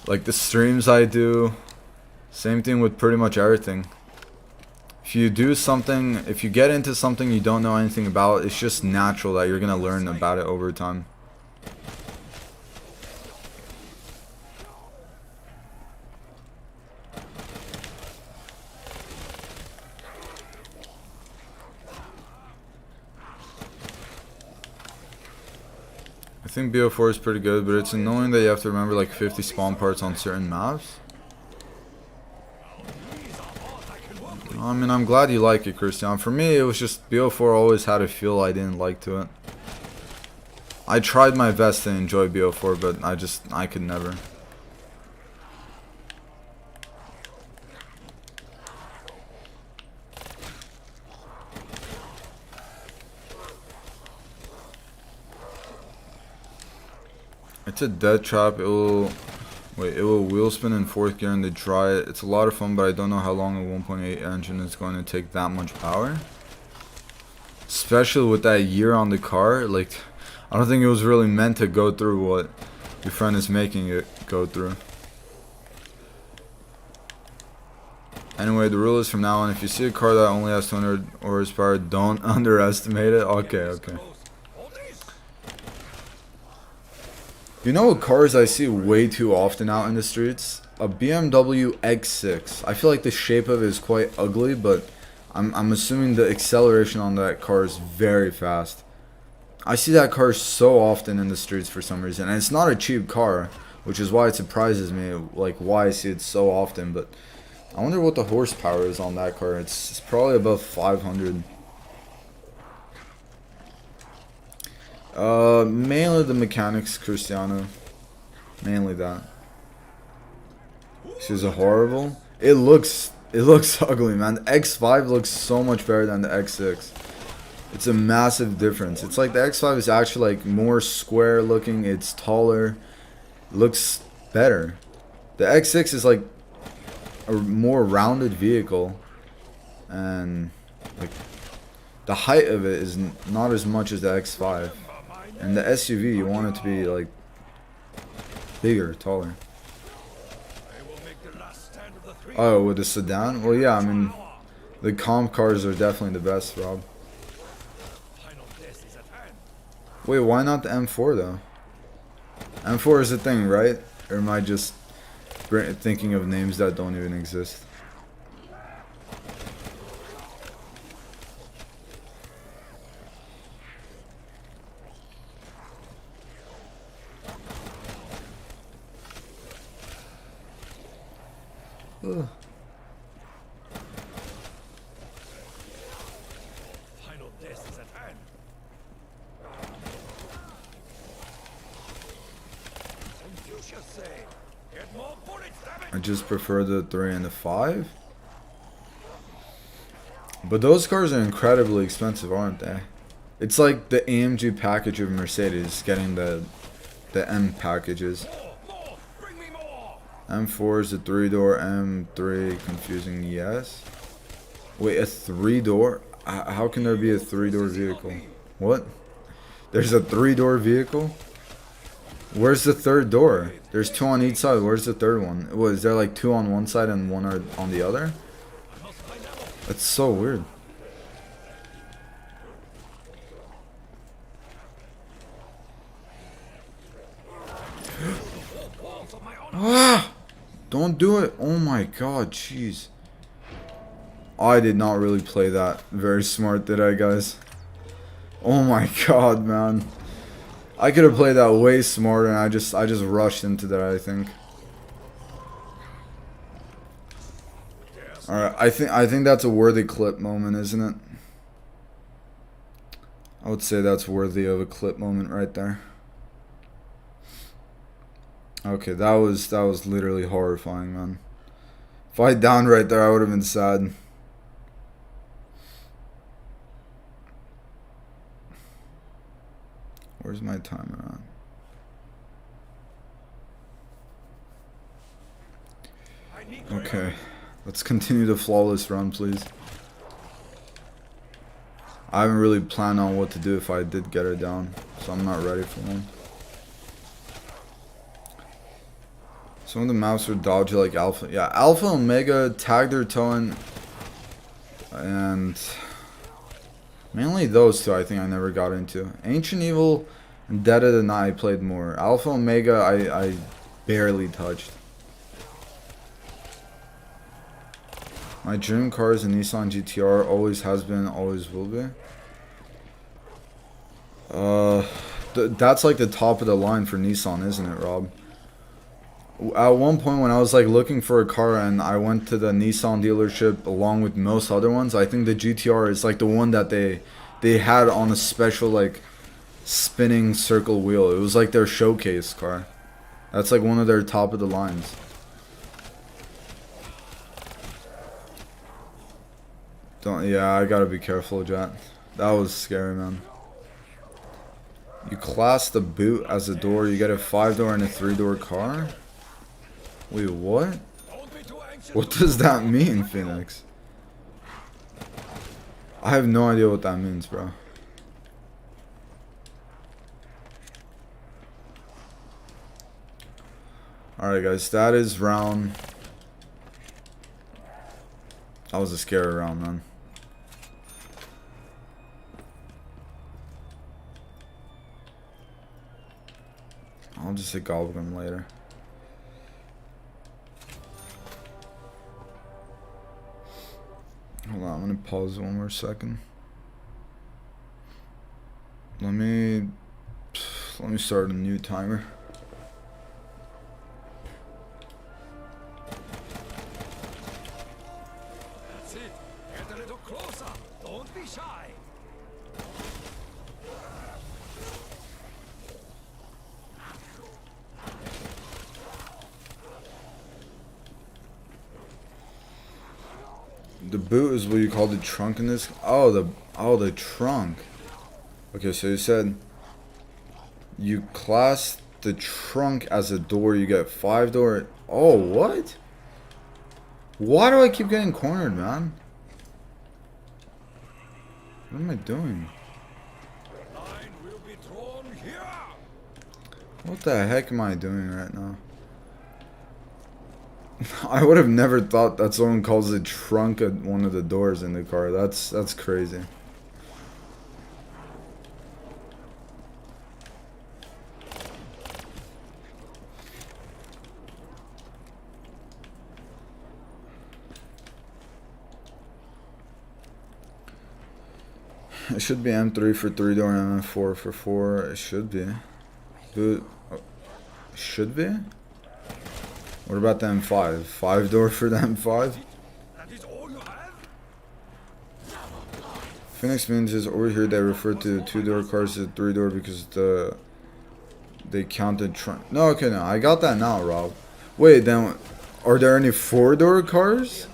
like the streams I do. Same thing with pretty much everything. If you do something, if you get into something you don't know anything about, it's just natural that you're gonna learn about it over time. I think BO4 is pretty good, but it's annoying that you have to remember like 50 spawn parts on certain maps. I mean, I'm glad you like it, Christian. For me, it was just BO4 always had a feel I didn't like to it. I tried my best to enjoy BO4, but I could never. It's a dead trap. It will wheel spin in 4th gear and they dry it. It's a lot of fun, but I don't know how long a 1.8 engine is going to take that much power. Especially with that year on the car. Like, I don't think it was really meant to go through what your friend is making it go through. Anyway, the rule is from now on, if you see a car that only has 200 horsepower, don't underestimate it. Okay. You know what cars I see way too often out in the streets? A BMW X6. I feel like the shape of it is quite ugly, but I'm assuming the acceleration on that car is very fast. I see that car so often in the streets for some reason, and it's not a cheap car, which is why it surprises me, like why I see it so often. But I wonder what the horsepower is on that car. It's probably above 500. Mainly the mechanics, Cristiano. Mainly that. This is a horrible. It looks It looks ugly, man. The X5 looks so much better than the X6. It's a massive difference. It's like the X5 is actually like more square looking. It's taller. Looks better. The X6 is like a more rounded vehicle. And like the height of it is not as much as the X5. And the SUV, you want it to be like bigger, taller. Oh, with the sedan? Well, yeah, I mean, the comp cars are definitely the best, Rob. Wait, why not the M4 though? M4 is a thing, right? Or am I just thinking of names that don't even exist? Ugh. I just prefer the 3 and the 5. But those cars are incredibly expensive, aren't they? It's like the AMG package of Mercedes getting the M packages. M4 is a 3-door, M3 confusing, yes. Wait, a 3-door? How can there be a 3-door vehicle? What? There's a 3-door vehicle? Where's the third door? There's 2 on each side. Where's the third one? What, is there like 2 on one side and 1 on the other? That's so weird. Ah! Don't do it. Oh my god, jeez. I did not really play that very smart, did I, guys? Oh my god, man. I could have played that way smarter, and I just rushed into that, I think. Alright, I think that's a worthy clip moment, isn't it? I would say that's worthy of a clip moment right there. Okay, that was literally horrifying, man. If I downed right there, I would have been sad. Where's my timer on? Okay, let's continue the flawless run, please. I haven't really planned on what to do if I did get her down, so I'm not ready for one. Some of the maps were dodgy, like Alpha. Yeah, Alpha and Omega tagged their towing. And mainly those two I think I never got into. Ancient Evil and Dead of the Night I played more. Alpha Omega I barely touched. My dream car is a Nissan GTR. Always has been, always will be. That's like the top of the line for Nissan, isn't it, Rob? At one point when I was like looking for a car and I went to the Nissan dealership along with most other ones, I think the GTR is like the one that they had on a special like spinning circle wheel. It was like their showcase car. That's like one of their top of the lines. Yeah, I gotta be careful, Jet. That was scary, man. You class the boot as a door, you get a 5-door and a 3-door car? Wait, what? What does that mean, Phoenix? I have no idea what that means, bro. Alright, guys, that is round. That was a scary round, man. I'll just hit Goblin later. Hold on, I'm gonna pause one more second. Let me start a new timer. That's it. Get a little closer. Don't be shy. The boot is what you call the trunk in this. Oh, the trunk. Okay, so you said you class the trunk as a door. You get 5 door. Oh, what? Why do I keep getting cornered, man? What am I doing? Line will be drawn here. What the heck am I doing right now? I would have never thought that someone calls the trunk at one of the doors in the car. That's crazy. It should be M3 for 3 door and M4 for 4. It should be. Dude, should be? What about the M5? 5 door for the M5? That is all you have? Phoenix means is over here they refer to 2 door cars as 3 door because they counted trunk. No, okay, no, I got that now, Rob. Wait, then are there any 4 door cars?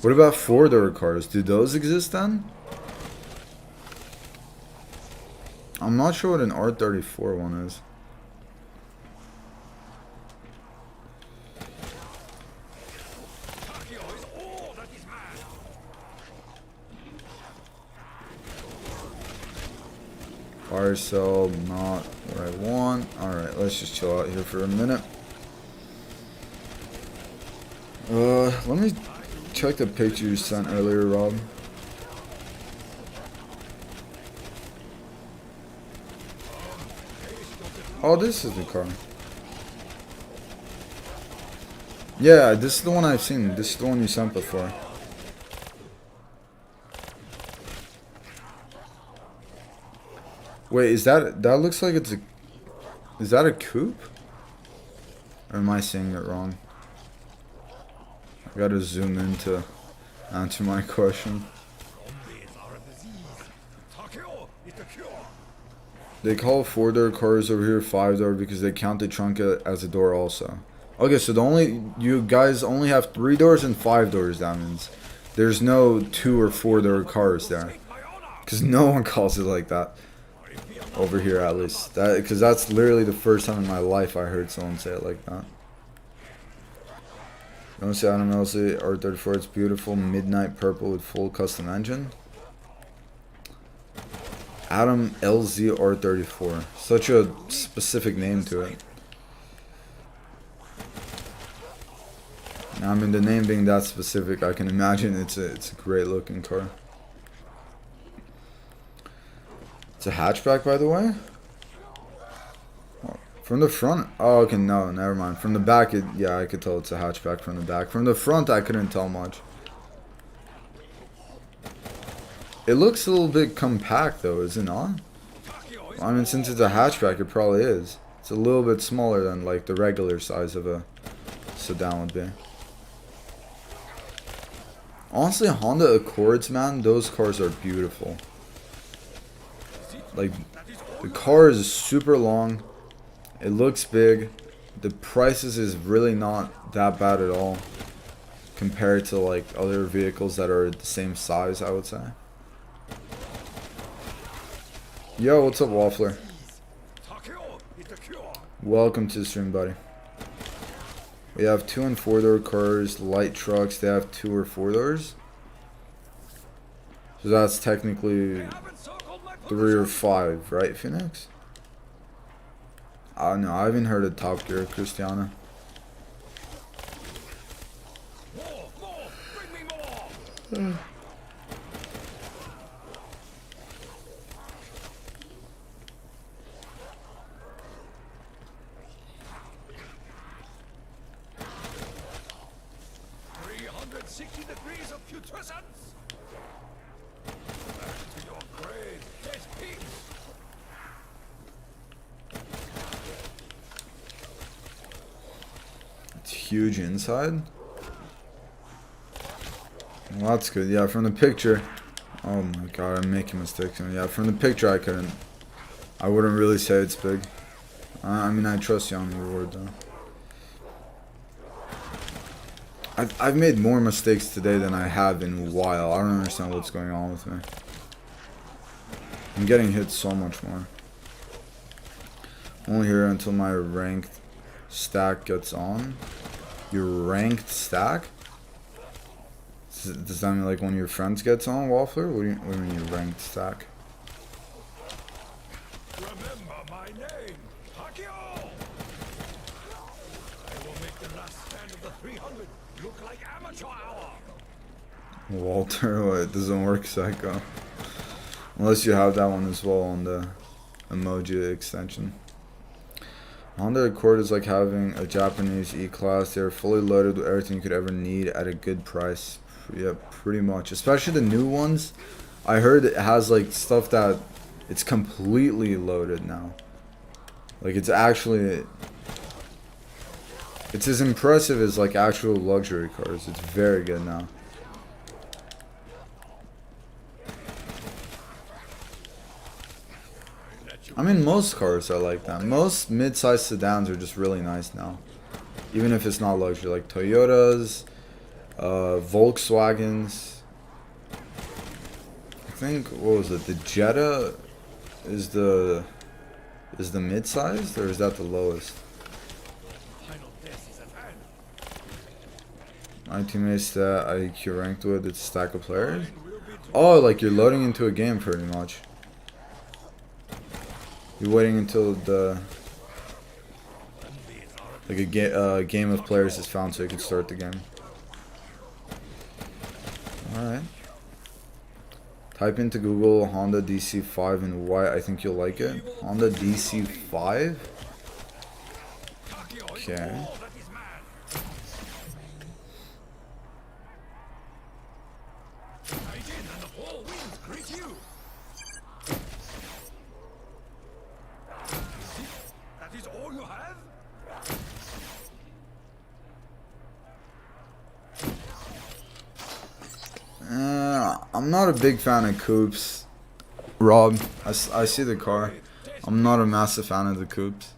What about 4 door cars? Do those exist then? I'm not sure what an R34 one is. Fire cell, not what I want. Alright, let's just chill out here for a minute. Let me check the picture you sent earlier, Rob. Oh, this is the car. Yeah, this is the one I've seen. This is the one you sent before. Wait, is that looks like it's a... Is that a coupe? Or am I saying it wrong? I gotta zoom in to answer my question. They call 4 door cars over here 5 door because they count the trunk as a door also. Okay, so you guys only have 3 doors and 5 doors, that means. There's no 2 or 4 door cars there. Because no one calls it like that. Over here at least. Because that's literally the first time in my life I heard someone say it like that. Don't say Adam LC R34, it's beautiful. Midnight purple with full custom engine. Adam LZ R34. Such a specific name to it. I mean, the name being that specific, I can imagine it's a great looking car. It's a hatchback, by the way. Oh, from the front. Oh, okay, no, never mind. From the back, yeah, I could tell it's a hatchback from the back. From the front, I couldn't tell much. It looks a little bit compact though, is it not? I mean, since it's a hatchback, it probably is. It's a little bit smaller than like the regular size of a sedan would be. Honestly, Honda Accords, man, those cars are beautiful. Like, the car is super long. It looks big. The prices is really not that bad at all compared to like other vehicles that are the same size, I would say. Yo, what's up, Waffler? Welcome to the stream, buddy. We have 2 and 4 door cars, light trucks, they have 2 or 4 doors. So that's technically 3 or 5, right, Phoenix? I don't know, I haven't heard of Top Gear, Christiana. Huge inside. Well, that's good. Yeah, from the picture. Oh my god, I'm making mistakes. Yeah, from the picture I wouldn't really say it's big. I mean, I trust you on your word though. I've made more mistakes today than I have in a while. I don't understand what's going on with me. I'm getting hit so much more. Only here until my ranked stack gets on. Your ranked stack? Does that mean like one of your friends gets on, Waffler? What do you mean your ranked stack? Remember my name, Hakio! I will make the last stand of the 300 look like amateur hour. Walter, well, it doesn't work, Psycho. Unless you have that one as well on the emoji extension. Honda Accord is like having a Japanese E-Class. They're fully loaded with everything you could ever need at a good price. Yeah, pretty much. Especially the new ones. I heard it has like stuff that it's completely loaded now. Like it's actually... It's as impressive as like actual luxury cars. It's very good now. I mean, most cars are like that. Most mid-sized sedans are just really nice now. Even if it's not luxury, like Toyotas, Volkswagens. I think, what was it? The Jetta is the mid-sized, or is that the lowest? My teammates that I IQ ranked with, it's a stack of players. Oh, like you're loading into a game pretty much. You're waiting until the like a game of players is found so you can start the game. Alright. Type into Google Honda DC5 and white. I think you'll like it. Honda DC5? Okay. I'm not a big fan of coupes, Rob. I see the car. I'm not a massive fan of the coupes.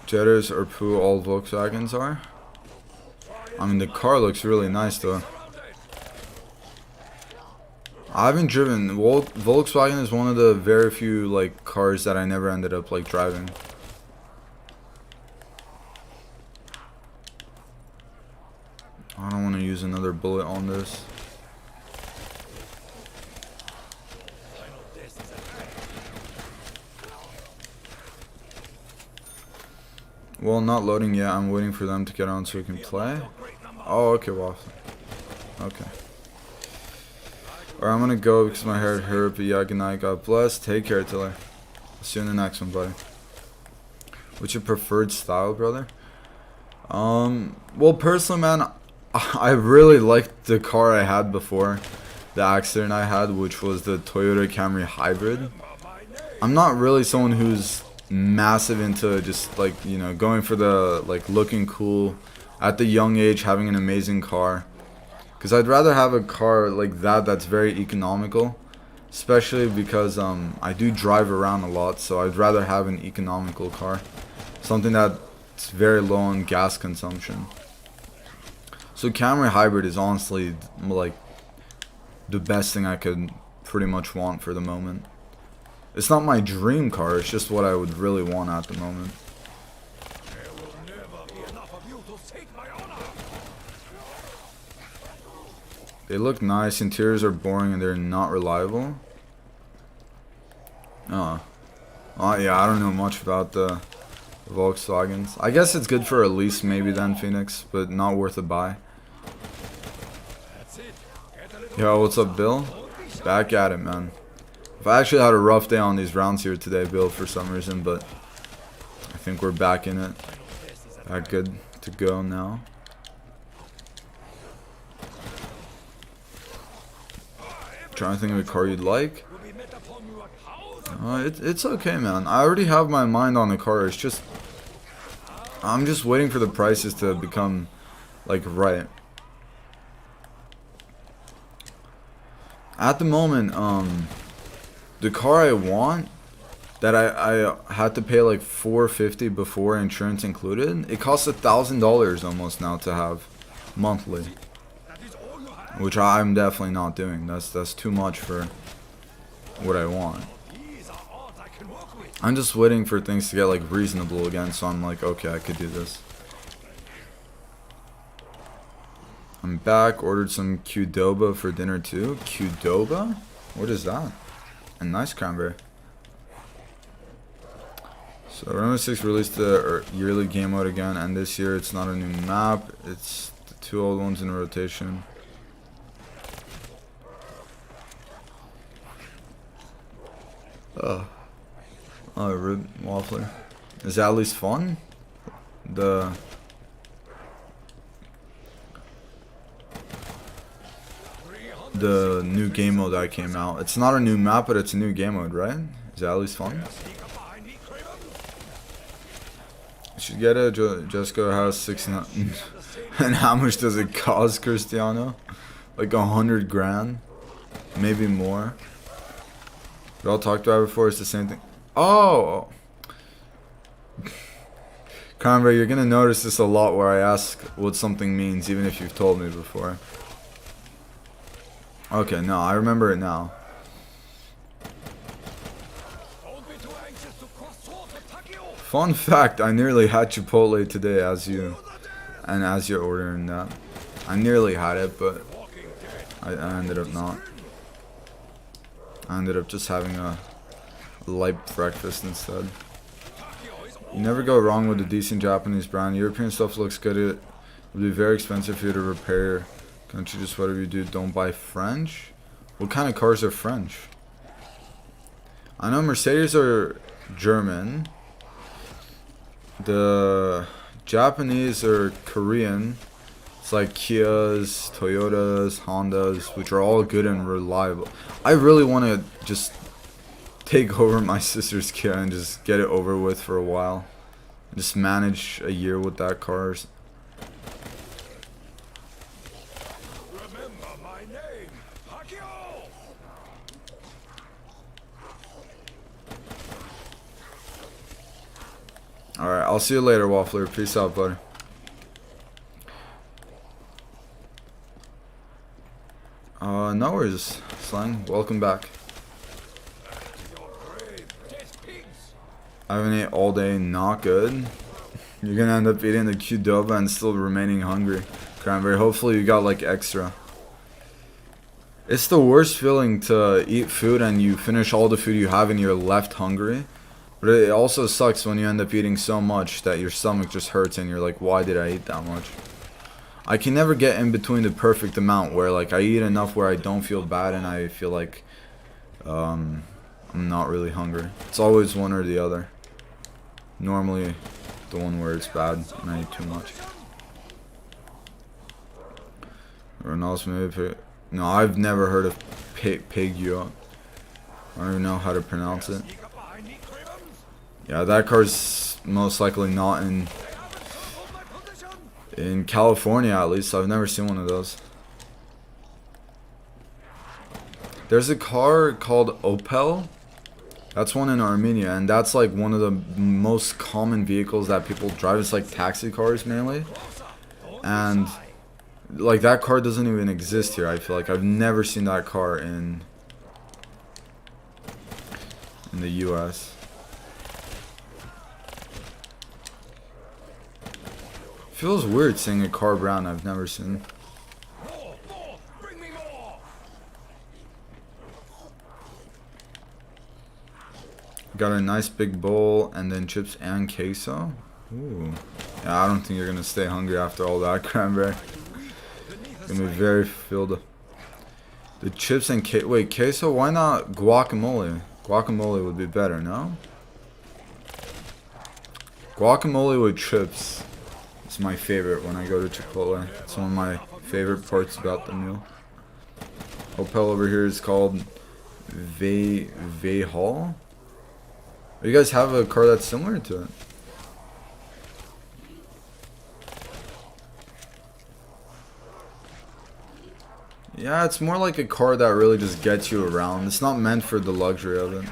Jettas or poo, all Volkswagens are. I mean, the car looks really nice though. I haven't driven. Volkswagen is one of the very few like cars that I never ended up like driving. I don't want to use another bullet on this. Well, not loading yet. I'm waiting for them to get on so we can play. Oh, okay, Waffle. Okay. Alright, I'm gonna go because my hair hurt, but yeah, good night, God bless. Take care, Tiller. I'll see you in the next one, buddy. What's your preferred style, brother? Well, personally, man, I really liked the car I had before the accident I had, which was the Toyota Camry Hybrid. I'm not really someone who's massive into just, like, you know, going for the, like, looking cool at the young age, having an amazing car. Because I'd rather have a car like that that's very economical, especially because I do drive around a lot, so I'd rather have an economical car, something that's very low on gas consumption. So Camry Hybrid is honestly like the best thing I could pretty much want for the moment. It's not my dream car, it's just what I would really want at the moment. They look nice, interiors are boring and they're not reliable. Oh yeah, I don't know much about the Volkswagens. I guess it's good for a lease maybe then, Phoenix, but not worth a buy. Yo, what's up, Bill? Back at it, man. I actually had a rough day on these rounds here today, Bill, for some reason, but I think we're back in it. Back good to go now. Trying to think of a car you'd like. It's okay, man. I already have my mind on the car. It's just I'm just waiting for the prices to become like right. At the moment, the car I want, that I had to pay like $450 before insurance included, it costs $1,000 almost now to have monthly, which I'm definitely not doing. That's too much for what I want. I'm just waiting for things to get like reasonable again, so I'm like, okay, I could do this. I'm back, ordered some Qdoba for dinner too. Qdoba? What is that? A nice cranberry. So Rainbow Six released the yearly game mode again, and this year it's not a new map, it's the 2 old ones in rotation. Oh, rib waffler. Is that at least fun? The new game mode that came out. It's not a new map, but it's a new game mode, right? Is that at least fun? You should get it. Jessica has 69. And how much does it cost, Cristiano? Like 100 grand? Maybe more. We all talked about it before. It's the same thing. Oh! Conver, you're gonna notice this a lot where I ask what something means, even if you've told me before. Okay, no, I remember it now. Fun fact, I nearly had Chipotle today as you're ordering that. I nearly had it, but I ended up not. I ended up just having a light breakfast instead. You never go wrong with a decent Japanese brand. European stuff looks good. It would be very expensive for you to repair. Can't you just, whatever you do, don't buy French? What kind of cars are French? I know Mercedes are German. The Japanese are Korean. It's like Kias, Toyotas, Hondas, which are all good and reliable. I really want to just take over my sister's Kia and just get it over with for a while. Just manage a year with that car. Alright, I'll see you later, Waffler. Peace out, buddy. No worries, Slang. Welcome back. I haven't ate all day, not good. You're gonna end up eating the Qdoba and still remaining hungry. Cranberry, hopefully you got like extra. It's the worst feeling to eat food and you finish all the food you have and you're left hungry. But it also sucks when you end up eating so much that your stomach just hurts and you're like, why did I eat that much? I can never get in between the perfect amount where like I eat enough where I don't feel bad and I feel like I'm not really hungry. It's always one or the other. Normally the one where it's bad and I eat too much. Everyone else maybe no, I've never heard of Pegua. I don't even know how to pronounce it. Yeah, that car's most likely not in California, at least. I've never seen one of those. There's a car called Opel. That's one in Armenia, and that's like one of the most common vehicles that people drive. It's like taxi cars mainly. And like that car doesn't even exist here, I feel like. I've never seen that car in the US. Feels weird seeing a car brand I've never seen. Got a nice big bowl and then chips and queso. Ooh. Yeah, I don't think you're gonna stay hungry after all that cranberry. Gonna be very filled. The chips and wait, queso? Why not guacamole? Guacamole would be better, no? Guacamole with chips. It's my favorite when I go to Chipotle. It's one of my favorite parts about the meal. Opel over here is called Vehal. You guys have a car that's similar to it. Yeah, it's more like a car that really just gets you around. It's not meant for the luxury of it.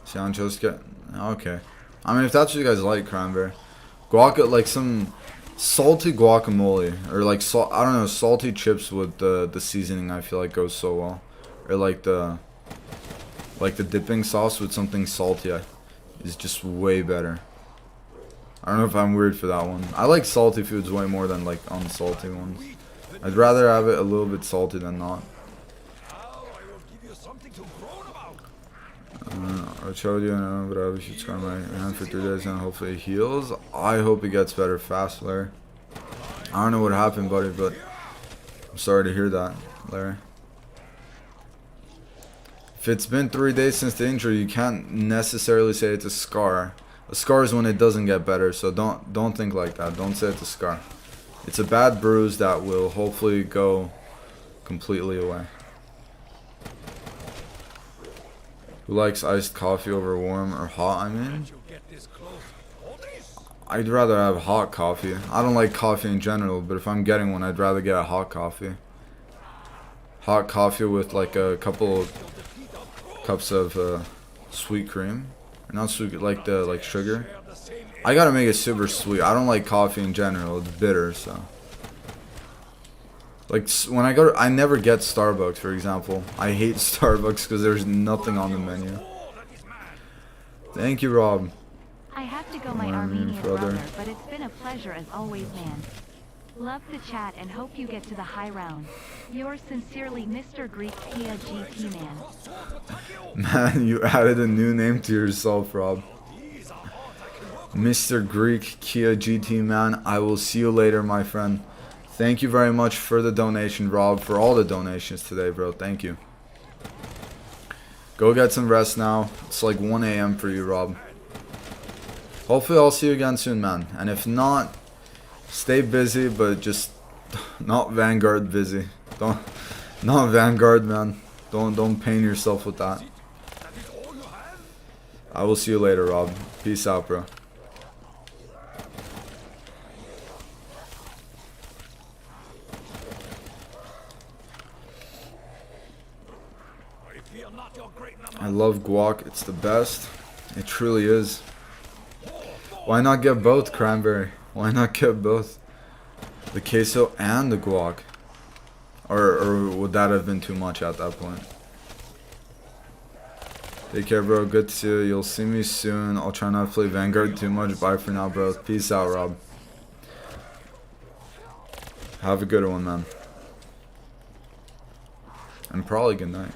See, I'm just get okay. I mean, if that's what you guys like, cranberry, like some salty guacamole or like I don't know, salty chips with the seasoning. I feel like goes so well, or like the dipping sauce with something salty is just way better. I don't know if I'm weird for that one. I like salty foods way more than like unsalty ones. I'd rather have it a little bit salty than not. I showed you, but I wish you'd scar my hand for 3 days and hopefully it heals. I hope it gets better fast, Larry. I don't know what happened, buddy, but I'm sorry to hear that, Larry. If it's been 3 days since the injury, you can't necessarily say it's a scar. A scar is when it doesn't get better, so don't think like that. Don't say it's a scar. It's a bad bruise that will hopefully go completely away. Who likes iced coffee over warm or hot? I mean, I'd rather have hot coffee. I don't like coffee in general, but if I'm getting one, I'd rather get a hot coffee. Hot coffee with like a couple of cups of sweet cream. Not sweet, like sugar. I gotta make it super sweet. I don't like coffee in general. It's bitter, so. Like when I never get Starbucks, for example. I hate Starbucks because there's nothing on the menu. Thank you, Rob. I have to go, my Armenian brother, but it's been a pleasure as always, man. Love the chat and hope you get to the high round. Yours sincerely, Mr. Greek Kia GT man. Man, you added a new name to yourself, Rob. Mr. Greek Kia GT man, I will see you later, my friend. Thank you very much for the donation, Rob, for all the donations today, bro. Thank you. Go get some rest now. It's like 1 a.m. for you, Rob. Hopefully I'll see you again soon, man. And if not, stay busy, but just not Vanguard busy. Not Vanguard, man. Don't pain yourself with that. I will see you later, Rob. Peace out, bro. I love guac. It's the best. It truly is. Why not get both, cranberry? Why not get both? The queso and the guac. Or would that have been too much at that point? Take care, bro. Good to see you. You'll see me soon. I'll try not to play Vanguard too much. Bye for now, bro. Peace out, Rob. Have a good one, man. And probably good night.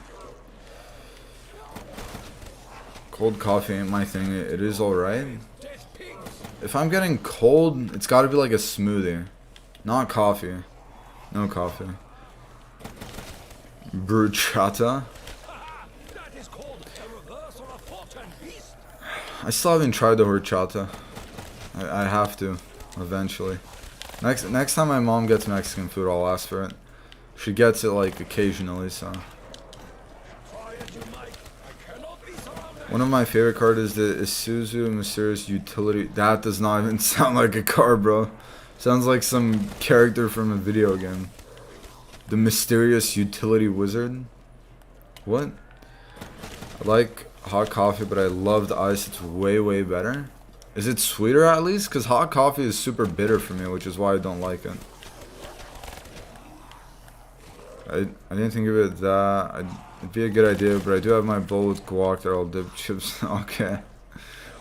Cold coffee ain't my thing. It is alright. If I'm getting cold, it's gotta be like a smoothie. Not coffee. No coffee. Bruschetta. I still haven't tried the horchata. I have to, eventually. Next time my mom gets Mexican food, I'll ask for it. She gets it like occasionally, so. One of my favorite cards is the Isuzu Mysterious Utility. That does not even sound like a car, bro. Sounds like some character from a video game. The Mysterious Utility Wizard? What? I like hot coffee, but I love the ice. It's way, way better. Is it sweeter at least? Because hot coffee is super bitter for me, which is why I don't like it. I didn't think of it that. It'd be a good idea, but I do have my bowl with guac that I'll dip chips. Okay.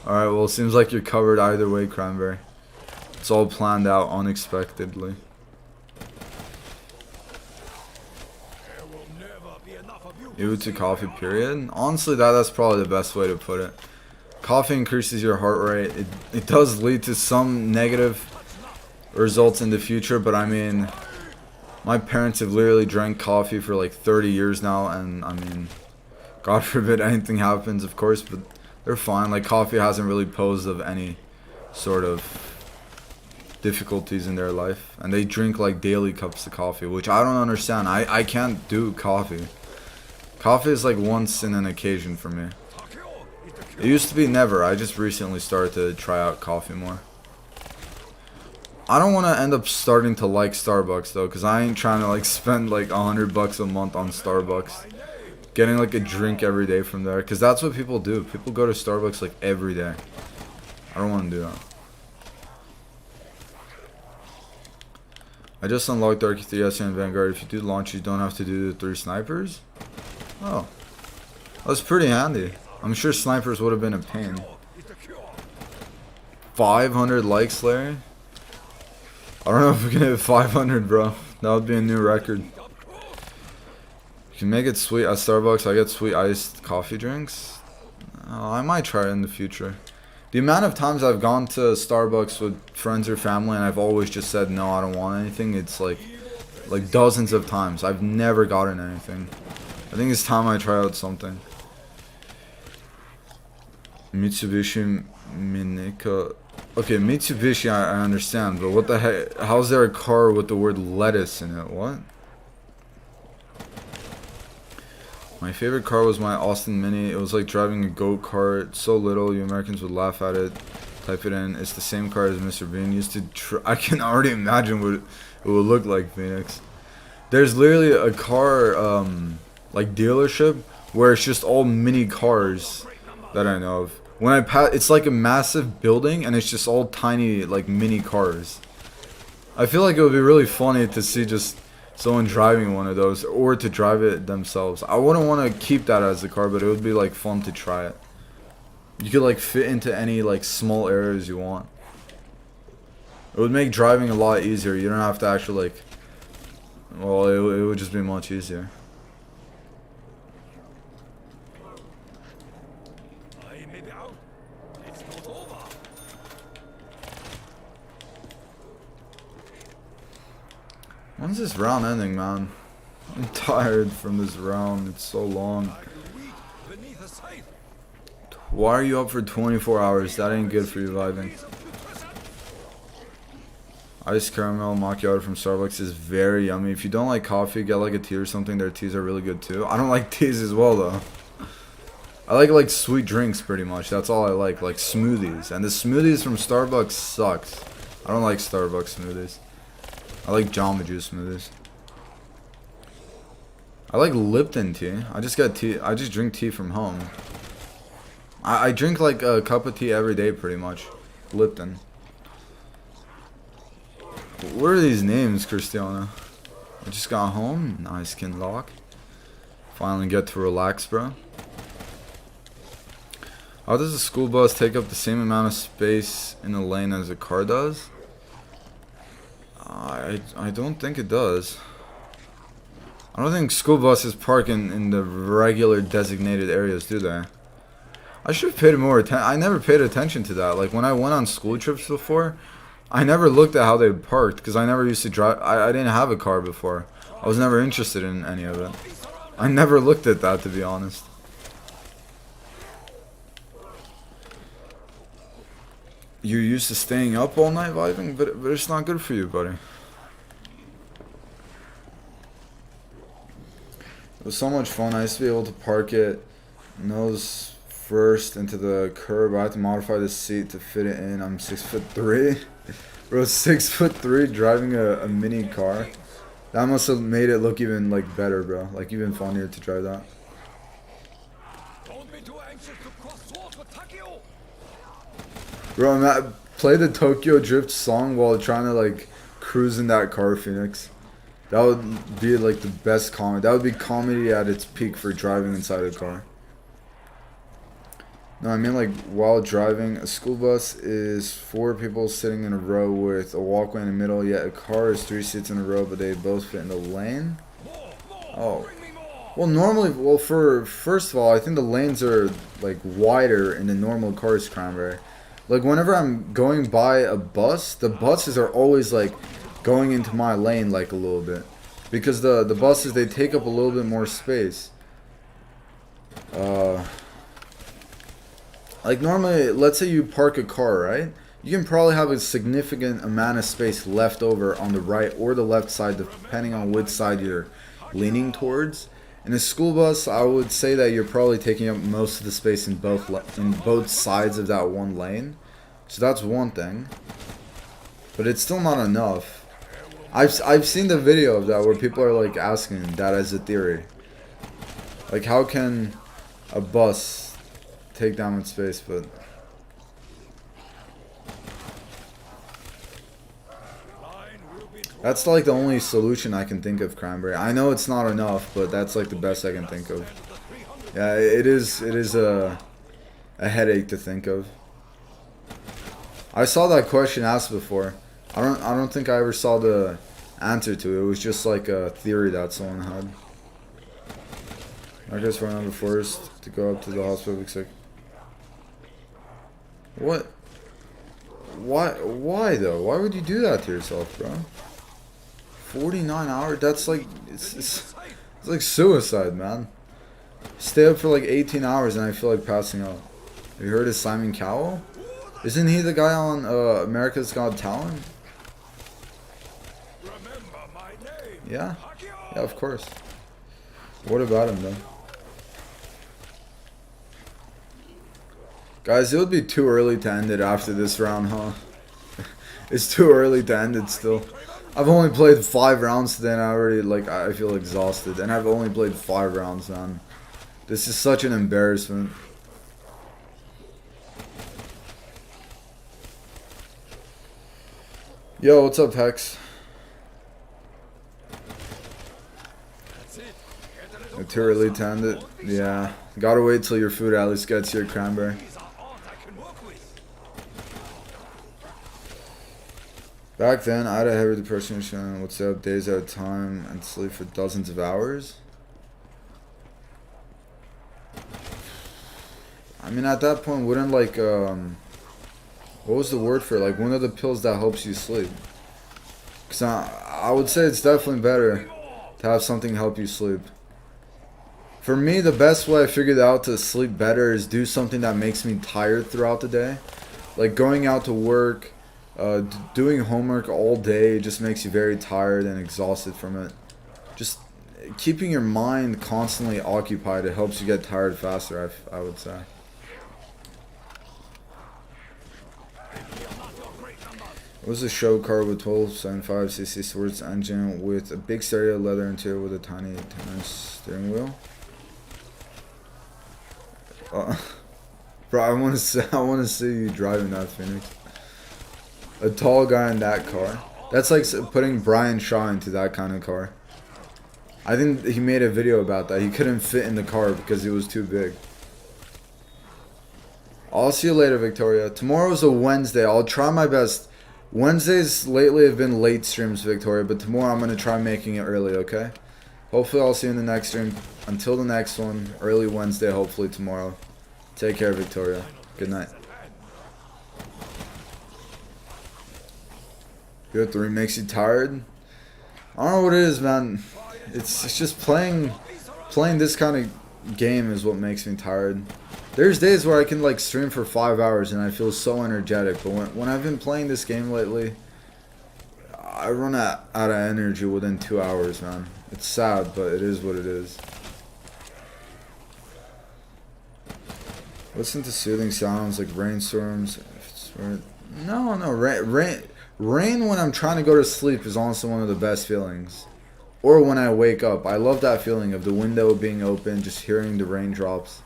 Alright, well, it seems like you're covered either way, cranberry. It's all planned out unexpectedly. Ew to coffee, period. Honestly, that's probably the best way to put it. Coffee increases your heart rate. It does lead to some negative results in the future, but I mean, my parents have literally drank coffee for like 30 years now, and I mean, God forbid anything happens, of course, but they're fine. Like, coffee hasn't really posed of any sort of difficulties in their life, and they drink like daily cups of coffee, which I don't understand. I can't do coffee. Coffee is like once in an occasion for me. It used to be never. I just recently started to try out coffee more. I don't want to end up starting to like Starbucks though, because I ain't trying to like spend like $100 a month on Starbucks. Getting like a drink every day from there, because that's what people do. People go to Starbucks like every day. I don't want to do that. I just unlocked Archy 3 and Vanguard. If you do launch, you don't have to do the 3 snipers. Oh, that's pretty handy. I'm sure snipers would have been a pain. 500 likes, Larry? I don't know if we can hit 500, bro. That would be a new record. You can make it sweet at Starbucks. I get sweet iced coffee drinks. I might try it in the future. The amount of times I've gone to Starbucks with friends or family and I've always just said no, I don't want anything. It's like dozens of times. I've never gotten anything. I think it's time I try out something. Mitsubishi Minica. Okay, Mitsubishi I understand, but what the heck? How's there a car with the word lettuce in it? What? My favorite car was my Austin Mini. It was like driving a go-kart. So little, you Americans would laugh at it. Type it in. It's the same car as Mr. Bean used to. I can already imagine what it would look like, Phoenix. There's literally a car, like dealership where it's just all mini cars that I know of. When I pass, it's like a massive building and it's just all tiny, like mini cars. I feel like it would be really funny to see just someone driving one of those, or to drive it themselves. I wouldn't want to keep that as a car, but it would be like fun to try it. You could like fit into any like small areas you want. It would make driving a lot easier. You don't have to actually like, well, it would just be much easier. When's this round ending, man? I'm tired from this round. It's so long. Why are you up for 24 hours? That ain't good for you vibing. Iced caramel macchiato from Starbucks is very yummy. If you don't like coffee, get like a tea or something. Their teas are really good too. I don't like teas as well though. I like sweet drinks pretty much. That's all I like smoothies. And the smoothies from Starbucks sucks. I don't like Starbucks smoothies. I like Jamba Juice smoothies. I like Lipton tea. I just got tea. I just drink tea from home. I drink like a cup of tea every day pretty much. Lipton. What are these names, Christiana? I just got home. Nice skin lock. Finally get to relax, bro. How does a school bus take up the same amount of space in a lane as a car does? I don't think it does. I don't think school buses park in the regular designated areas, do they? I should have paid more attention. I never paid attention to that. Like when I went on school trips before, I never looked at how they parked because I never used to drive. I didn't have a car before. I was never interested in any of it. I never looked at that, to be honest. You're used to staying up all night vibing, but it's not good for you, buddy. It was so much fun. I used to be able to park it nose first into the curb. I had to modify the seat to fit it in. I'm 6'3". Bro, 6'3" driving a mini car. That must have made it look even like better, bro. Like even funnier to drive that. Bro, play the Tokyo Drift song while trying to like cruise in that car, Phoenix. That would be like the best comedy. That would be comedy at its peak for driving inside a car. No, I mean like while driving, a school bus is 4 people sitting in a row with a walkway in the middle, yet a car is 3 seats in a row, but they both fit in the lane. Oh. Well, normally, first of all, I think the lanes are like wider in the normal cars, Cranberry. Like whenever I'm going by a bus, the buses are always like going into my lane like a little bit, because the buses, they take up a little bit more space. Like normally, let's say you park a car, right? You can probably have a significant amount of space left over on the right or the left side, depending on which side you're leaning towards. In a school bus, I would say that you're probably taking up most of the space in both sides of that one lane. So that's one thing. but it's still not enough. I've seen the video of that where people are like asking that as a theory. Like, how can a bus take down its space? But that's like the only solution I can think of, Cranberry. I know it's not enough, but that's like the best I can think of. Yeah, it is a headache to think of. I saw that question asked before. I don't think I ever saw the answer to it. It was just like a theory that someone had. I guess we're on the forest to go up to the hospital. Looks like. What? Why though? Why would you do that to yourself, bro? 49 hours? That's like it's like suicide, man. Stay up for like 18 hours and I feel like passing out. Have you heard of Simon Cowell? Isn't he the guy on America's Got Talent? Yeah? Yeah, of course. What about him, though? Guys, it would be too early to end it after this round, huh? It's too early to end it still. I've only played 5 rounds today and I already, like, I feel exhausted. And I've only played 5 rounds, man. This is such an embarrassment. Yo, what's up, Hex? Too early to end it? Yeah. Gotta wait till your food at least gets here, Cranberry. Back then, I had a heavy depression and would stay up days at a time and sleep for dozens of hours. I mean, at that point, wouldn't like, what was the word for it? Like, one of the pills that helps you sleep? Because I would say it's definitely better to have something help you sleep. For me, the best way I figured out to sleep better is do something that makes me tired throughout the day. Like going out to work, doing homework all day just makes you very tired and exhausted from it. Just keeping your mind constantly occupied, it helps you get tired faster, I would say. It was a show car with 1275cc sports engine with a big stereo leather interior with a tiny 10-inch steering wheel. Bro, I want to see you driving that, Phoenix. A tall guy in that car. That's like putting Brian Shaw into that kind of car. I think he made a video about that. He couldn't fit in the car because it was too big. I'll see you later, Victoria. Tomorrow's a Wednesday. I'll try my best. Wednesdays lately have been late streams, Victoria, but tomorrow I'm going to try making it early, okay? Hopefully I'll see you in the next stream. Until the next one, early Wednesday, hopefully tomorrow. Take care, Victoria. Good night. Good 3 makes you tired? I don't know what it is, man. It's just playing this kind of game is what makes me tired. There's days where I can like stream for 5 hours and I feel so energetic, but when I've been playing this game lately, I run out of energy within 2 hours, man. It's sad, but it is what it is. Listen to soothing sounds like rainstorms. No, rain when I'm trying to go to sleep is honestly one of the best feelings. Or when I wake up. I love that feeling of the window being open, just hearing the raindrops.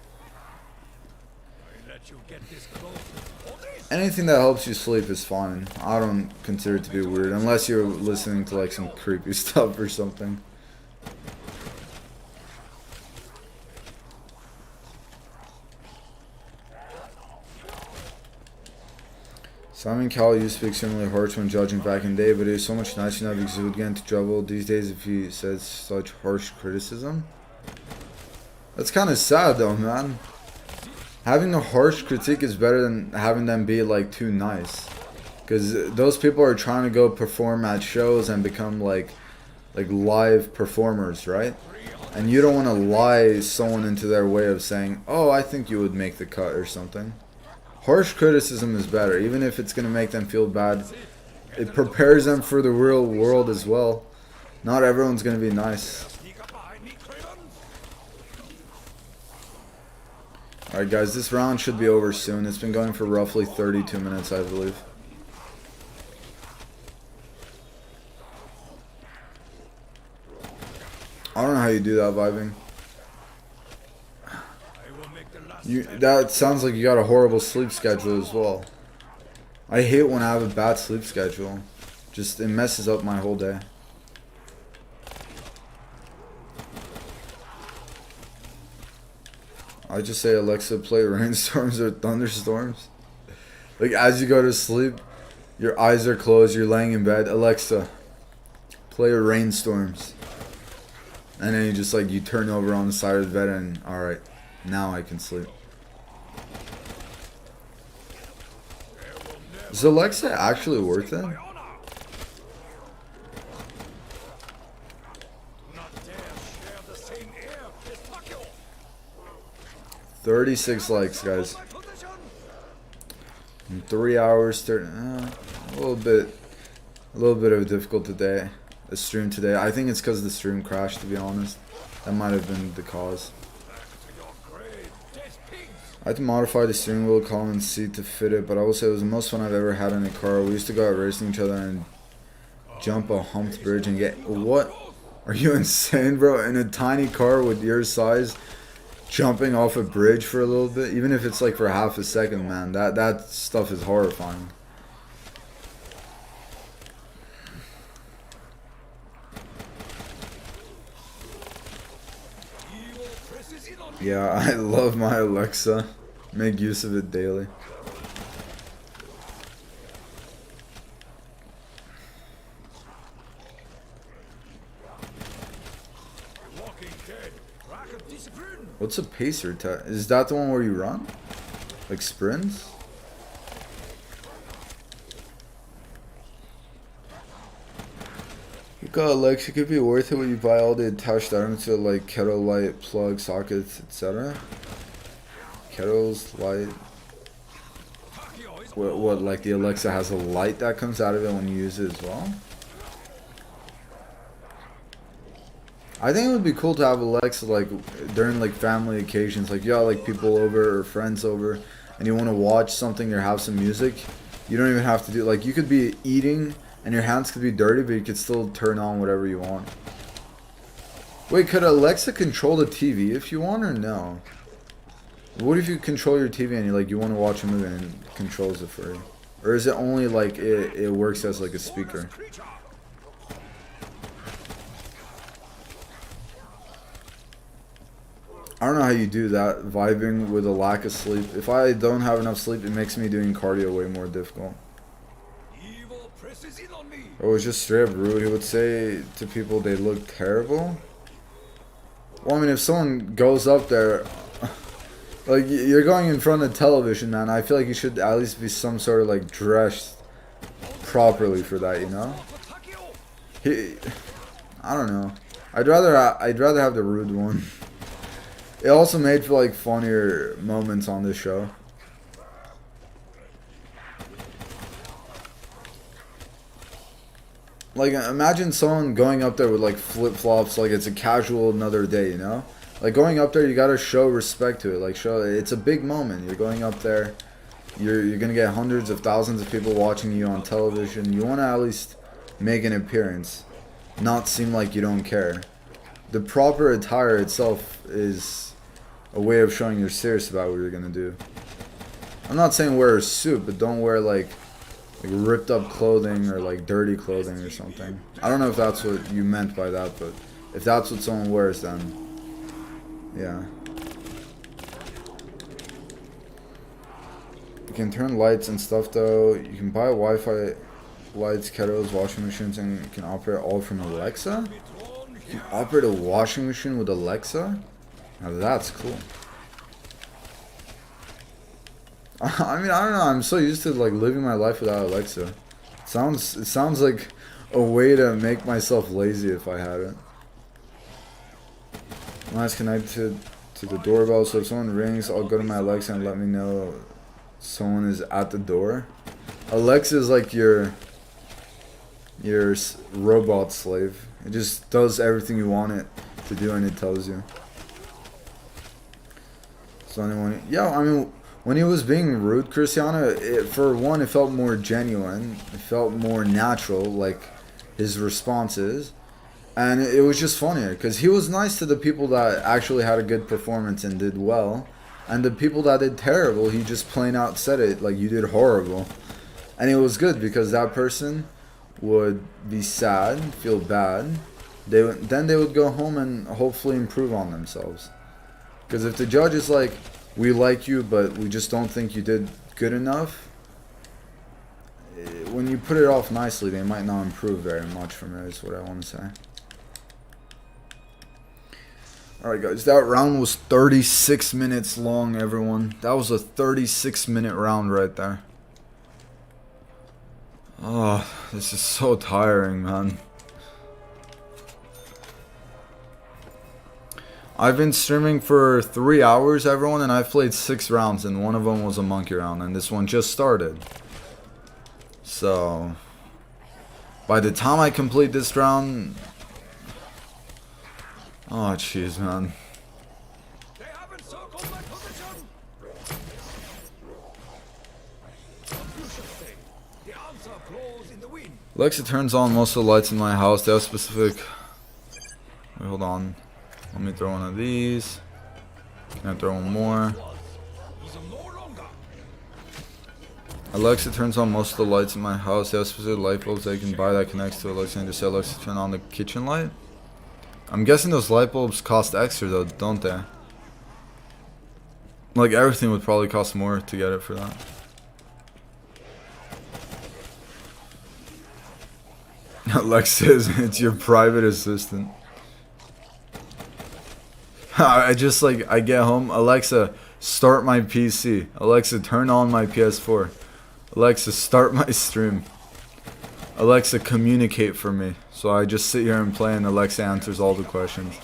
Anything that helps you sleep is fine. I don't consider it to be weird, unless you're listening to like some creepy stuff or something. Simon Cowell used to be extremely harsh when judging back in the day, but it is so much nicer now because he would get into trouble these days if he says such harsh criticism. That's kind of sad though, man. Having a harsh critique is better than having them be like too nice. Because those people are trying to go perform at shows and become like live performers, right? And you don't want to lie someone into their way of saying, oh, I think you would make the cut or something. Harsh criticism is better, even if it's going to make them feel bad. It prepares them for the real world as well. Not everyone's going to be nice. Alright guys, this round should be over soon. It's been going for roughly 32 minutes, I believe. I don't know how you do that vibing. I will make the last That sounds like you got a horrible sleep schedule as well. I hate when I have a bad sleep schedule. Just, it messes up my whole day. I just say, Alexa, play rainstorms or thunderstorms. Like, as you go to sleep, your eyes are closed, you're laying in bed. Alexa, play rainstorms. And then you just, like, you turn over on the side of the bed and, alright, now I can sleep. Is Alexa actually worth it? my honor. Do not dare share the same air as Tokyo. 36 likes, guys. My position. In 3 hours, 30, a little bit of a difficult today. A stream today. I think it's because the stream crashed, to be honest. That might have been the cause. Back to your grave, dead pigs. I had to modify the steering wheel column and seat to fit it, but I will say it was the most fun I've ever had in a car. We used to go out racing each other and jump a humped bridge and get... What? Are you insane, bro? In a tiny car with your size, jumping off a bridge for a little bit? Even if it's like for half a second, man. That stuff is horrifying. Evil presses in on me. Yeah, I love my Alexa. Make use of it daily. Walking dead. Lack of discipline. What's a pacer test? Is that the one where you run? Like sprints? God, Alexa, could be worth it when you buy all the attached items to like kettle, light, plug, sockets, etc. Kettles, light. Tokyo is What, like the Alexa has a light that comes out of it when you use it as well? I think it would be cool to have Alexa like during like family occasions, like you got like people over or friends over and you want to watch something or have some music. You don't even have to do, like you could be eating and your hands could be dirty, but you could still turn on whatever you want. Wait, could Alexa control the TV if you want or no? What if you control your TV and you want to watch a movie and it controls it for you? Or is it only like it works as like a speaker? creature. I don't know how you do that, vibing with a lack of sleep. If I don't have enough sleep, it makes me doing cardio way more difficult. Evil presses in on me. It was just straight up rude. He would say to people they look terrible. Well, I mean, if someone goes up there, like, you're going in front of television, man, I feel like you should at least be some sort of, like, dressed properly for that, you know? For Tokyo. I don't know. I'd rather have the rude one. It also made for, like, funnier moments on this show. Like, imagine someone going up there with, like, flip-flops, like it's a casual another day, you know? Like, going up there, you gotta show respect to it. Like, it's a big moment. You're going up there. You're gonna get hundreds of thousands of people watching you on television. You wanna at least make an appearance. Not seem like you don't care. The proper attire itself is a way of showing you're serious about what you're gonna do. I'm not saying wear a suit, but don't wear, like ripped up clothing or, like, dirty clothing or something. I don't know if that's what you meant by that, but if that's what someone wears, then yeah. You can turn lights and stuff though. You can buy Wi-Fi lights, kettles, washing machines, and you can operate all from Alexa? You can operate a washing machine with Alexa? Now that's cool. I mean, I don't know. I'm so used to, like, living my life without Alexa. It sounds like a way to make myself lazy if I had it. When it's connected to the doorbell, so if someone rings, I'll go to my Alexa and let me know someone is at the door. Alexa is like your robot slave. It just does everything you want it to do, and it tells you. So anyone, yeah, I mean, when he was being rude, Cristiano, for one, it felt more genuine. It felt more natural, like his responses. And it was just funnier because he was nice to the people that actually had a good performance and did well. And the people that did terrible, he just plain out said it, like, you did horrible. And it was good because that person would be sad, feel bad. Then they would go home and hopefully improve on themselves. Because if the judge is like, we like you, but we just don't think you did good enough, when you put it off nicely, they might not improve very much from it, is what I want to say. Alright guys, that round was 36 minutes long, everyone. That was a 36-minute round right there. Oh, this is so tiring, man. I've been streaming for 3 hours, everyone, and I've played 6 rounds, and one of them was a monkey round, and this one just started. So, by the time I complete this round... Oh, jeez, man. They have encircled my position. You should say the answer flows in the wind. Alexa turns on most of the lights in my house. They have specific... Wait, hold on. Let me throw one of these. Can I throw one more? He's no longer. Alexa turns on most of the lights in my house. They have specific light bulbs they can buy that connects to Alexa, and just say Alexa turn on the kitchen light. I'm guessing those light bulbs cost extra though, don't they? Like everything would probably cost more to get it for that. Alexa, it's your private assistant. I just like, I get home, Alexa, start my PC. Alexa, turn on my PS4. Alexa, start my stream. Alexa, communicate for me. So I just sit here and play and Alexa answers all the questions.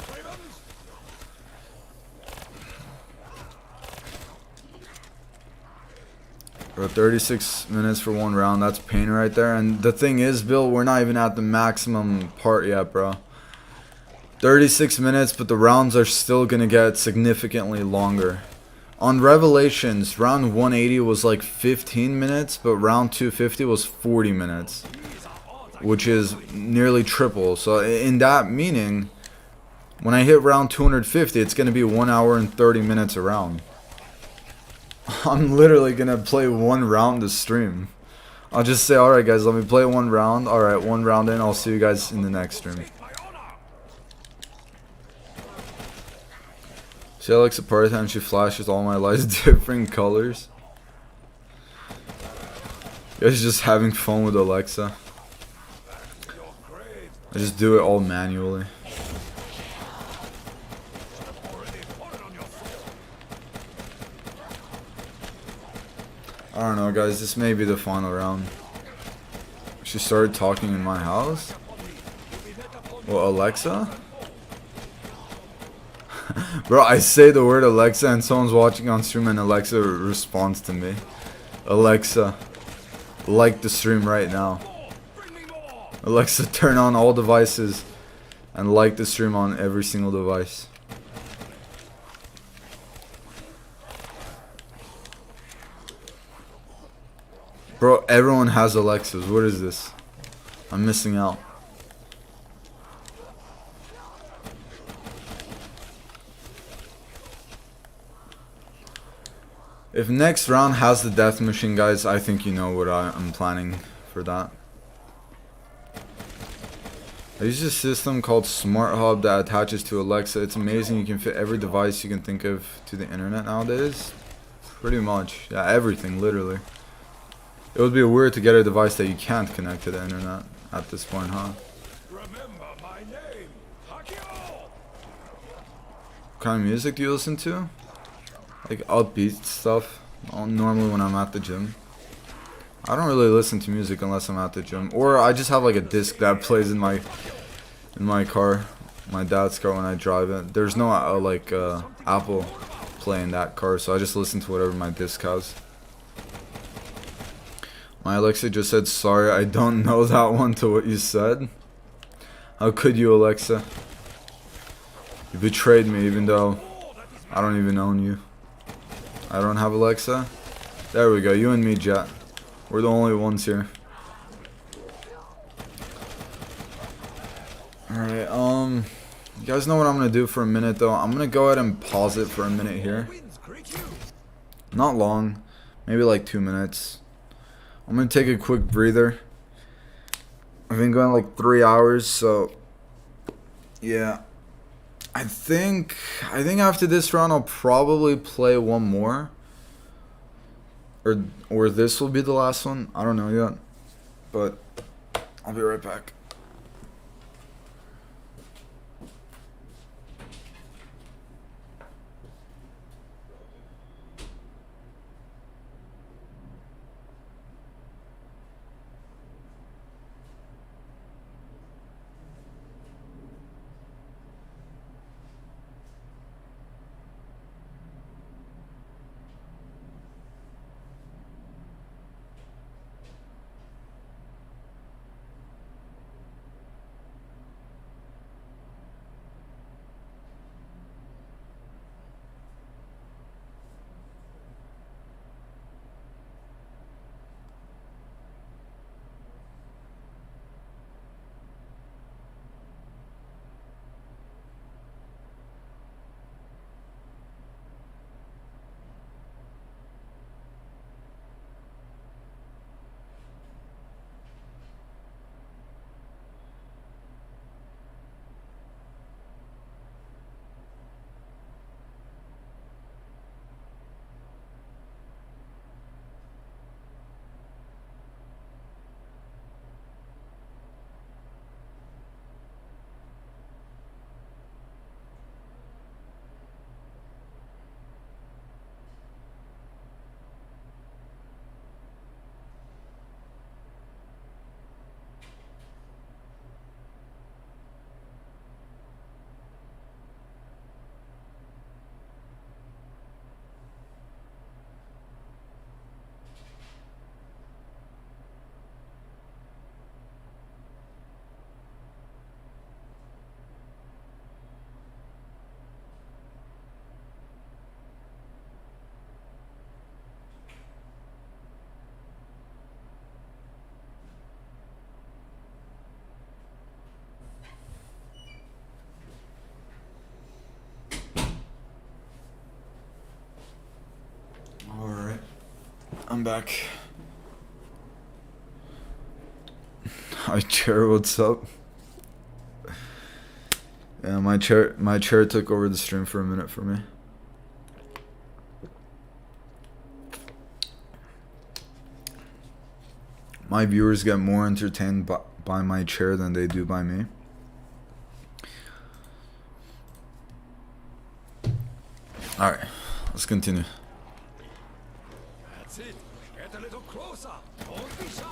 Bro, 36 minutes for one round, that's pain right there. And the thing is, Bill, we're not even at the maximum part yet, bro. 36 minutes, but the rounds are still gonna get significantly longer. On Revelations, round 180 was like 15 minutes, but round 250 was 40 minutes. Which is nearly triple. So in that meaning, when I hit round 250, it's gonna be 1 hour and 30 minutes a round. I'm literally gonna play one round to stream. I'll just say, alright guys, let me play one round. Alright, one round in, I'll see you guys in the next stream. See Alexa party time, she flashes all my lights different colors. You guys just having fun with Alexa. I just do it all manually. I don't know guys, this may be the final round. She started talking in my house? Well, Alexa? Bro, I say the word Alexa and someone's watching on stream and Alexa responds to me. Alexa, like the stream right now. Alexa, turn on all devices and like the stream on every single device. Bro, everyone has Alexas. What is this? I'm missing out. If next round has the death machine, guys, I think you know what I'm planning for that. I use a system called Smart Hub that attaches to Alexa. It's amazing. You can fit every device you can think of to the internet nowadays. Pretty much. Yeah, everything, literally. It would be weird to get a device that you can't connect to the internet at this point, huh? Remember my name, What kind of music do you listen to? Like upbeat stuff. Normally when I'm at the gym. I don't really listen to music unless I'm at the gym, or I just have like a disc that plays in my car, my dad's car when I drive it. There's no Apple Play in that car, so I just listen to whatever my disc has. My Alexa just said sorry, I don't know that one to what you said. How could you, Alexa? You betrayed me even though I don't even own you. I don't have Alexa. There we go, you and me, Jet. We're the only ones here. Alright, guys know what I'm gonna do for a minute though? I'm gonna go ahead and pause it for a minute here. Not long, maybe like 2 minutes. I'm gonna take a quick breather. I've been going like 3 hours, so yeah. I think after this round I'll probably play one more. Or this will be the last one. I don't know yet. But I'll be right back. I'm back. Hi chair, what's up? Yeah, my chair took over the stream for a minute for me. My viewers get more entertained by my chair than they do by me. Alright, let's continue. That's it. Get a little closer. Don't be shy.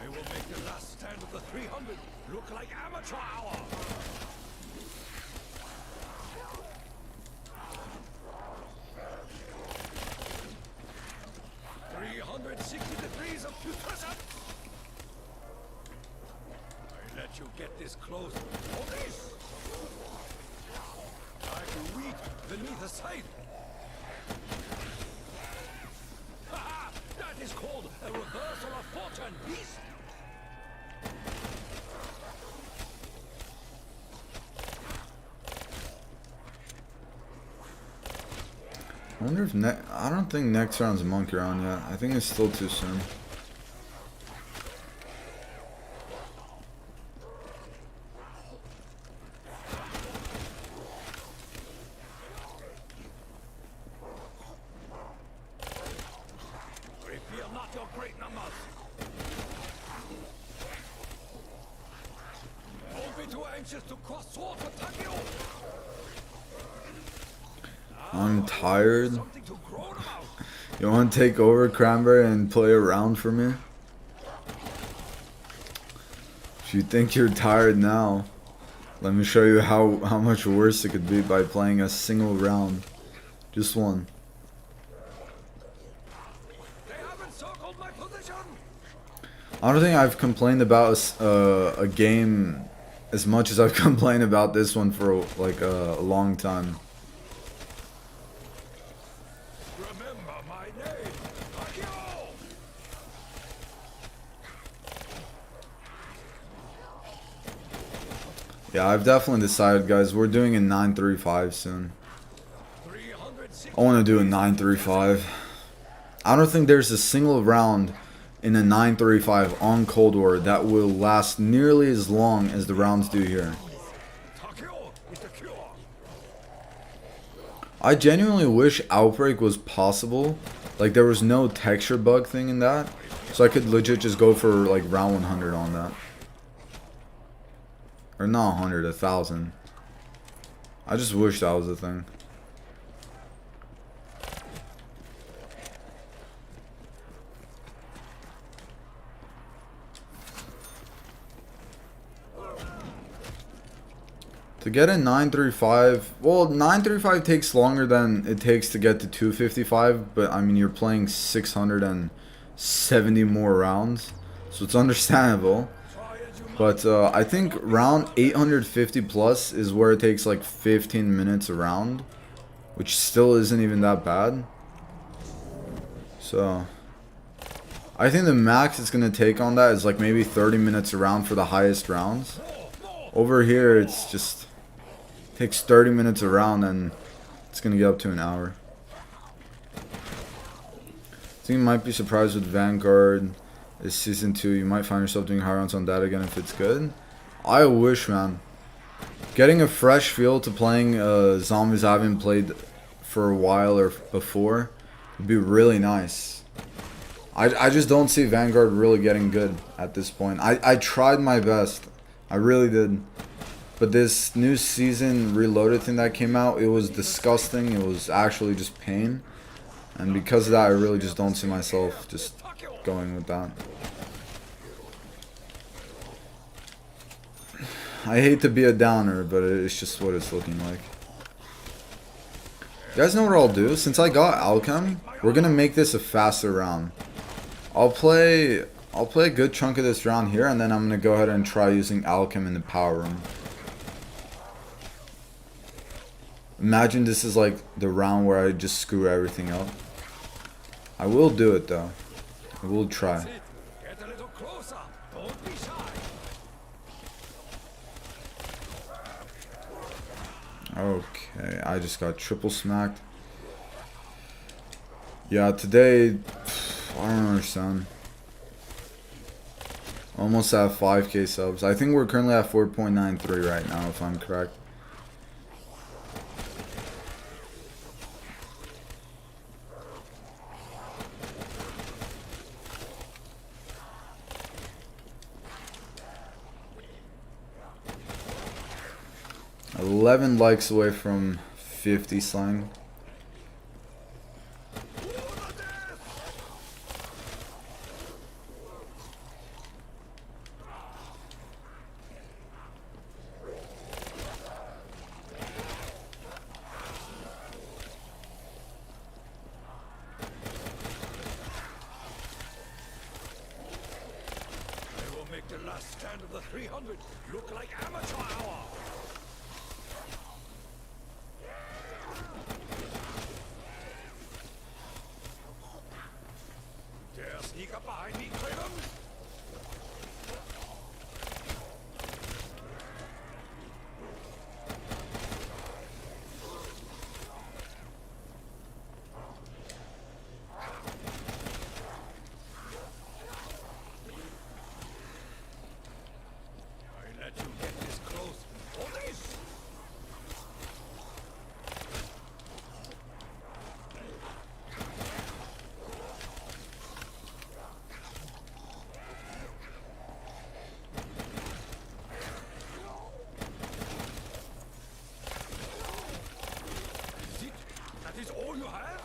I will make the last stand of the 300 look like amateur hour. 360 degrees of putrescence. I let you get this close. For this. Like a weed beneath a scythe. That is called a reversal of fortune, beast! I wonder if I don't think next round's a monkey round yet. I think it's still too soon. I'm tired. You want to take over, Cranberry, and play a round for me? If you think you're tired now, let me show you how much worse it could be by playing a single round. Just one. I don't think I've complained about a game as much as I've complained about this one for like a long time. Remember my name, Akio! Yeah, I've definitely decided, guys. We're doing a 935 soon. I want to do a 935. I don't think there's a single round in a 935 on Cold War that will last nearly as long as the rounds do here. I genuinely wish Outbreak was possible. Like, there was no texture bug thing in that. So I could legit just go for, like, round 100 on that. Or not 100, 1,000. I just wish that was a thing. To get a 935, well, 935 takes longer than it takes to get to 255, but I mean, you're playing 670 more rounds, so it's understandable. But I think round 850 plus is where it takes like 15 minutes a round, which still isn't even that bad. So I think the max it's going to take on that is like maybe 30 minutes a round for the highest rounds. Over here, it's just takes 30 minutes a round, and it's going to get up to an hour. I think you might be surprised with Vanguard. It's season 2. You might find yourself doing high rounds on that again if it's good. I wish, man. Getting a fresh feel to playing zombies I haven't played for a while or before would be really nice. I just don't see Vanguard really getting good at this point. I tried my best. I really did. But this new season reloaded thing that came out, it was disgusting. It was actually just pain. And because of that, I really just don't see myself just going with that. I hate to be a downer, but it's just what it's looking like. You guys know what I'll do? Since I got Alchem, we're gonna make this a faster round. I'll play a good chunk of this round here, and then I'm gonna go ahead and try using Alchem in the power room. Imagine this is like the round where I just screw everything up. I will do it though. I will try. Okay, I just got triple smacked. Yeah, today, I don't understand. Almost at 5k subs. I think we're currently at 4.93 right now, if I'm correct. $11 likes away from 50 slang. I will make the last stand of the 300 look like amateur hour. Sneak up behind me, Kratom. I let you get this close for this. That is all you have?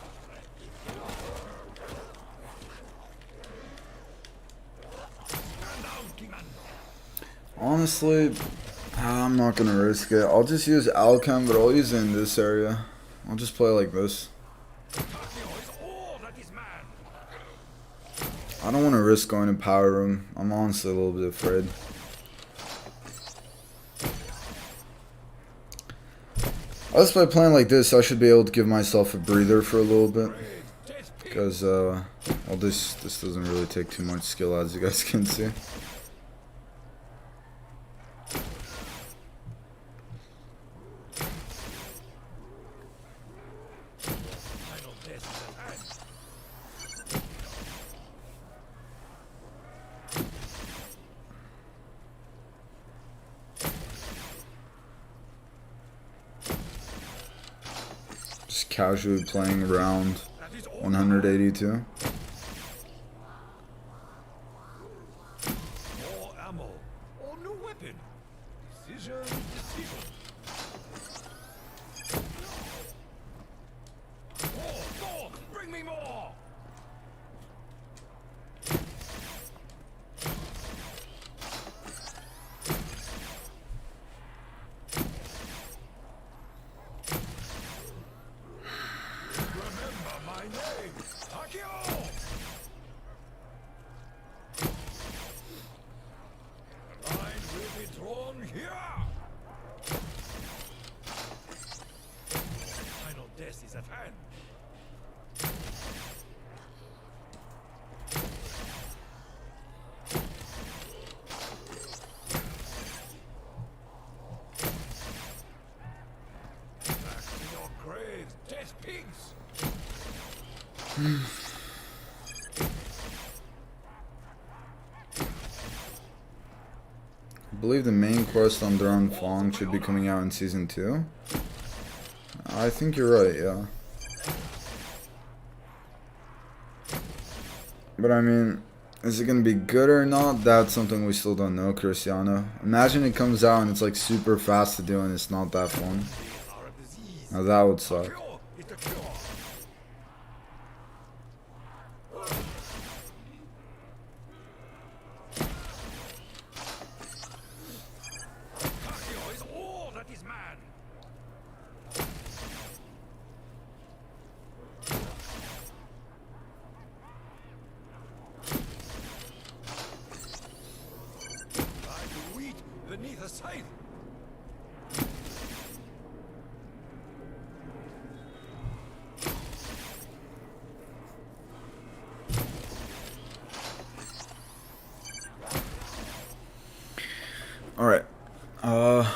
Honestly, I'm not gonna risk it. I'll just use Alchem, but I'll use it in this area. I'll just play like this. I don't want to risk going to power room. I'm honestly a little bit afraid. I just by playing like this, I should be able to give myself a breather for a little bit. Because, well, this doesn't really take too much skill, as you guys can see. Just casually playing around That is all. 182. More ammo. Or new weapon. Decision. More. Bring me more. Remember my name. Takio. The line will be drawn here. Final death is at hand. Back to your graves, death pigs. I believe the main quest on Duran Fong should be coming out in season 2. I think you're right, yeah. But I mean, is it gonna be good or not? That's something we still don't know, Cristiano. Imagine it comes out and it's like super fast to do and it's not that fun. These are a disease. Now that would suck. Cure is the cure. Takio is all that is man. Like wheat beneath a scythe. Alright.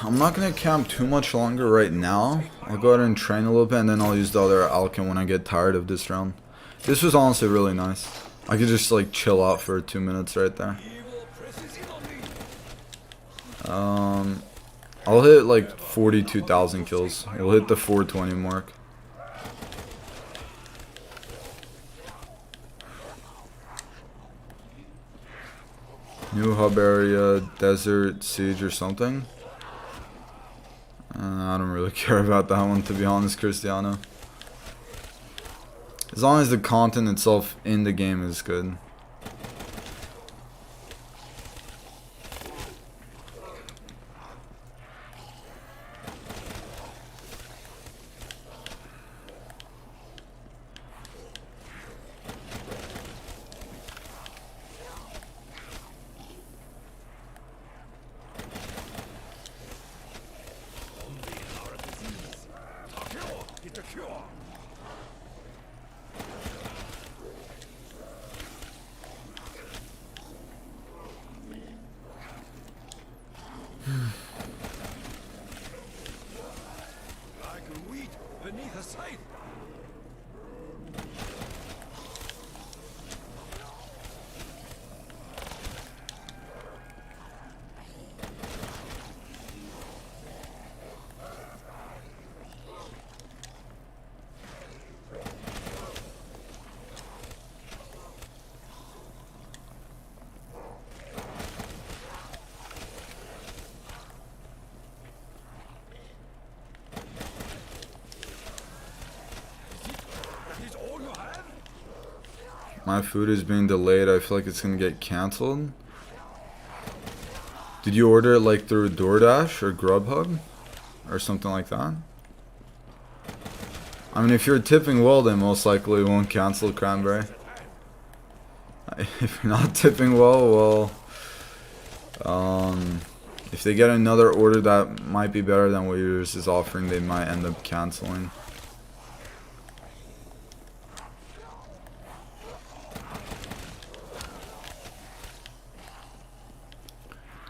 I'm not gonna camp too much longer right now. I'll go ahead and train a little bit and then I'll use the other Alchem when I get tired of this round. This was honestly really nice. I could just like chill out for 2 minutes right there. Evil presses in on me. I'll hit like 42,000 kills. We'll hit the 420 mark. New hub area, desert, siege or something. I don't really care about that one, to be honest, Cristiano. As long as the content itself in the game is good. Is the cure. Like wheat beneath a scythe. That is all you have? My food is being delayed. I feel like it's gonna get cancelled. Did you order it like through DoorDash or Grubhub? Or something like that? I mean, if you're tipping well, then most likely it won't cancel, Cranberry. If you're not tipping well, if they get another order that might be better than what yours is offering, they might end up canceling.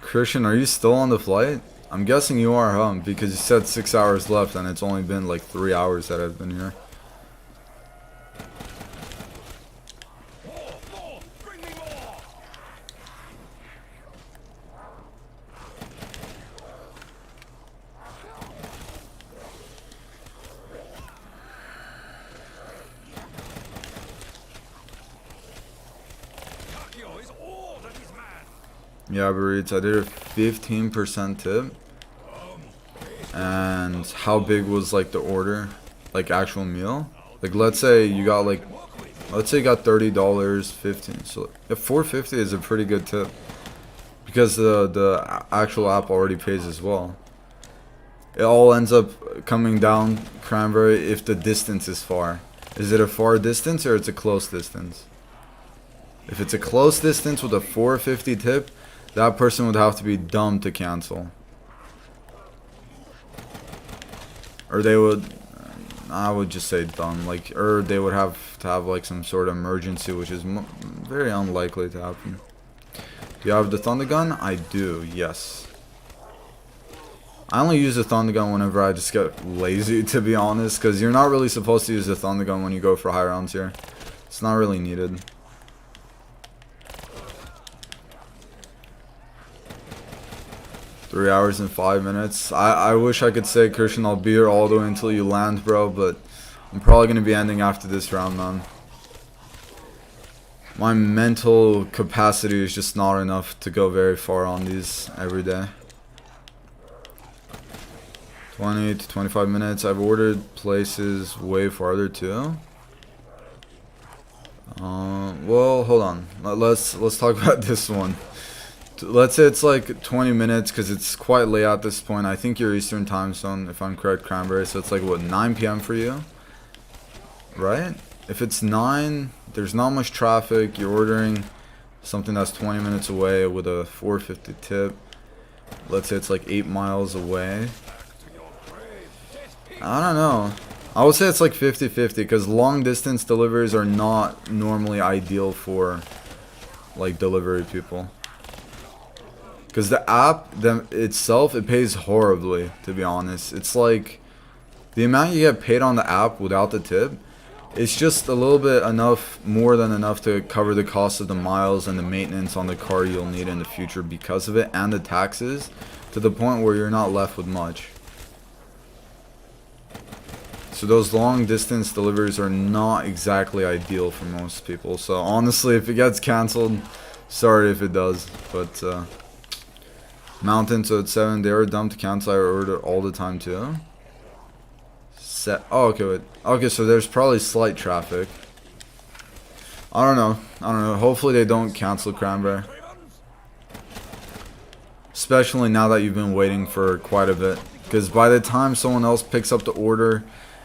Christian, are you still on the flight? I'm guessing you are, huh? Because you said 6 hours left and it's only been like 3 hours that I've been here. More! Bring me more! Yeah, Uber Eats. I did a 15% tip. And how big was like the order? Like actual meal? Like let's say you got like, let's say you got $30, 15. So yeah, $4.50 is a pretty good tip. Because the actual app already pays as well. It all ends up coming down, Cranberry, if the distance is far. Is it a far distance or it's a close distance? If it's a close distance with a $4.50 tip, that person would have to be dumb to cancel. Or they would, I would just say dumb, like, or they would have to have like some sort of emergency, which is very unlikely to happen. Do you have the Thunder Gun? I do, yes. I only use the Thunder Gun whenever I just get lazy, to be honest, because you're not really supposed to use the Thunder Gun when you go for high rounds here. It's not really needed. Three hours and 5 minutes. I wish I could say, Christian, I'll be here all the way until you land, bro, but I'm probably going to be ending after this round, man. My mental capacity is just not enough to go very far on these every day. 20 to 25 minutes. I've ordered places way farther too. Well, hold on. Let's talk about this one. Let's say it's like 20 minutes because it's quite late at this point. I think you're Eastern time zone, if I'm correct, Cranberry. So it's like, what, 9 p.m. for you? Right? If it's 9, there's not much traffic. You're ordering something that's 20 minutes away with a $4.50 tip. Let's say it's like 8 miles away. I don't know. I would say it's like 50-50 because long distance deliveries are not normally ideal for like delivery people. Because the app itself, it pays horribly, to be honest. It's like, the amount you get paid on the app without the tip, it's just a little bit more than enough to cover the cost of the miles and the maintenance on the car you'll need in the future because of it, and the taxes, to the point where you're not left with much. So those long distance deliveries are not exactly ideal for most people. So honestly, if it gets cancelled, sorry if it does, but Mountain, so it's 7. They are dumb to cancel. I order all the time too. Oh, okay, wait. Okay, so there's probably slight traffic. I don't know. Hopefully they don't cancel, Cranberry. Especially now that you've been waiting for quite a bit. Because by the time someone else picks up the order,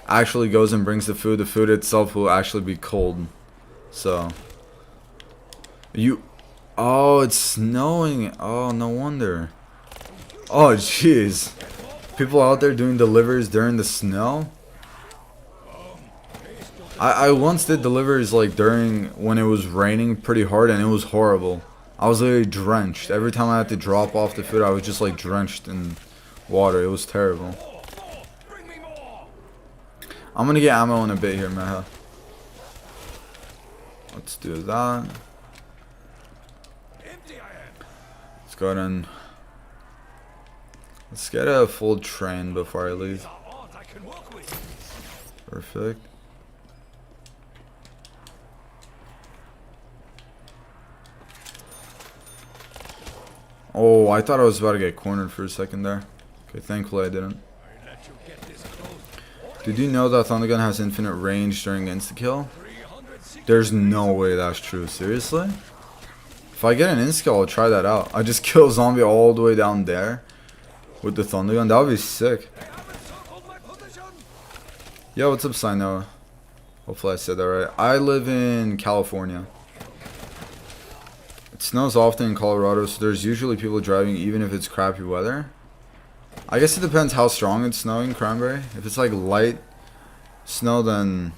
actually goes and brings the food itself will actually be cold. So oh, it's snowing. Oh, no wonder. Oh, jeez. People out there doing deliveries during the snow? I once did deliveries like during when it was raining pretty hard, and it was horrible. I was literally drenched. Every time I had to drop off the food, I was just like drenched in water. It was terrible. I'm gonna get ammo in a bit here, Meha. Let's do that. Let's go ahead and let's get a full train before I leave. Perfect. Oh, I thought I was about to get cornered for a second there. Okay, thankfully I didn't. Did you know that Thunder Gun has infinite range during insta-kill? There's no way that's true. Seriously? If I get an insta-kill, I'll try that out. I just kill a zombie all the way down there with the Thunder Gun. That would be sick. Yo, what's up, Sino? Hopefully I said that right. I live in California. It snows often in Colorado, so there's usually people driving even if it's crappy weather. I guess it depends how strong it's snowing, Cranberry. If it's like light snow, then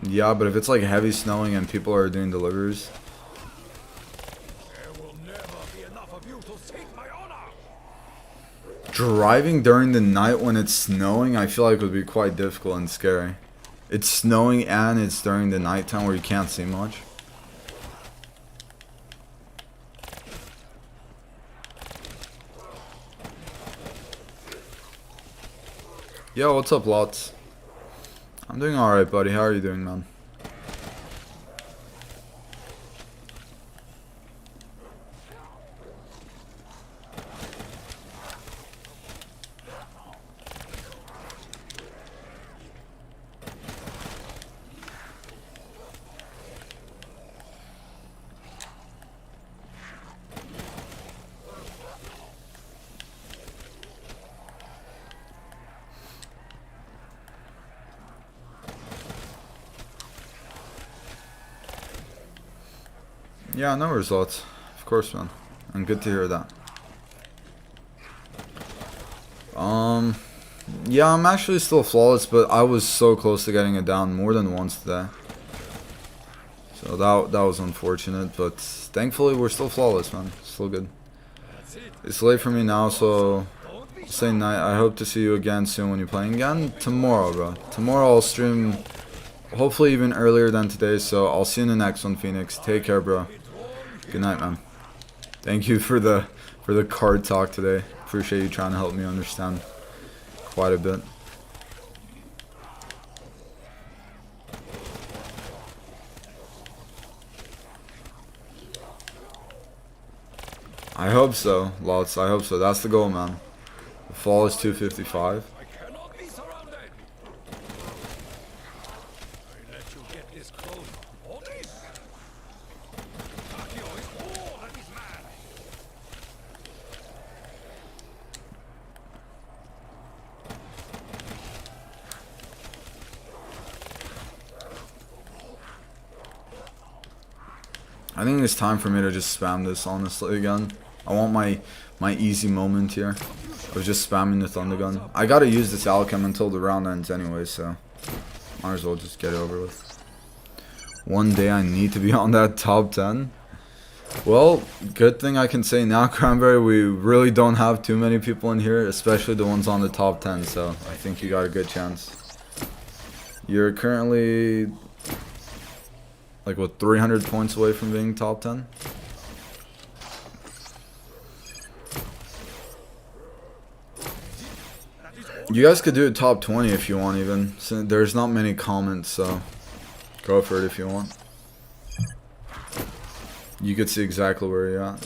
yeah, but if it's like heavy snowing and people are doing deliveries. There will never be enough of you to seek my honor. Driving during the night when it's snowing, I feel like would be quite difficult and scary. It's snowing and it's during the nighttime where you can't see much. Yo, what's up, Lots? I'm doing alright, buddy. How are you doing, man? Yeah, no results. Of course, man. And good to hear that. Yeah, I'm actually still flawless, but I was so close to getting it down more than once today. So that was unfortunate, but thankfully we're still flawless, man. Still good. It's late for me now, so say night. I hope to see you again soon when you're playing again. Tomorrow, bro. Tomorrow I'll stream, hopefully even earlier than today, so I'll see you in the next one, Phoenix. Take care, bro. Good night, man. Thank you for the card talk today. Appreciate you trying to help me understand quite a bit. I hope so, Lots. I hope so. That's the goal, man. The fall is 255. I cannot be surrounded. I let you get this close. All this. Akio is all that is mad. I think it's time for me to just spam this, honestly, again. I want my easy moment here of just spamming the Thunder Gun. I gotta use this Alchem until the round ends anyway, so might as well just get it over with. One day I need to be on that top 10. Well, good thing I can say now, Cranberry, we really don't have too many people in here, especially the ones on the top 10, so I think you got a good chance. You're currently, like, what, 300 points away from being top 10? You guys could do a top 20 if you want, even. So there's not many comments, so go for it if you want. You could see exactly where you're at.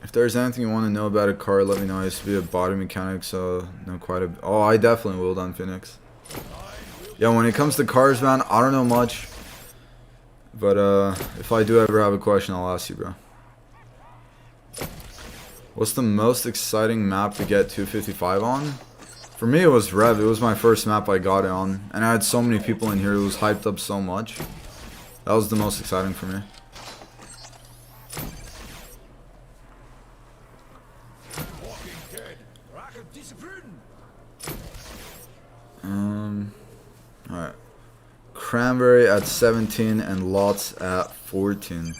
If there's anything you want to know about a car, let me know. I used to be a body mechanic, so know quite a bit. Oh, I definitely will, then, Phoenix. Yeah, when it comes to cars, man, I don't know much. But if I do ever have a question, I'll ask you, bro. What's the most exciting map to get 255 on? For me, it was Rev. It was my first map I got it on. And I had so many people in here. It was hyped up so much. That was the most exciting for me. Alright. Cranberry at 17 and Lots at 14.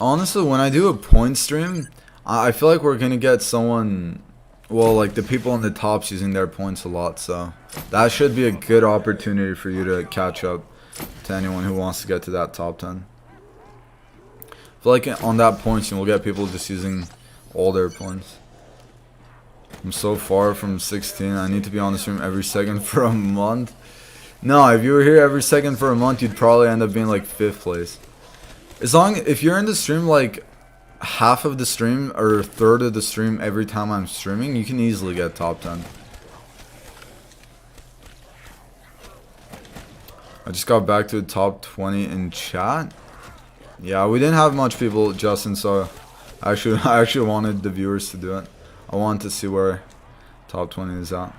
Honestly, when I do a point stream, I feel like we're gonna get someone, well, like the people in the tops using their points a lot, so that should be a good opportunity for you to catch up to anyone who wants to get to that top 10. I feel like on that point stream, we'll get people just using all their points. I'm so far from 16. I need to be on the stream every second for a month. No, if you were here every second for a month, you'd probably end up being like 5th place. If you're in the stream like half of the stream or a third of the stream every time I'm streaming, you can easily get top 10. I just got back to the top 20 in chat. Yeah, we didn't have much people, Justin, so I actually wanted the viewers to do it. I wanted to see where top 20 is at.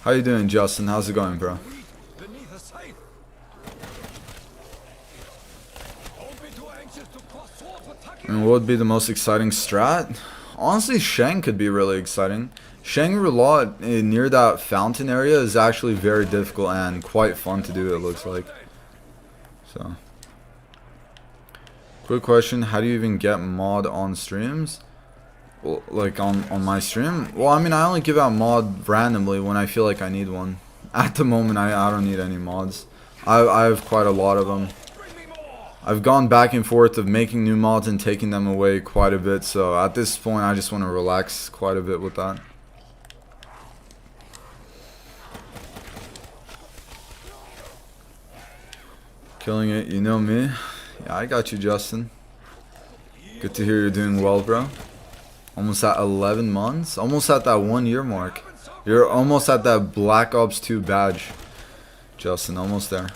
How you doing, Justin? How's it going, bro? And what would be the most exciting strat? Honestly, Sheng could be really exciting. Sheng Roulotte near that fountain area is actually very difficult and quite fun to do, it looks like. So, quick question, how do you even get mod on streams? Well, like on my stream? Well, I mean, I only give out mod randomly when I feel like I need one. At the moment, I don't need any mods. I have quite a lot of them. I've gone back and forth of making new mods and taking them away quite a bit, so at this point I just want to relax quite a bit with that. Killing it, you know me. Yeah, I got you, Justin. Good to hear you're doing well, bro. Almost at 11 months? Almost at that 1 year mark. You're almost at that Black Ops 2 badge, Justin, almost there.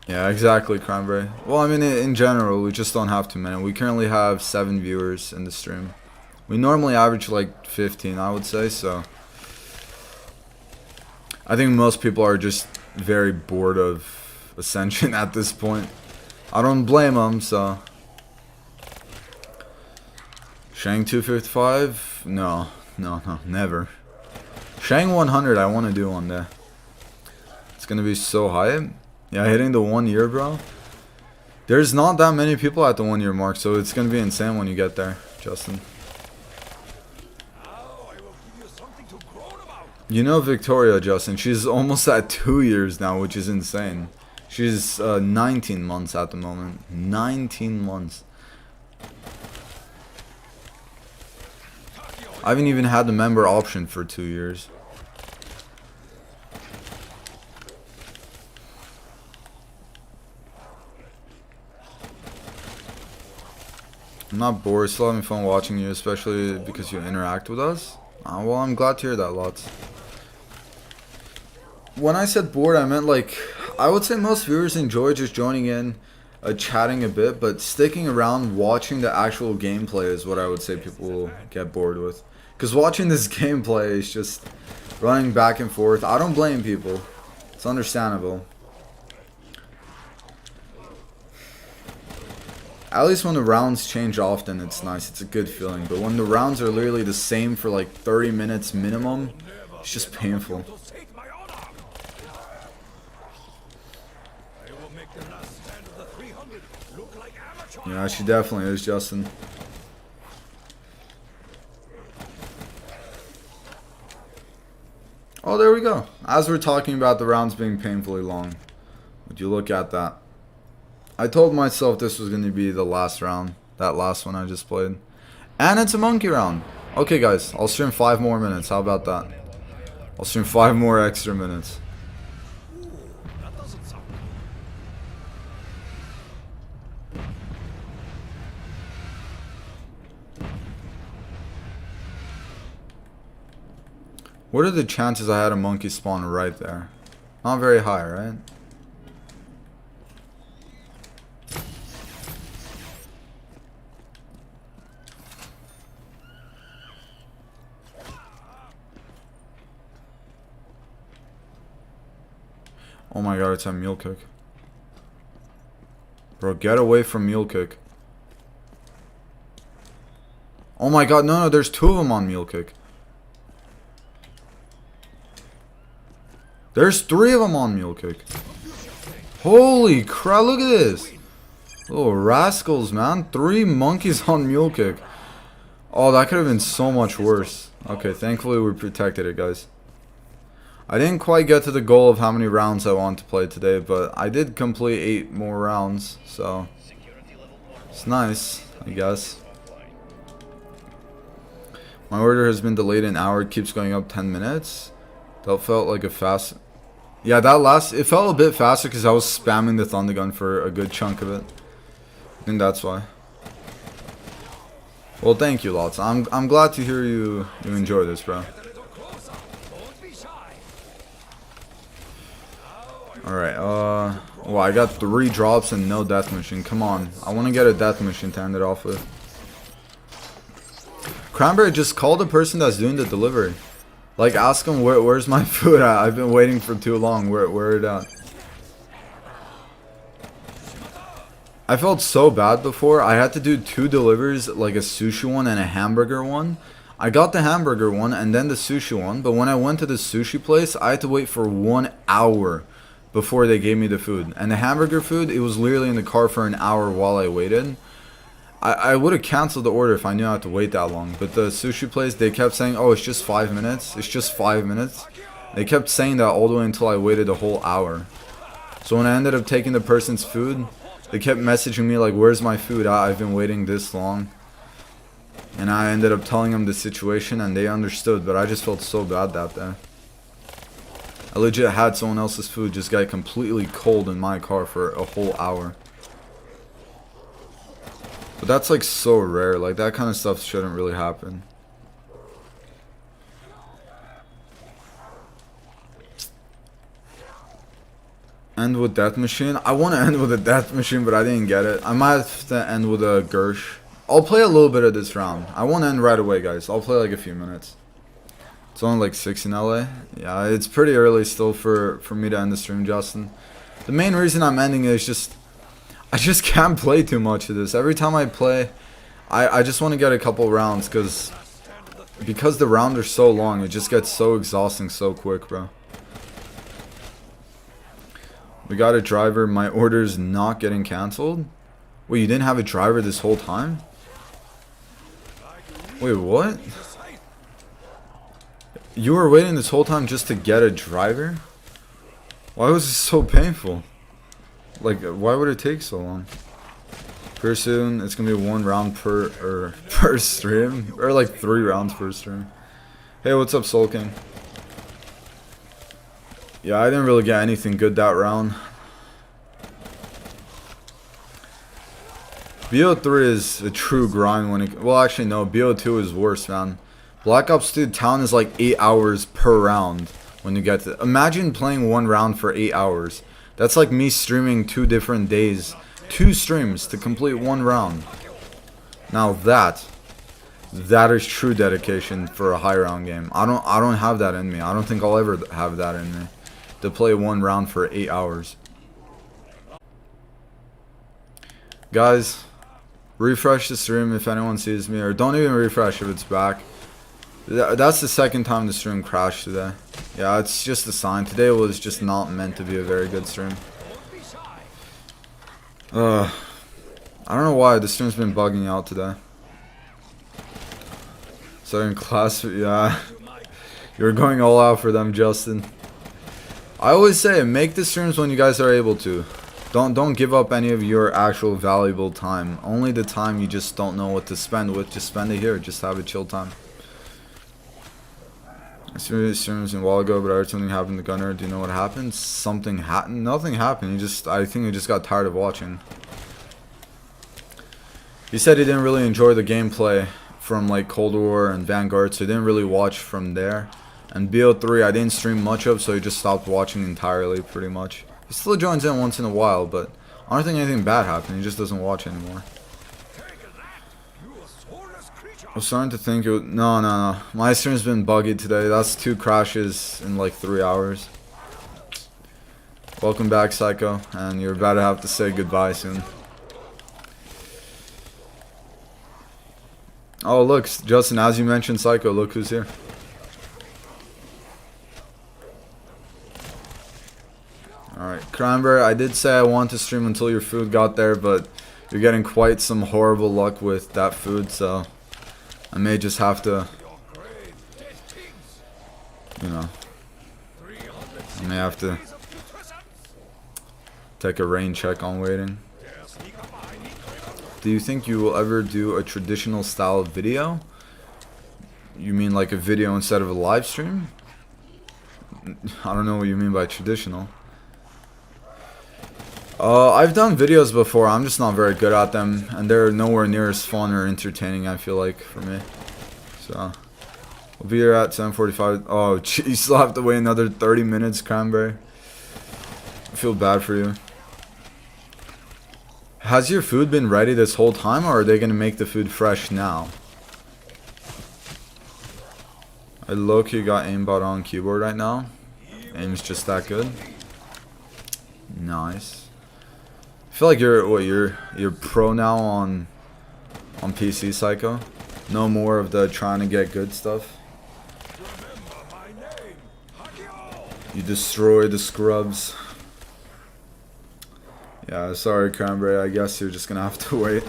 Yeah, exactly, Cranberry. Well, I mean, in general, we just don't have too many. We currently have 7 viewers in the stream. We normally average like 15, I would say, so. I think most people are just very bored of Ascension at this point. I don't blame them, so. Shang 255? No, never. Shang 100 I want to do one day. It's going to be so high. Yeah, hitting the 1 year, bro. There's not that many people at the 1 year mark, so it's going to be insane when you get there, Justin. You know Victoria, Justin, she's almost at 2 years now, which is insane. She's 19 months at the moment. 19 months. I haven't even had the member option for 2 years. I'm not bored, still having fun watching you, especially because you interact with us. Well, I'm glad to hear that, lots. When I said bored, I meant like, I would say most viewers enjoy just joining in, chatting a bit, but sticking around watching the actual gameplay is what I would say people will get bored with. Because watching this gameplay is just running back and forth. I don't blame people. It's understandable. At least when the rounds change often, it's nice. It's a good feeling. But when the rounds are literally the same for like 30 minutes minimum, it's just painful. Yeah, she definitely is, Justin. Oh, there we go. As we're talking about the rounds being painfully long, would you look at that? I told myself this was going to be the last round. That last one I just played. And it's a monkey round. Okay, guys. I'll stream 5 more minutes. How about that? I'll stream 5 more extra minutes. What are the chances I had a monkey spawn right there? Not very high, right? Oh my god, it's a mule kick. Bro, get away from mule kick. Oh my god, no, there's 2 of them on mule kick. There's 3 of them on mule kick. Holy crap, look at this. Little rascals, man. 3 monkeys on mule kick. Oh, that could have been so much worse. Okay, thankfully we protected it, guys. I didn't quite get to the goal of how many rounds I want to play today, but I did complete 8 more rounds, so it's nice, I guess. My order has been delayed an hour. It keeps going up 10 minutes. That felt like a fast... Yeah, it felt a bit faster because I was spamming the thunder gun for a good chunk of it. I think that's why. Well, thank you, lots. I'm glad to hear you enjoy this, bro. Alright, well, I got 3 drops and no death mission. Come on. I want to get a death mission to end it off with. Cranberry, just call the person that's doing the delivery. Like, ask him, where's my food at? I've been waiting for too long. Where it at? I felt so bad before. I had to do 2 deliveries, like a sushi one and a hamburger one. I got the hamburger one and then the sushi one. But when I went to the sushi place, I had to wait for 1 hour before they gave me the food. And the hamburger food, it was literally in the car for an hour while I waited. I would have canceled the order if I knew I had to wait that long. But the sushi place, they kept saying, oh, it's just 5 minutes. It's just 5 minutes. They kept saying that all the way until I waited a whole hour. So when I ended up taking the person's food, they kept messaging me like, where's my food? I've been waiting this long. And I ended up telling them the situation and they understood. But I just felt so bad that day. I legit had someone else's food just get completely cold in my car for a whole hour. But that's like so rare. Like that kind of stuff shouldn't really happen. End with Death Machine. I want to end with a Death Machine, but I didn't get it. I might have to end with a Gersh. I'll play a little bit of this round. I won't end right away, guys. I'll play like a few minutes. It's only like 6 in LA. Yeah, it's pretty early still for me to end the stream, Justin. The main reason I'm ending is just... I just can't play too much of this. Every time I play, I just want to get a couple rounds, because the rounds are so long, it just gets so exhausting so quick, bro. We got a driver. My order's not getting cancelled. Wait, you didn't have a driver this whole time? Wait, what? You were waiting this whole time just to get a driver? Why was it so painful? Like, why would it take so long? Pretty soon, it's gonna be 1 round per stream, or like 3 rounds per stream. Hey, what's up, Soul King? Yeah, I didn't really get anything good that round. BO3 is a true grind when it... Well, actually, no. BO2 is worse, man. Black Ops 2 Town is like 8 hours per round when you get to... Imagine playing 1 round for 8 hours. That's like me streaming 2 different days. 2 streams to complete 1 round. Now that is true dedication for a high round game. I don't have that in me. I don't think I'll ever have that in me. To play 1 round for 8 hours. Guys, refresh the stream if anyone sees me, or don't even refresh if it's back. That's the 2nd time the stream crashed today. Yeah, it's just a sign. Today was just not meant to be a very good stream. I don't know why the stream's been bugging out today. Starting class, yeah. You're going all out for them, Justin. I always say, make the streams when you guys are able to. Don't give up any of your actual valuable time. Only the time you just don't know what to spend with, just spend it here. Just have a chill time. I streams a while ago, but I heard something happened to Gunner. Do you know what happened? Something happened? Nothing happened. I think he just got tired of watching. He said he didn't really enjoy the gameplay from like Cold War and Vanguard, so he didn't really watch from there. And BO3 I didn't stream much of, so he just stopped watching entirely, pretty much. He still joins in once in a while, but I don't think anything bad happened. He just doesn't watch anymore. I was starting to think it would... No. My stream's been buggy today. That's 2 crashes in like 3 hours. Welcome back, Psycho. And you're about to have to say goodbye soon. Oh, look, Justin, as you mentioned Psycho, look who's here. Alright, Cranberry, I did say I want to stream until your food got there, but you're getting quite some horrible luck with that food, so I may just have to, you know, I may have to take a rain check on waiting. Do you think you will ever do a traditional style video? You mean like a video instead of a live stream? I don't know what you mean by traditional. I've done videos before, I'm just not very good at them, and they're nowhere near as fun or entertaining, I feel like, for me. So, we'll be here at 7:45. Oh, geez, you still have to wait another 30 minutes, Cranberry. I feel bad for you. Has your food been ready this whole time, or are they going to make the food fresh now? I low-key got aimbot on keyboard right now. Aim's just that good. Nice. I feel like you're pro now on PC, Psycho. No more of the trying to get good stuff. You destroy the scrubs. Yeah, sorry, Cranberry. I guess you're just gonna have to wait.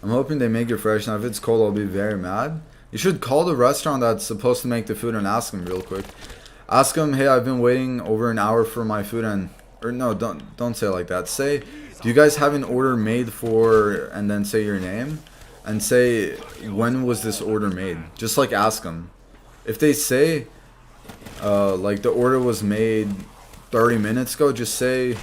I'm hoping they make it fresh. Now, if it's cold, I'll be very mad. You should call the restaurant that's supposed to make the food and ask them real quick. Ask them, hey, I've been waiting over an hour for my food, and... Or no, don't say it like that. Say, do you guys have an order made for... And then say your name. And say, when was this order made? Just, like, ask them. If they say, like, the order was made 30 minutes ago, just say...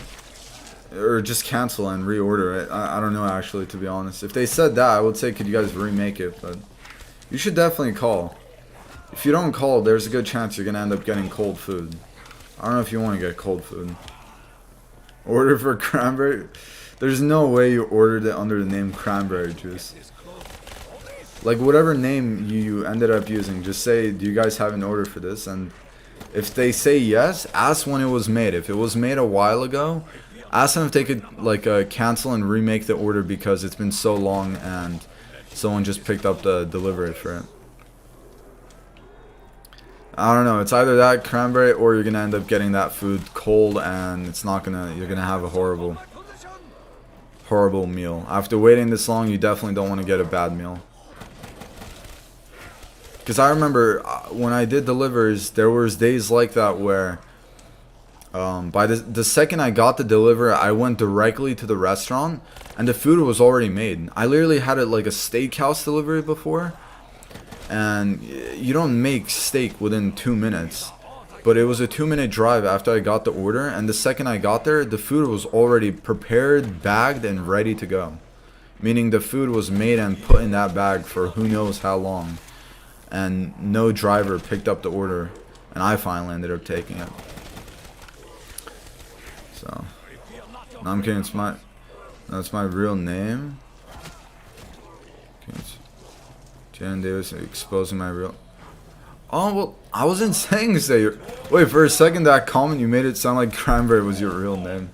Or just cancel and reorder it. I don't know, actually, to be honest. If they said that, I would say, could you guys remake it? But you should definitely call. If you don't call, there's a good chance you're going to end up getting cold food. I don't know if you want to get cold food. Order for cranberry. There's no way you ordered it under the name cranberry juice. Like whatever name you ended up using, just say, do you guys have an order for this? And if they say yes, ask when it was made. If it was made a while ago, ask them if they could like cancel and remake the order because it's been so long and someone just picked up the delivery for it. I don't know, it's either that cranberry or you're gonna end up getting that food cold and it's not gonna, you're gonna have a horrible meal. After waiting this long, you definitely don't want to get a bad meal. Because I remember when I did delivers, there was days like that where by the second I got the deliver, I went directly to the restaurant and the food was already made. I literally had it like a steakhouse delivery before. And you don't make steak within 2 minutes. But it was a 2-minute drive after I got the order. And the second I got there, the food was already prepared, bagged, and ready to go. Meaning the food was made and put in that bag for who knows how long. And no driver picked up the order. And I finally ended up taking it. So. No, I'm kidding. That's my real name. Jan Davis exposing my real... Oh, well, I wasn't saying say your... Wait, for a second that comment you made it sound like Cranberry was your real name.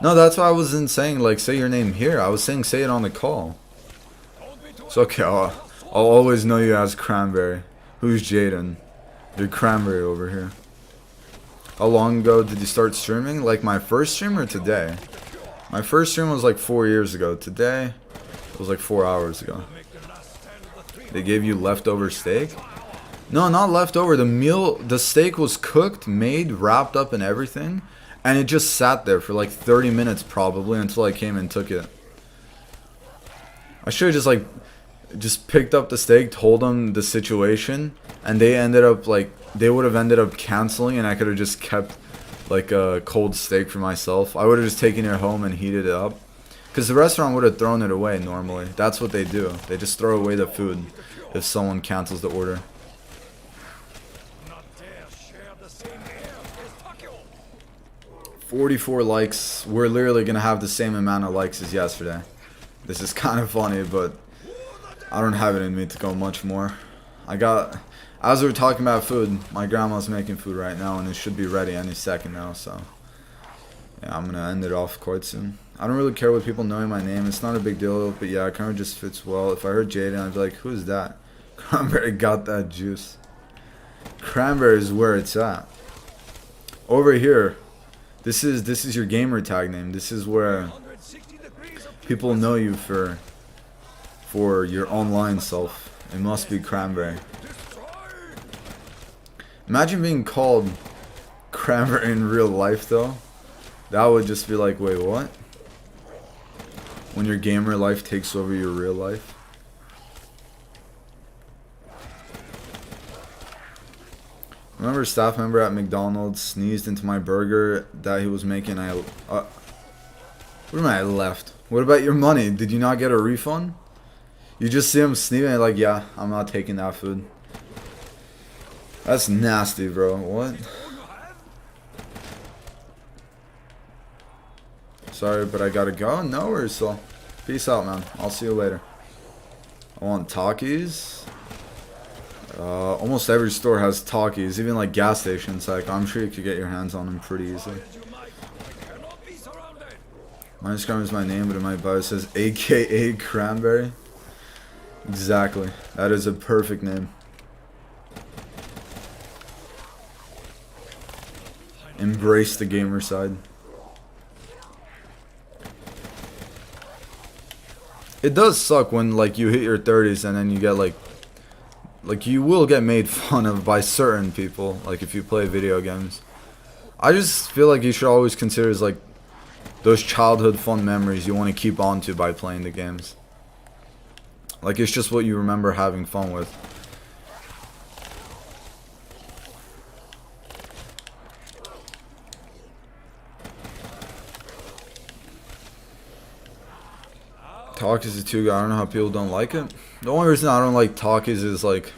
No, that's why I wasn't saying like say your name here. I was saying say it on the call. It's okay, I'll always know you as Cranberry. Who's Jaden? You're Cranberry over here. How long ago did you start streaming? Like my first stream or today? My first stream was like 4 years ago. Today, it was like 4 hours ago. They gave you leftover steak? No, not leftover. The steak was cooked, made, wrapped up and everything. And it just sat there for like 30 minutes probably until I came and took it. I should have just picked up the steak, told them the situation. And they ended up like, they would have ended up canceling and I could have just kept like a cold steak for myself. I would have just taken it home and heated it up. Because the restaurant would have thrown it away normally. That's what they do. They just throw away the food if someone cancels the order. 44 likes. We're literally going to have the same amount of likes as yesterday. This is kind of funny, but I don't have it in me to go much more. As we were talking about food, my grandma's making food right now and it should be ready any second now, so yeah, I'm going to end it off quite soon. I don't really care what people knowing my name. It's not a big deal, but yeah, it kind of just fits well. If I heard Jaden, I'd be like, who's that? Cranberry got that juice. Cranberry is where it's at. Over here, this is your gamer tag name. This is where people know you for your online self. It must be Cranberry. Imagine being called Cranberry in real life, though. That would just be like, wait, what? When your gamer life takes over your real life. Remember a staff member at McDonald's sneezed into my burger that he was making. What do you mean I left? What about your money? Did you not get a refund? You just see him sneezing and like, yeah, I'm not taking that food. That's nasty, bro. What? Sorry, but I gotta go. No worries, so peace out, man. I'll see you later. I want Takis. Almost every store has Takis, even like gas stations. Like I'm sure you could get your hands on them pretty easily. My Instagram is my name, but in my bio it says AKA Cranberry. Exactly. That is a perfect name. Embrace the gamer side. It does suck when like you hit your 30s and then you get like you will get made fun of by certain people, like if you play video games. I just feel like you should always consider as like those childhood fun memories you want to keep on to by playing the games. Like it's just what you remember having fun with. Takis is too good. I don't know how people don't like it. The only reason I don't like Takis is like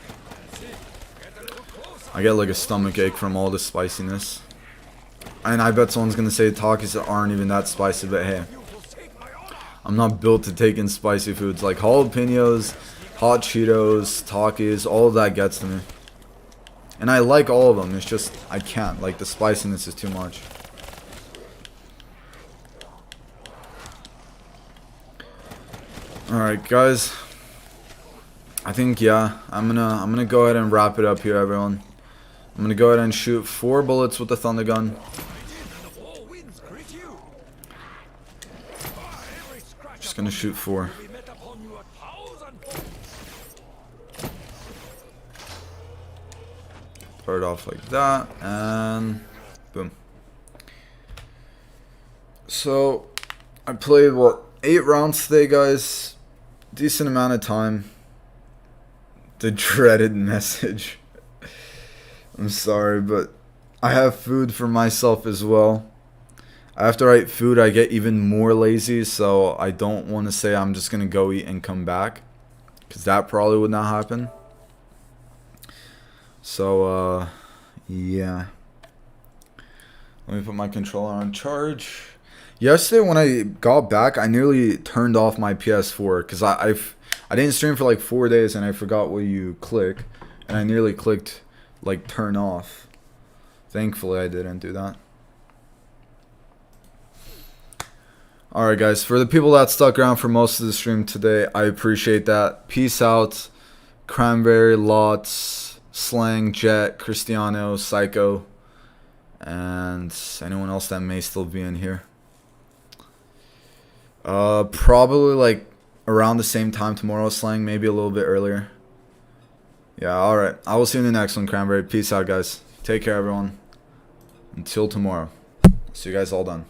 I get like a stomach ache from all the spiciness. And I bet someone's gonna say Takis aren't even that spicy, but hey, I'm not built to take in spicy foods. Like jalapenos, hot Cheetos, Takis, all of that gets to me. And I like all of them, it's just, I can't. Like, the spiciness is too much. Alright, guys. I think, yeah, I'm gonna go ahead and wrap it up here, everyone. I'm gonna go ahead and shoot 4 bullets with the thunder gun. Just gonna shoot 4. Start off like that, and boom. So, I played, what, 8 rounds today, guys. Decent amount of time. The dreaded message. I'm sorry, but I have food for myself as well. After I eat food, I get even more lazy, so I don't want to say I'm just going to go eat and come back, because that probably would not happen. So, yeah. Let me put my controller on charge. Yesterday when I got back, I nearly turned off my PS4, because I didn't stream for like 4 days, and I forgot where you click, and I nearly clicked like turn off. Thankfully I didn't do that. Alright guys, for the people that stuck around for most of the stream today, I appreciate that. Peace out. Cranberry, Lots, Slang, Jet, Cristiano, Psycho, and anyone else that may still be in here. Probably like around the same time tomorrow, Slang, maybe a little bit earlier. Yeah, alright. I will see you in the next one, Cranberry. Peace out, guys. Take care, everyone. Until tomorrow. See you guys all done.